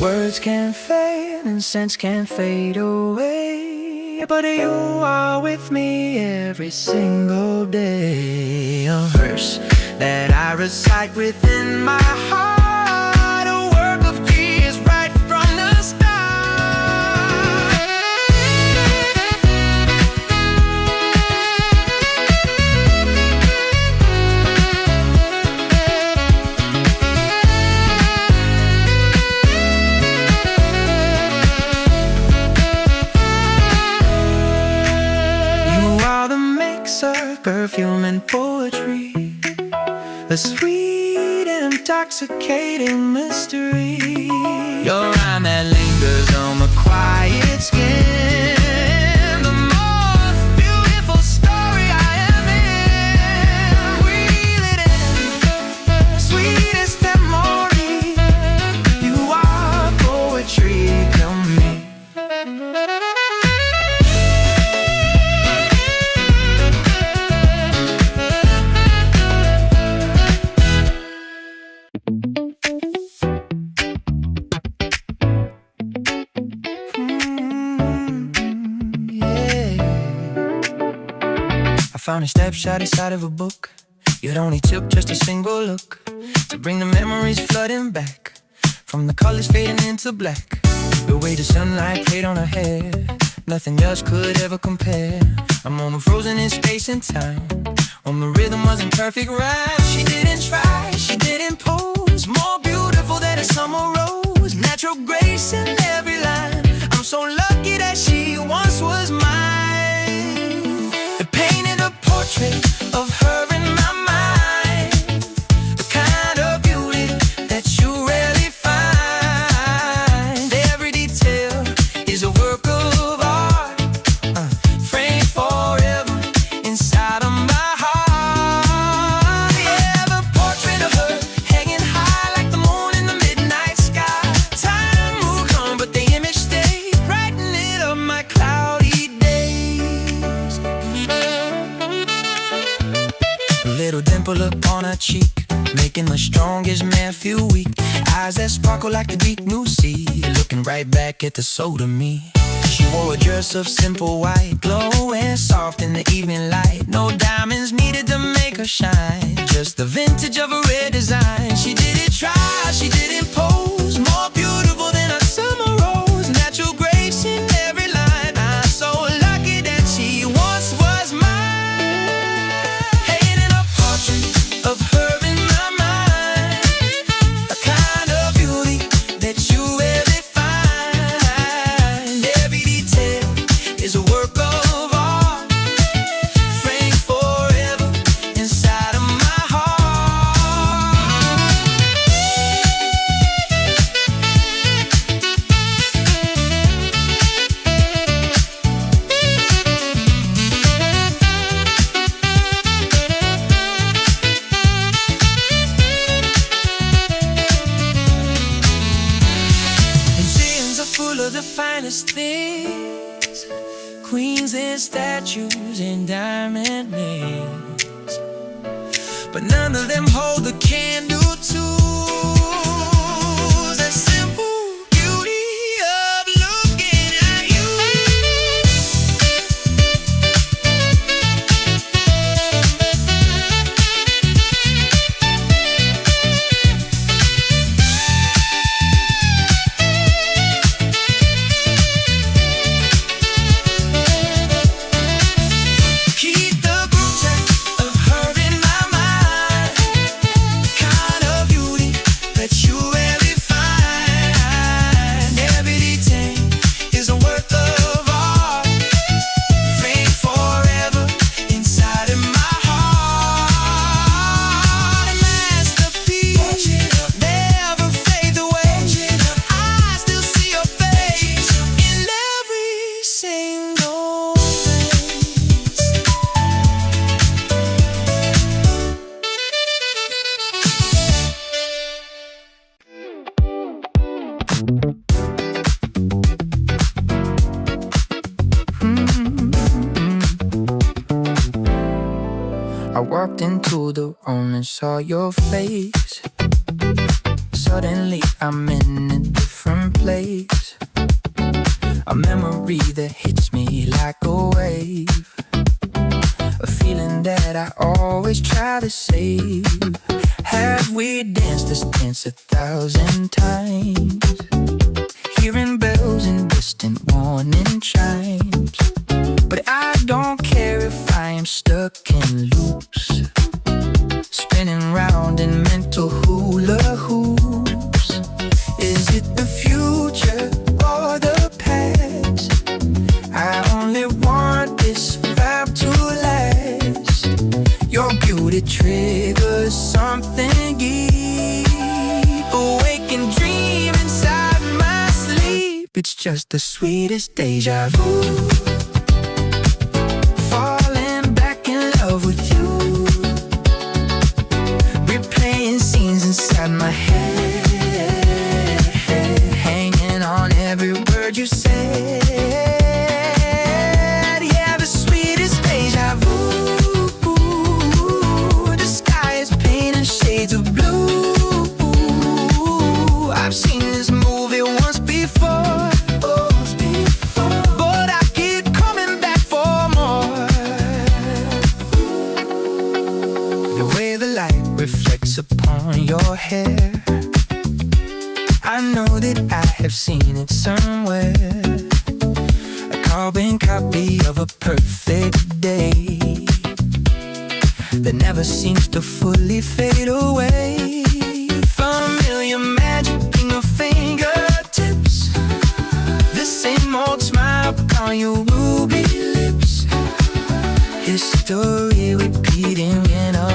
Words can fade and scents can fade away, but you are with me every single day. A verse that I recite within my heart, a work of genius right from the start. Perfume and poetry, a sweet and intoxicating mystery, your rhyme that lingers on the quiet skin, the most beautiful story I am in. Reel it in, sweetest memory, you are poetry, come me. I found a snapshot inside of a book. It only took just a single look to bring the memories flooding back, from the colors fading into black. The way the sunlight played on her hair, nothing else could ever compare. A moment frozen in space and time, when the rhythm wasn't perfect rhyme. She didn't try, she didn't pose, more beautiful than a summer rose, natural grace in every line. I'm so lucky that she once was mine. It painted a portrait of her in my mind, the kind of beauty that you rarely find. Every detail is a work of art, framed forever inside of my heart. Yeah, the portrait of her hanging high like the moon in the midnight sky. Time moved on, but the image stayed, brightening it up my cloudy days. A little dimple upon her cheek, making the strongest man feel weak. Eyes that sparkle like the deep blue sea, looking right back at the soul of me. She wore a dress of simple white, glowing soft in the evening light. No diamonds needed to make her shine, just the vintage of a rare design. She didn't try, she didn't pose, more beautiful than a summer rose, natural grace in every line. I'm so precious things, queens and statues and diamond rings, but none of them hold the candle to the simple beauty of looking at you. Keep the groove check of her in my mind, kind of beauty that you rarely find. Every detail is a work of art, framed forever inside of my heart. A masterpiece, never fade away. I still see your face in every single face. I walked into the room and saw your face. Suddenly I'm in a different place. A memory that hits me like a wave. A feeling that I always try to save. Have we danced this dance 1,000 times? Hearing bells and distant warning chimes. But I don't care if I am stuck in loops, spinning round in mental hula hoops. Is it the future or the past? I only want this vibe to last. Your beauty triggers something deep, awake and dream inside my sleep. It's just the sweetest deja vu. Falling back in love with you, replaying scenes inside my head, hanging on every word you said. Yeah, the sweetest deja vu. The sky is painted shades of blue. I've seen this movie once before, but I keep coming back for more. The way the light reflects upon your hair, I know that I have seen it somewhere. A carbon copy of a perfect day that never seems to fully fade away. Familiar magic in your fingertips, the same old smile on your ruby lips. History repeating in a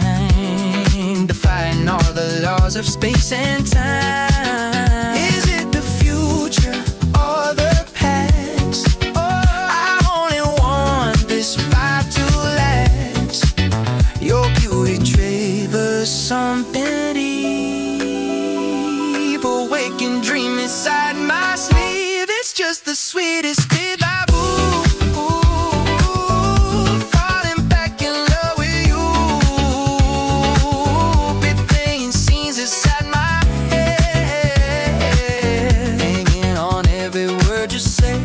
rhyme, defying all the laws of space and time. Is it the future or the past? I only want this vibe to last. Your beauty triggers something deep, awake and dream inside my sleep. It's just the sweetest deja vu. Falling back in love with you, replaying scenes inside my head, hanging on every word you say.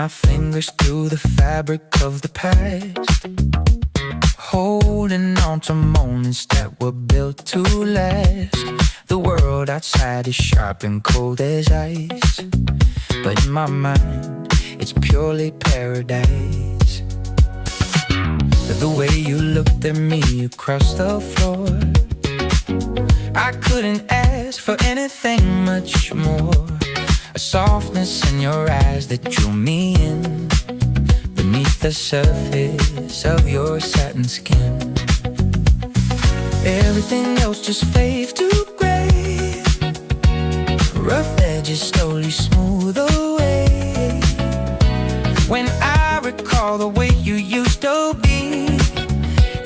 my fingers through the fabric of the past, holding on to moments that were built to last. The world outside is sharp and cold as ice, but in my mind, it's purely paradise. The way you looked at me across the floor, I couldn't ask for anything much more. A softness in your eyes that drew me in, beneath the surface of your satin skin. Everything else just fades to gray, rough edges slowly smooth away. When I recall the way you used to be,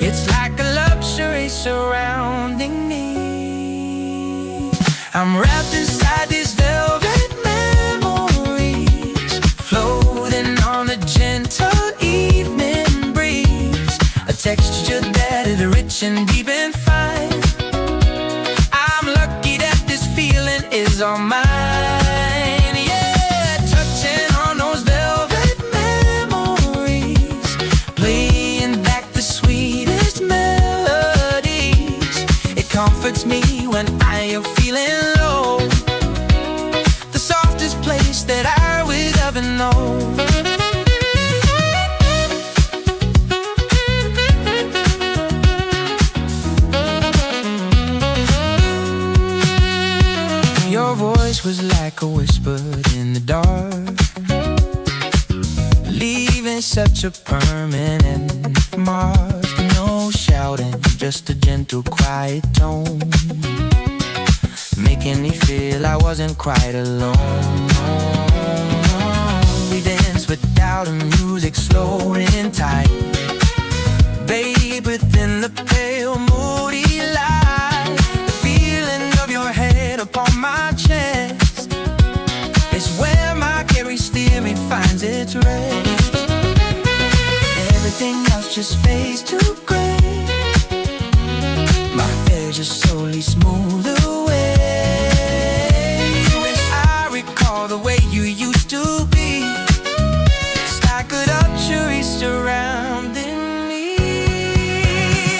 it's like a luxury surrounding me. I'm wrapped inside these velvet memories, floating on a gentle evening breeze, a texture that is rich and deep and fine. I'm lucky that this feeling is all mine. Yeah, touching on those velvet memories, playing back the sweetest melodies. It comforts me when I am feeling low, the softest place that I would ever know. Your voice was like a whisper in the dark, leaving such a permanent mark. No shouting, just a gentle, quiet tone, making me feel I wasn't quite alone. We danced without a music, slow and tight, babe, within the pale, moody light. The feeling of your head upon my chest is where my carry's theory finds its rest. Everything else just fades to gray, my hair just slowly smooth away. When I recall the way you used to be, it's like a luxury surrounding me.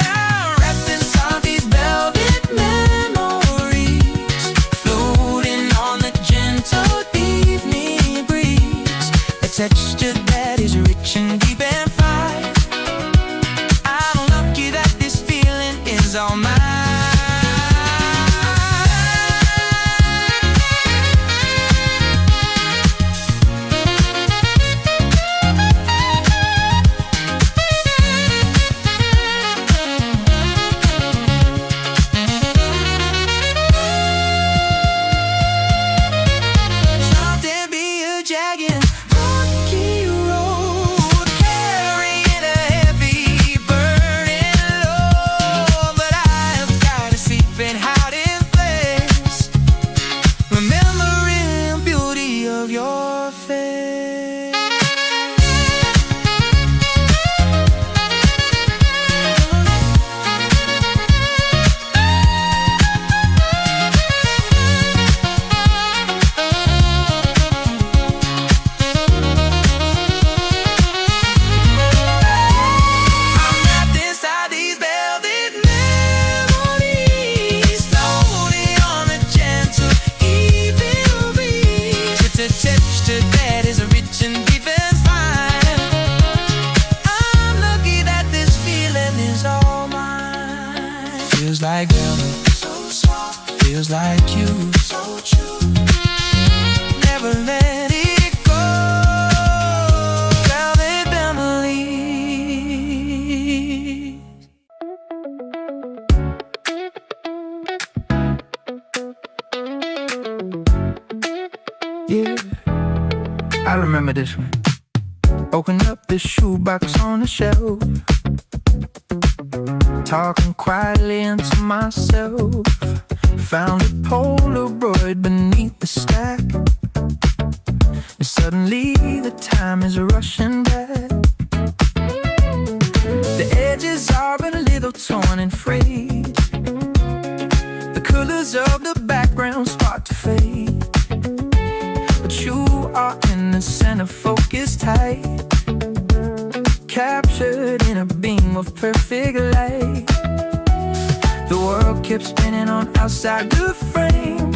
I'm wrapped inside these velvet memories, floating on the gentle evening breeze, a texture that is rich and deep and fine. I'm lucky that this feeling is all mine. Something be a jagged, rocky road, carrying a heavy burden load, but I have got a secret hiding place, remembering beauty of your face. I'm wrapped inside these velvet memories, floating on a gentle evening breeze. It's a texture that is rich and deep and fine. I'm lucky that this feeling is all mine. Feels like velvet, so soft. Feels like you, so true. Never let it go. Velvet memories. Yeah, I remember this one. Open up the shoebox on the shelf, talking quietly into myself. Found a Polaroid beneath the stack, and suddenly the time is rushing back. The edges are a little torn and frayed, the colors of the background start to fade, but you are in the center focus. focus tight, captured in a beam of perfect light. The world kept spinning on outside the frame,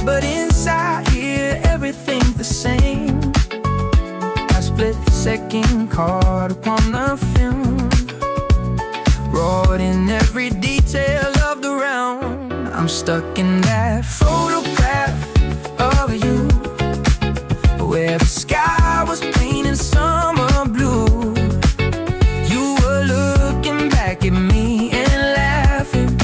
but inside here everything's the same. I split the second card upon the film, wrote in every detail of the round. I'm stuck in that photograph of you, where the sky was painted summer blue. You were looking back at me and laughing,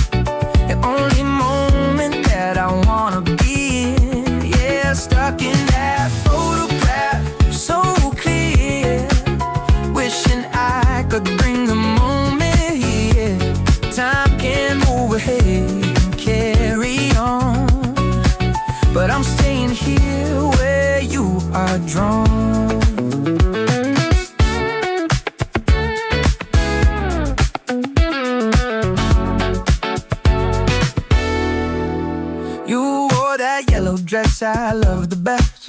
the only moment that I wanna be in. Yeah, stuck in that photograph, so clear, wishing I could bring the moment here. Time can move ahead and carry on, but I'm staying here where you are drawn. You wore that yellow dress I love the best,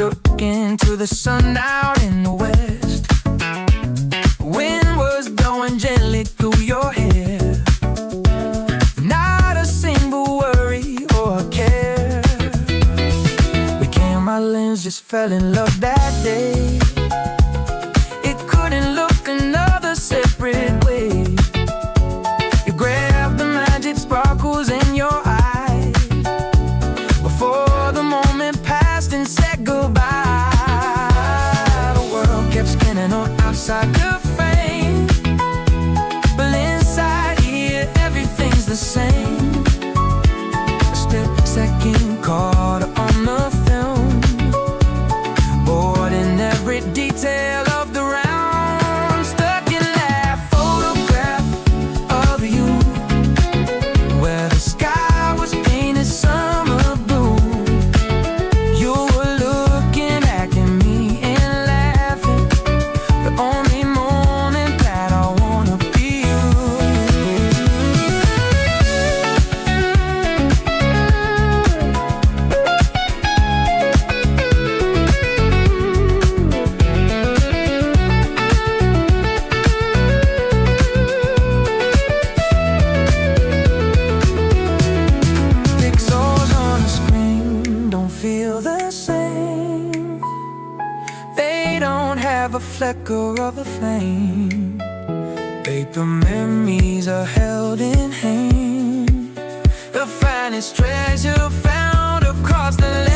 looking to the sun out in the west. Wind was blowing gently through your hair, not a single worry or care. My lens just fell in love that day. It couldn't look another separate way. You grabbed the magic sparkles in your eyes before the moment passed and said goodbye. The world kept spinning on outside the frame, but inside here everything's the same. A split second card on the film, every detail of the round. Stuck in that photograph of you, where the sky was painted summer blue. You were looking back at me and laughing, the only moment that I wanna be you. A flicker of a flame, paper memories are held in hand, the finest treasure found across the land.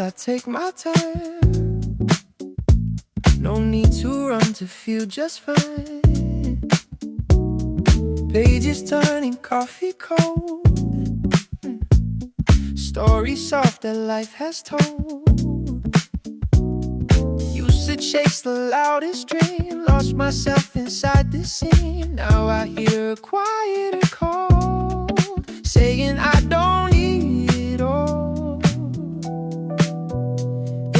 I take my time, no need to run to feel just fine. Pages turning coffee cold, stories soft that life has told. You Lucid shakes the loudest dream. Lost myself inside this scene. Now I hear a quieter call, saying I don't need it all.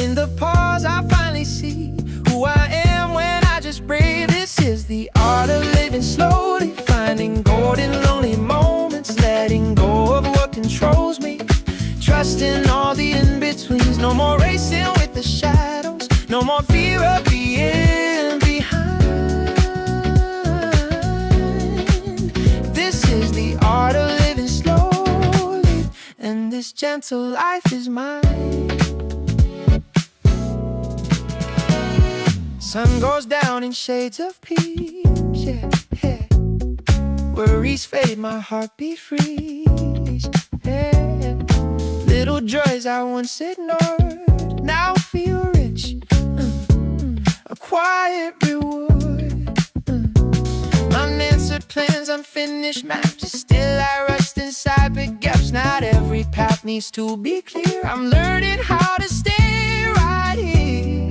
In the pause I finally see who I am when I just breathe. This is the art of living slowly, finding golden lonely moments, letting go of what controls me, trusting all the in-betweens. No more racing with the shadows, no more fear of being behind. This is the art of living slowly, and this gentle life is mine. Sun goes down in shades of peace, yeah, yeah. Worries fade, my heartbeat freeze, yeah. Little joys I once ignored now feel rich, a quiet reward. Unanswered plans, unfinished maps, still I rust inside big gaps. Not every path needs to be clear. I'm learning how to stay right here.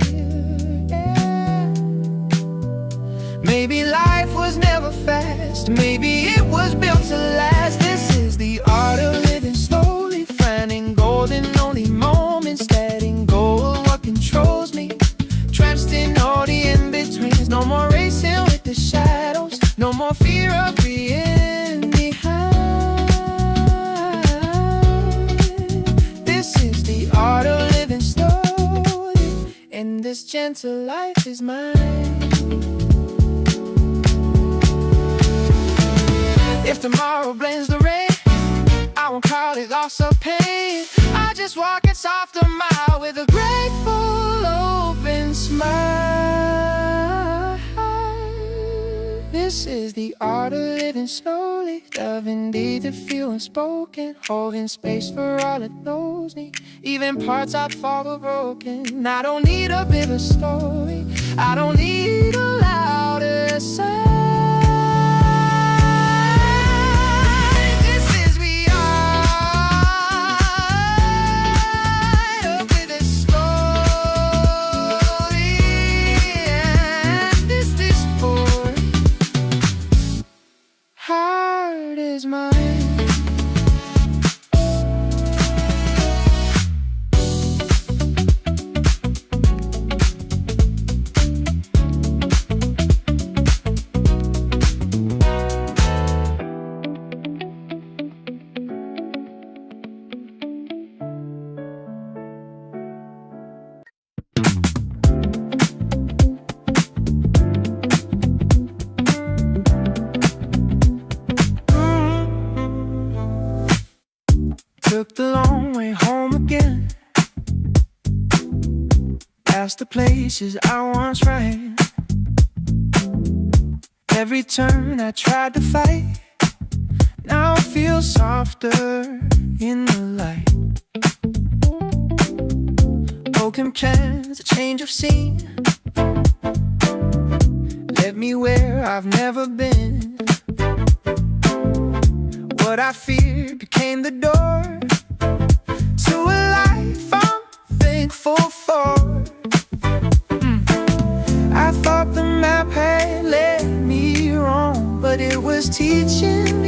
Maybe life was never fast, maybe it was built to last. This is the art of living slowly, finding golden lonely moments, letting go of what controls me, trusting all the in-betweens. No more racing with the shadows, no more fear of being behind. This is the art of living slowly, and this gentle life is mine. If tomorrow blends the rain, I won't call it loss or pain. I just walk in softer mile with a grateful open smile. This is the art of living slowly, loving deep to feel unspoken, holding space for all that knows me, even parts I thought were broken. I don't need a bigger story, I don't need a louder sound. Took the long way home again, past the places I once ran. Every turn I tried to fight, now I feel softer in the light. Broken plans, a change of scene, led me where I've never been. What I feared became the door to a life I'm thankful for. I thought the map had led me wrong, but it was teaching